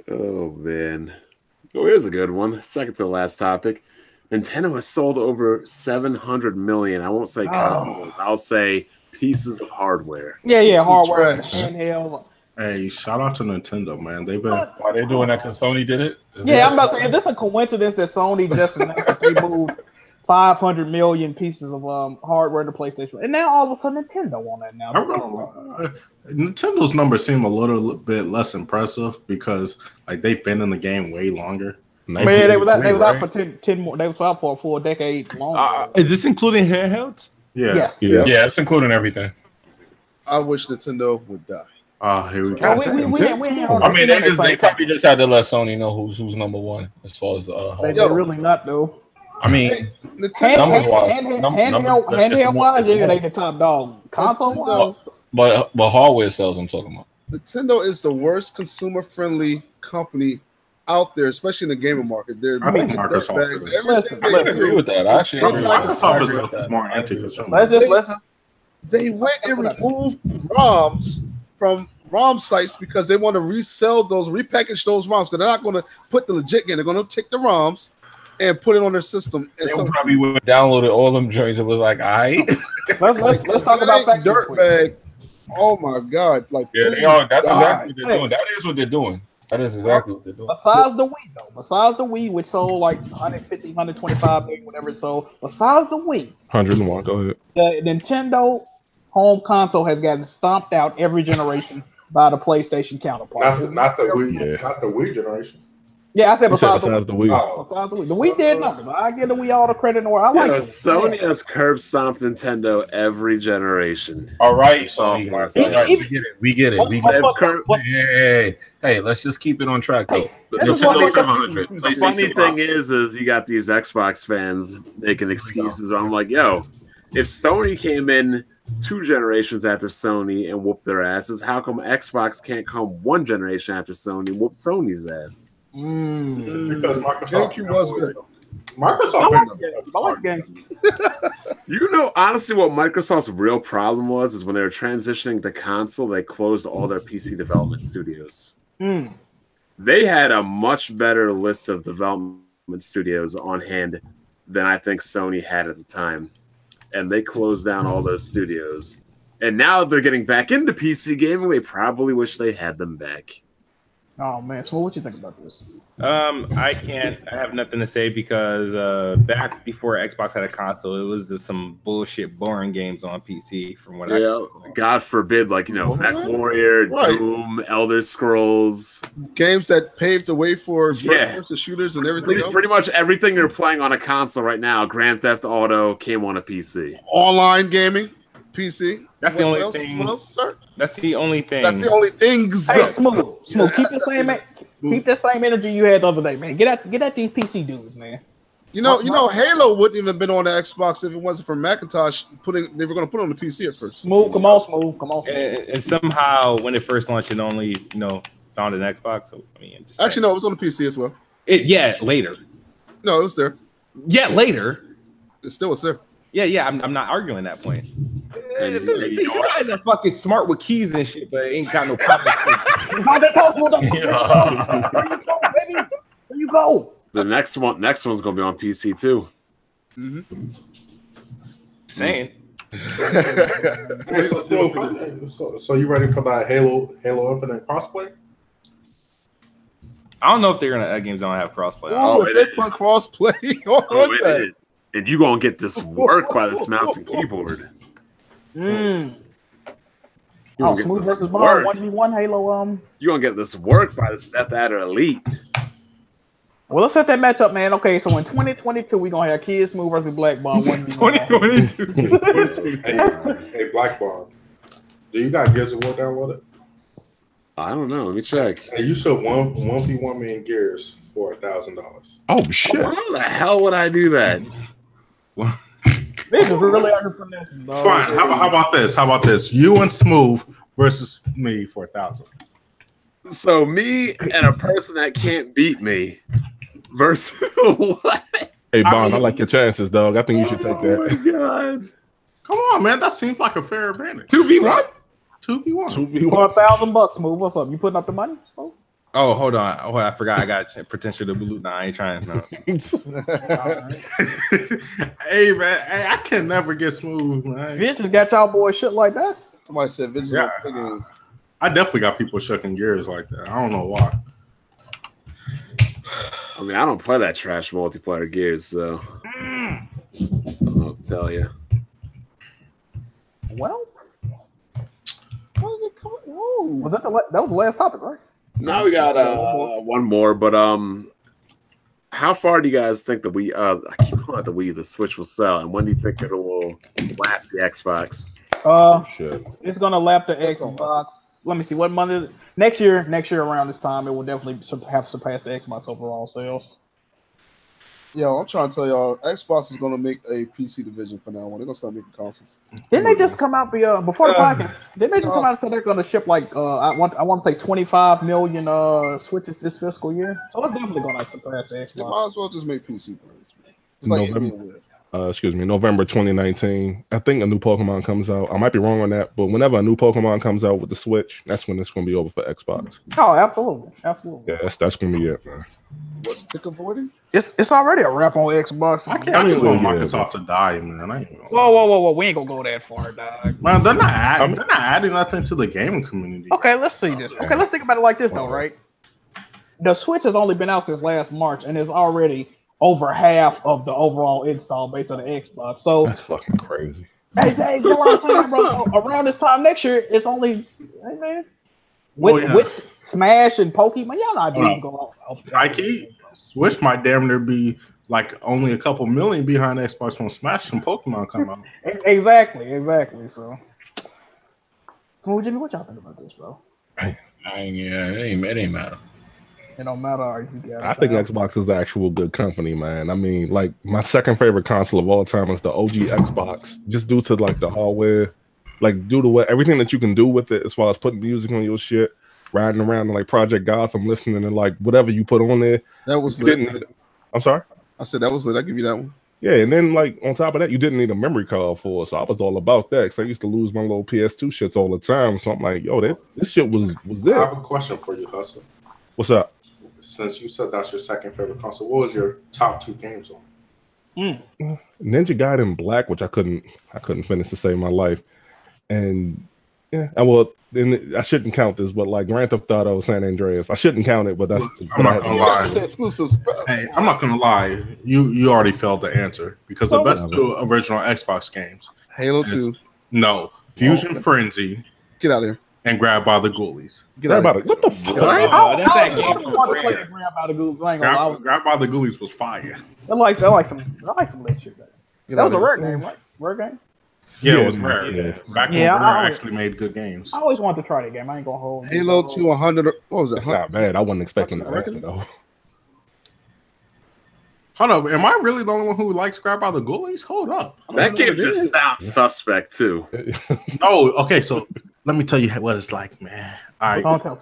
Oh man. Oh, here's a good one. Second to the last topic. Nintendo has sold over 700 million. I won't say consoles. I'll say pieces of hardware. Yeah, hardware, handheld. Hey, shout out to Nintendo, man. They've been. Why they doing that? Because Sony did it. I'm about to say, is this a coincidence that Sony just announced that they moved 500 million pieces of hardware to PlayStation, and now all of a sudden Nintendo on that now? Nintendo's numbers seem a little bit less impressive because like they've been in the game way longer. Man, they was out for 10 more. They was out for a full decade long. Is this including handhelds? Yeah. Yes. Yeah, it's including everything. I wish Nintendo would die. Oh, here we go. They probably just had to let Sony know who's number one as far as they're really not though. I mean, handheld wise, yeah, they the top dog. Console wise, but hardware sales, I'm talking about. Nintendo is the worst consumer friendly company out there, especially in the gaming market. They're Microsoft. I agree with that. I actually agree with that. More anti-consumer. Listen. They went and removed ROMs from ROM sites because they want to repackage those ROMs. Because they're not going to put the legit game. They're going to take the ROMs and put it on their system. And they probably would have downloaded all them joints. It was like, all right. Let's talk about Dirtbag. Oh my God! Like, yeah, they are. That's exactly what they're doing. That is what they're doing. That is exactly what they're doing. Besides the Wii, though. Besides the Wii, which sold like 150, 125 million, whatever it sold. Besides the Wii. 101, go ahead. The Nintendo home console has gotten stomped out every generation by the PlayStation counterpart. Not the Wii, not the Wii generation. Yeah, I said besides the Wii. Besides the Wii. The Wii did nothing. I give the Wii all the credit in the world. I like it. Sony has curb stomped Nintendo every generation. All right, Sony. We get it. Hey, let's just keep it on track, though. The funny thing is you got these Xbox fans making excuses. I'm like, yo, if Sony came in 2 generations after Sony and whooped their asses, how come Xbox can't come 1 generation after Sony and whoop Sony's ass? Because Microsoft was good. Microsoft. I like games. You know, honestly, what Microsoft's real problem is when they were transitioning to console, they closed all their PC development studios. They had a much better list of development studios on hand than I think Sony had at the time. And they closed down all those studios. And now they're getting back into PC gaming. They probably wish they had them back. Oh man, so what you think about this? I have nothing to say because back before Xbox had a console, it was just some bullshit, boring games on PC. From what God forbid, like Mech Warrior, Doom, Elder Scrolls, games that paved the way for first-person shooters and everything else. Pretty much everything you're playing on a console right now, Grand Theft Auto came on a PC. Online gaming, PC. That's the only thing. What else, sir? That's the only thing. That's the only things. Hey, smooth. Keep the same energy you had the other day, man. Get at these PC dudes, man. You know, Halo wouldn't even have been on the Xbox if it wasn't for Macintosh they were going to put it on the PC at first. Smooth, come on. And somehow, when it first launched, it only found an Xbox. So I mean, actually, no, it was on the PC as well. Later. No, it was there. Yeah, later. It still was there. Yeah. I'm not arguing that point. You guys are fucking smart with keys and shit, but ain't got no problems. There you go. The next one's gonna be on PC too. Saying. So you ready for that Halo Infinite crossplay? I don't know if they're gonna add games that don't have crossplay. If they put crossplay on that. And you gonna get this work by this mouse and keyboard. Smooth versus Ball 1v1 Halo. You gonna get this work by this Death Adder Elite. Well, let's set that matchup, man. Okay, so in 2022, we're gonna have Kid Smooth versus Black Ball 1v1. 2022. Hey, Black Ball, do you got Gears of War downloaded? I don't know. Let me check. Hey, you should 1v1 me in Gears for $1,000. Oh shit! How the hell would I do that? This is really underfinessing, dog. Fine. How about this? How about this? You and Smooth versus me for $1,000. So me and a person that can't beat me versus what? Hey Bond, I like your chances, dog. I think you should take that. Oh my god! Come on, man. That seems like a fair advantage. 2v1. 2v1. For $1,000, Smooth. What's up? You putting up the money? Smooth? Oh, hold on. Oh, I forgot. I got potential to blue. Nah, I ain't trying. No. Hey, man. Hey, I can never get Smooth, man. Vision got y'all boys shit like that? Somebody said Vision. Yeah. I definitely got people shucking gears like that. I don't know why. I mean, I don't play that trash multiplayer Gears, so I'll tell you. Well, was that was the last topic, right? Now we got one more, but how far do you guys think the Wii? I keep calling it the Wii. The Switch will sell, and when do you think it will lap the Xbox? It's gonna lap the Xbox. Let me see what month is it? Next year around this time, it will definitely have surpassed the Xbox overall sales. Yo, I'm trying to tell y'all, Xbox is gonna make a PC division from now on. They're gonna start making consoles. Didn't they just come out before the podcast? Didn't they just come out and say they're gonna ship like I want to say 25 million Switches this fiscal year? So it's definitely gonna surpass the Xbox. They might as well just make PC brands. It's like November 2019. I think a new Pokemon comes out. I might be wrong on that, but whenever a new Pokemon comes out with the Switch, that's when it's going to be over for Xbox. Oh, absolutely. Yeah, that's going to be it, man. What's tick avoiding? It's already a wrap on Xbox. I just want Microsoft to die, man. Whoa. We ain't gonna go that far, dog. Man, they're not adding nothing to the gaming community. Okay, let's see this. Okay, let's think about it like this, though, right? the Switch has only been out since last March, and it's already over half of the overall install base of the Xbox. So that's fucking crazy. Hey, you know what I'm saying, bro? So around this time next year, it's only, hey man, with Smash and Pokemon, y'all not dudes going off. Switch might damn near be like only a couple million behind Xbox when Smash and Pokemon come out. Exactly. So Jimmy, what y'all think about this, bro? It ain't matter. It don't matter. I think Xbox is the actual good company, man. I mean, like my second favorite console of all time is the OG Xbox, just due to like the hardware, like due to what everything that you can do with it, as far as putting music on your shit, riding around in like Project Gotham, listening to like whatever you put on there. That was lit. I'm sorry. I said that was lit. I give you that one. Yeah, and then like on top of that, you didn't need a memory card for it, so I was all about that because I used to lose my little PS2 shits all the time. So I'm like, yo, this shit was it. I have a question for you, Hustle. What's up? Since you said that's your second favorite console, what was your top 2 games on? Ninja Gaiden Black, which I couldn't finish to save my life, and yeah, I shouldn't count this, but like Grand Theft Auto San Andreas, I shouldn't count it, but that's. I'm not gonna lie. Hey, I'm not gonna lie. You already failed the answer because the best 2 original Xbox games, Halo 2, Fusion Frenzy, get out of here, and Grab by the Ghoulies. What the fuck? That's that game for Grab by the Ghoulies. Grab by the Ghoulies was fire. I like some lit shit. That was a rare game, right? Rare game. Yeah, it was rare. Yeah. Back when Rare actually made good games. I always wanted to try that game. I ain't gonna hold. Halo 2 100. What was it? That's not bad. I wasn't expecting that though. Hold up, am I really the only one who likes Grab by the Ghoulies? Hold up. That game just sounds suspect too. Oh, okay. So let me tell you what it's like, man. All right. Don't tell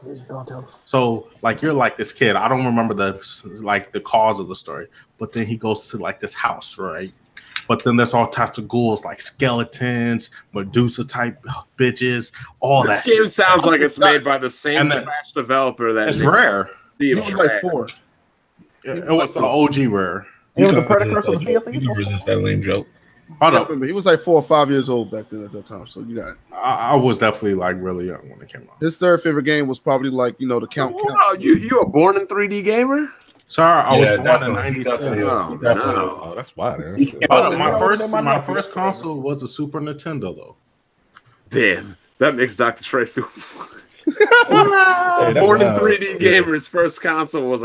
us. So, like, you're like this kid. I don't remember the cause of the story, but then he goes to like this house, right? But then there's all types of ghouls, like skeletons, Medusa type bitches, all that. This game sounds like it's made by the same trash developer that. It's Rare. It was like 4. It was the OG Rare. It was the Predator. You can resist that lame joke. Hold up. He was like 4 or 5 years old back then at that time. So you got. I was definitely like really young when it came out. His third favorite game was probably like the Count. Wow, you were born in 3D gamer? Sorry, I was born in '96. Oh, that's why. My first console was a Super Nintendo, though. Damn, that makes Dr. Trey feel. Born in 3D gamer's first console was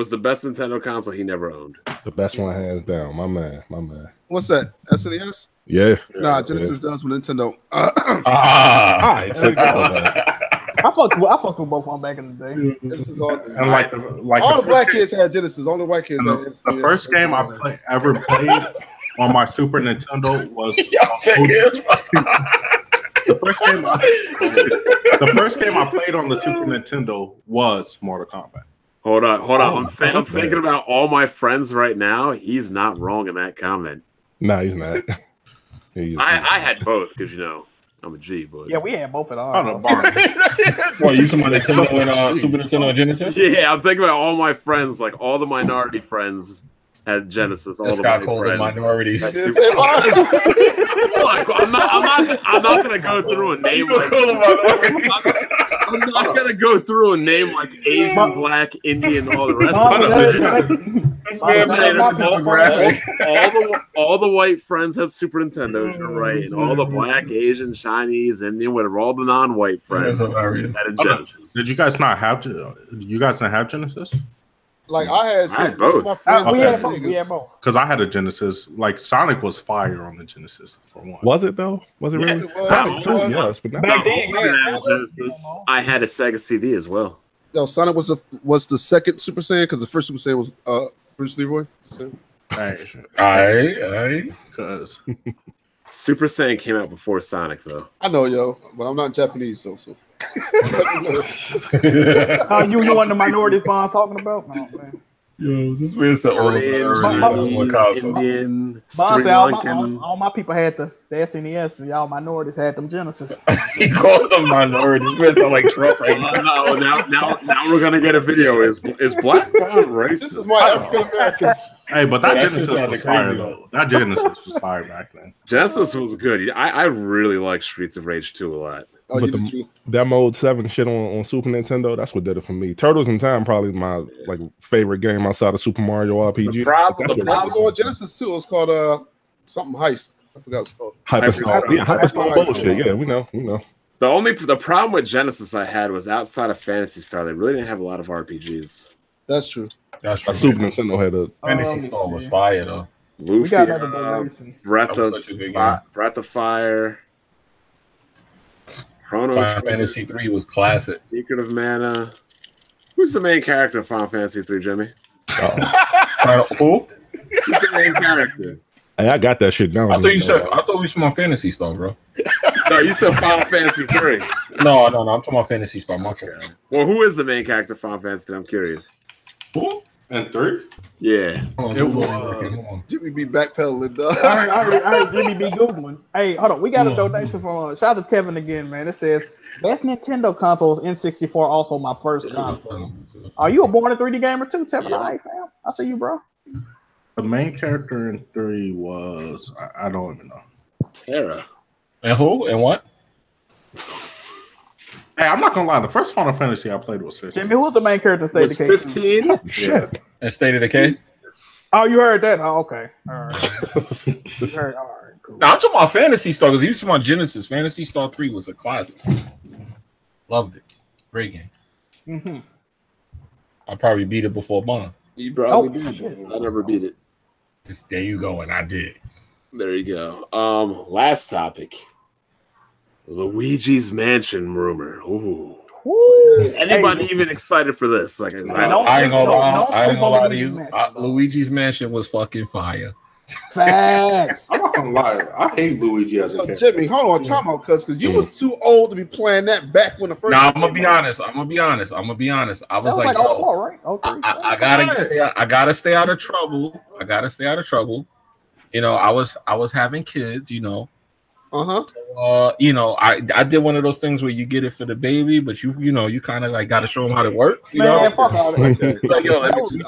the best Nintendo console he never owned. The best one, hands down. My man. What's that? SNES? Yeah. Nah, Genesis does with Nintendo. I fucked with both of them back in the day. This is all. And like all the black kids had Genesis. Only white kids had Genesis. The first game I ever played on my Super Nintendo was. The first game I played on the Super Nintendo was Mortal Kombat. Hold on. I'm thinking about all my friends right now. He's not wrong in that comment. No, he's not. I had both because I'm a G, but yeah, we had both at all. Well, you talking about Nintendo and Super Nintendo and Genesis? Yeah, I'm thinking about all my friends, like all the minority friends had Genesis. All the minorities. Look, I'm not gonna go through a name. I'm not gonna go through a name like Asian, Black, Indian, all the rest of it. All the white friends have Super Nintendos, you're right. And all the Black, Asian, Chinese, Indian, whatever, all the non-white friends had a Genesis. Did you guys not have Genesis? Like I had both. My friends we had both. Because I had a Genesis. Like Sonic was fire on the Genesis for one. Was it though? Was it really? Yes, but back then, I had a Sega CD as well. No, Sonic was the second Super Saiyan because the first Super Saiyan was Bruce Leroy. Alright. Because Super Saiyan came out before Sonic, though. I know, but I'm not Japanese, though. So. You want the minorities Bond talking about? No, man. Yo, this man's so old. Indian, Bond said all my people had the SNES, and y'all minorities had them Genesis. He called them minorities. Man, sound like Trump right now. Now we're gonna get a video. Is Black Bond racist? This is my African American. Hey, but that Genesis was fire though. That Genesis was fire back then. Genesis was good. I really like Streets of Rage 2 a lot. Oh, but that Mode 7 shit on Super Nintendo, that's what did it for me. Turtles in Time probably my like favorite game outside of Super Mario RPG. The problem was on Genesis too. It was called something Heist. I forgot what it's called. Hyperstar. Yeah, Hyperstar bullshit. Yeah, we know. The problem with Genesis I had was outside of Phantasy Star, they really didn't have a lot of RPGs. That's true. Super Nintendo had a Phantasy Star was fire though. Luffy, we got another donation. Breath of Fire. Final Fantasy 3 was classic. Secret of Mana. Who's the main character of Final Fantasy 3, Jimmy? Who? Who's the main character? Hey, I got that shit down. I thought you said on Fantasy Star, bro. No, you said Final Fantasy 3. No, I'm talking about Fantasy Star. Well, who is the main character of Final Fantasy 3? I'm curious. Who? And 3? Yeah. Jimmy be backpedaling, dog. I heard Jimmy be Googling. Hey, hold on. We got a donation from shout out to Tevin again, man. It says best Nintendo console is N64, also my first console. Are you a born in 3D gamer too, Tevin? All right, fam. I see you, bro. The main character in 3 was I don't even know. Terra. And who? And what? Hey, I'm not gonna lie. The first Final Fantasy I played was 15. Jimmy, who's the main character? State Was 15? Shit. And State of Decay? Oh, you heard that? Oh, okay. All right. You heard. All right. Cool. Now I'm talking about Fantasy Star because you talking about Genesis. Fantasy Star 3 was a classic. Loved it. Great game. Mm-hmm. I probably beat it before Bond. You probably did. I never beat it. There you go, and I did. There you go. Last topic. Luigi's Mansion rumor. Ooh. Anybody even excited for this? Like, I ain't gonna lie to you. Luigi's Mansion was fucking fire. Facts. I'm not gonna lie. I hate Luigi as a character. Jimmy, hold on, time out, because you was too old to be playing that back when the first. Now I'm gonna be honest. I was like, right? Okay. I gotta stay out of trouble. You know, I was having kids. You know. You know, I did one of those things where you get it for the baby, but you kind of like got to show them how it works. You know, fuck all that. Like, yo,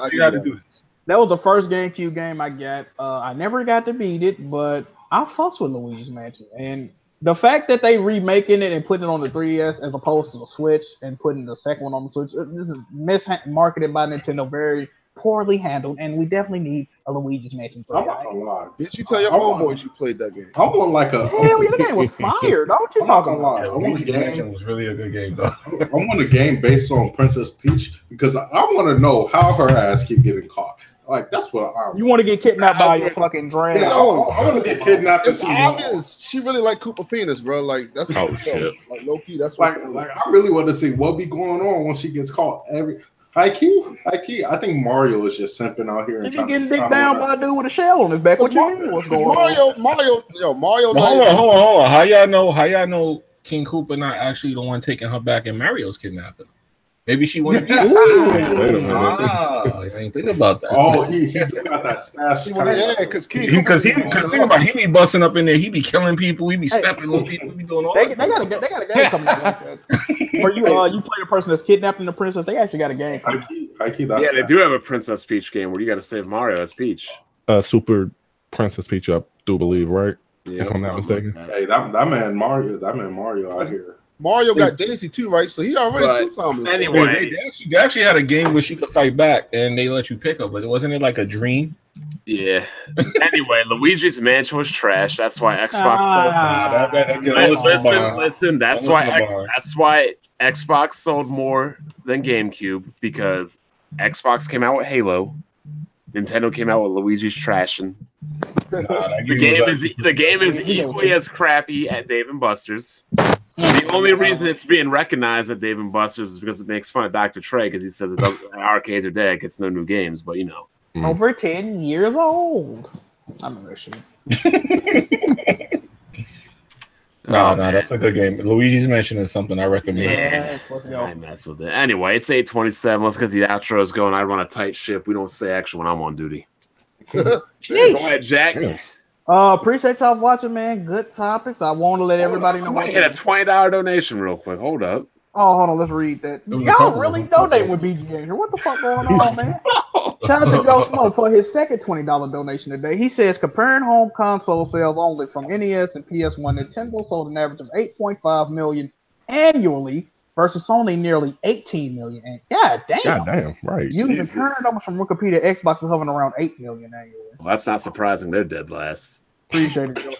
you got to do this. That was the first GameCube game I got. I never got to beat it, but I fucks with Luigi's Mansion, and the fact that they remaking it and putting it on the 3DS as opposed to the Switch and putting the second one on the Switch, this is mismarketed by Nintendo, very poorly handled, and we definitely need a Luigi's Mansion 3. I'm not gonna lie. Did you tell your homeboys you played that game? I want like a. Hell, the game was fire. Don't you talking about? I want a game. Was really a good game though. I want a game based on Princess Peach because I want to know how her ass keep getting caught. Like that's what I. You want to get kidnapped by your fucking dragon? No, I want to get kidnapped. It's obvious. She really like Koopa Penis, bro. Like that's shit. Like low key. That's like I really want to see what be going on when she gets caught. High key. I think Mario is just simping out here. If you getting dicked down by a dude with a shell on his back, what you mean? What's going on? Mario. Hold on. How y'all know King Koopa not actually the one taking her back and Mario's kidnapping? Maybe she wanted to be. Wait a minute. I ain't think about that. Oh, he got that smash. Because think about he be busting up in there. He be killing people. He be stepping on people. He be doing all. They got a game coming out like that. Where you play the person that's kidnapping the princess. They actually got a game. They do have a Princess Peach game where you got to save Mario as Peach. Super Princess Peach, I do believe, right? Yeah, if I'm not mistaken. Hey, that man Mario out here. Mario got Daisy too, right? So he already two-times. Anyway, they actually had a game where she could fight back, and they let you pick her. But wasn't it like a dream? Yeah. Anyway, Luigi's Mansion was trash. That's why Xbox. Listen. That's why Xbox sold more than GameCube because Xbox came out with Halo, Nintendo came out with Luigi's trashing. The game is equally as crappy at Dave and Buster's. The only reason it's being recognized at Dave and Buster's is because it makes fun of Dr. Trey because he says arcades are dead, gets no new games, but you know. Over 10 years old. I know that shit. No, that's a good game. Luigi's Mansion is something I recommend. Yeah, let's go. I mess with it. Anyway, it's 8:27. Let's get the outros going. I run a tight ship. We don't say action when I'm on duty. Go ahead, Jack. Yeah. Appreciate y'all watching, man. Good topics. I want to let everybody know. Hit a $20 donation real quick. Hold up. Oh, hold on. Let's read that. Y'all really donate with BGA here. What the fuck going on, man? Shout out to Joe Smo for his second $20 donation today. He says, comparing home console sales only from NES and PS1, Nintendo sold an average of 8.5 million annually versus Sony nearly 18 million. And God damn, right. Using current numbers from Wikipedia, Xbox is hovering around 8 million annually. Well, that's not surprising. They're dead last. Appreciate it,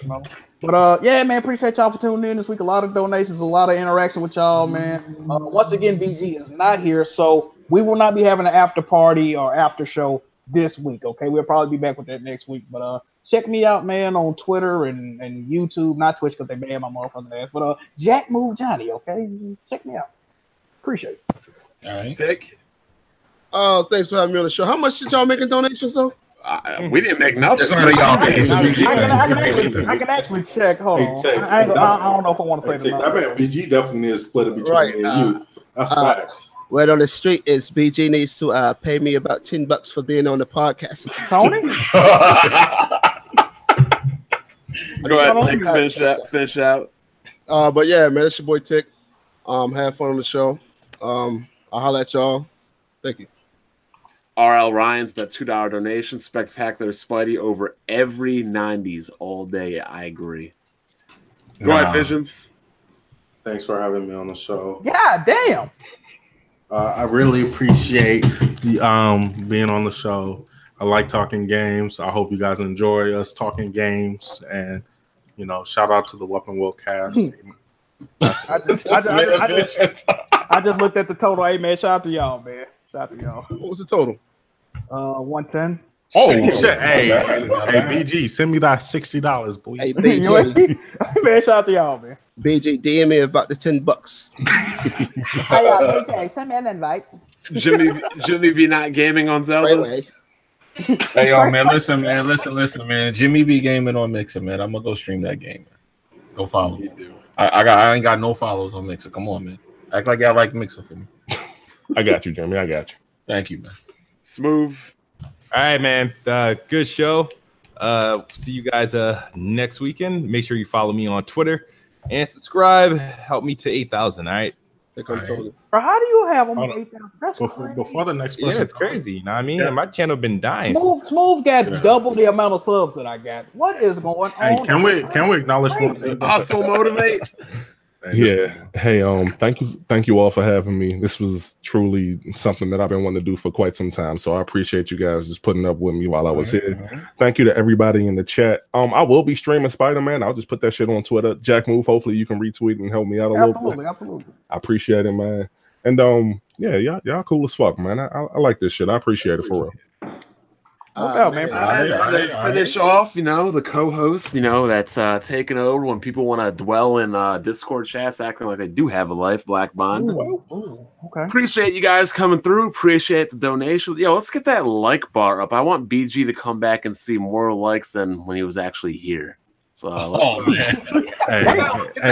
but yeah, man, appreciate y'all for tuning in this week. A lot of donations, a lot of interaction with y'all, man. Once again, BG is not here, so we will not be having an after party or after show this week. Okay, we'll probably be back with that next week. But check me out, man, on Twitter and YouTube, not Twitch because they banned my motherfucking ass. But Jack Move Johnny, okay, check me out. Appreciate it. All right, Tick. Thanks for having me on the show. How much did y'all make in donations though? We didn't make nothing. I can actually check. Hold on. I don't know if I want to say the number. I bet BG definitely is split between me and you. That's facts. Word on the street is BG needs to pay me about $10 for being on the podcast. Tony? Go ahead, finish out. But yeah, man, it's your boy Tick. Have fun on the show. I'll holler at y'all. Thank you. RL Ryan's that $2 donation. Spectacular Spidey over every 90s all day. I agree. Go ahead, Visions. Thanks for having me on the show. God damn. I really appreciate the being on the show. I like talking games. I hope you guys enjoy us talking games. And shout out to the Weapon Will cast. I just looked at the total. Hey man, shout out to y'all, man. Shout out to y'all. What was the total? 110. Oh shit! Hey, BG, send me that $60, boy. Hey, BG. Man, shout out to y'all, man. BG, DM me about the $10. Hey, BJ, send me an invite. Jimmy be not gaming on Zelda. Hey, yo, man, listen, man. Jimmy be gaming on Mixer, man. I'm gonna go stream that game, man. Go follow me. I ain't got no follows on Mixer. Come on, man. Act like y'all like Mixer for me. I got you, Jimmy. I got you. Thank you, man. Smooth. All right, man. Good show. See you guys next weekend. Make sure you follow me on Twitter and subscribe. Help me to 8,000. All right. Bro, how do you have almost 8,000? That's before the next person. Yeah, it's crazy. You know what I mean? Yeah. My channel been dying. Smooth got double the amount of subs that I got. What is going on? Hey, can we acknowledge one thing? Also motivate. Yeah. Hey, thank you all for having me. This was truly something that I've been wanting to do for quite some time. So I appreciate you guys just putting up with me while I was here. Thank you to everybody in the chat. I will be streaming Spider-Man. I'll just put that shit on Twitter. Jack Move. Hopefully you can retweet and help me out a little bit. Absolutely. I appreciate it, man. And yeah, y'all cool as fuck, man. I like this shit. I appreciate it for real. Finish off, the co-host, that's taking over when people want to dwell in Discord chats, acting like they do have a life. Black Bond. Okay. Appreciate you guys coming through. Appreciate the donation. Yo, let's get that like bar up. I want BG to come back and see more likes than when he was actually here. So, hey,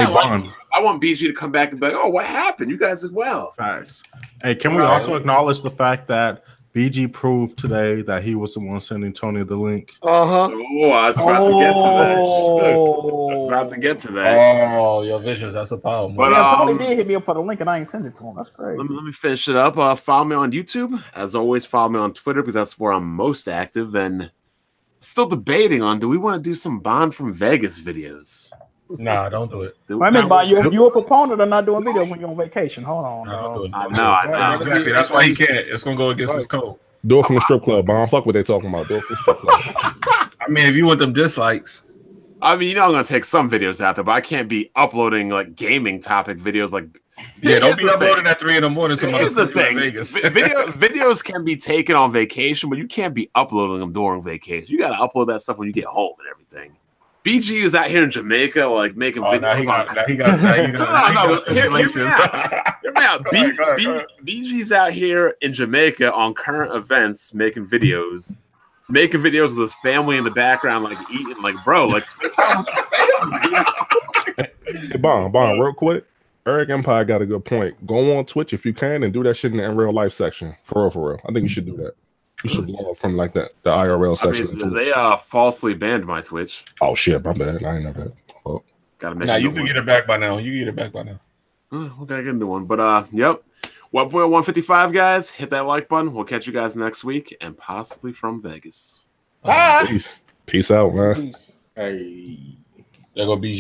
Bond. I want BG to come back and be like, "Oh, what happened? You guys did well." Facts. Hey, can we also acknowledge the fact that BG proved today that he was the one sending Tony the link? Oh, I was about to get to that. Oh, your Visions, that's a problem. But Tony did hit me up for the link and I ain't send it to him. That's crazy. Let me finish it up. Follow me on YouTube. As always, follow me on Twitter because that's where I'm most active. And still debating on, do we want to do some Bond from Vegas videos? Nah, don't do it. I mean, you a proponent of not doing videos when you're on vacation. Hold on. No, exactly. That's why he can't. It's gonna go against his code. Do it from the strip club, Bond. Fuck what they talking about. Do it from the strip club. I mean, if you want them dislikes. I mean, I'm gonna take some videos out there, but I can't be uploading like gaming topic videos. Like, don't be uploading at 3 a.m. Here's the thing: videos can be taken on vacation, but you can't be uploading them during vacation. You got to upload that stuff when you get home and everything. BG is out here in Jamaica, like making videos. BG's out here in Jamaica on current events, making videos with his family in the background, like eating, like bro, like spend time with your family. Hey, Bond, real quick. Eric Empire got a good point. Go on Twitch if you can and do that shit in the real life section. For real. I think you should do that. You should blow up from like that, the IRL section. I mean, they falsely banned my Twitch. Oh shit, my bad. I ain't know that. Oh. Gotta make you can get it back by now. Okay, I can do one. But yep. 1.155 guys, hit that like button. We'll catch you guys next week and possibly from Vegas. Peace out, man. Peace. Hey, there go BG.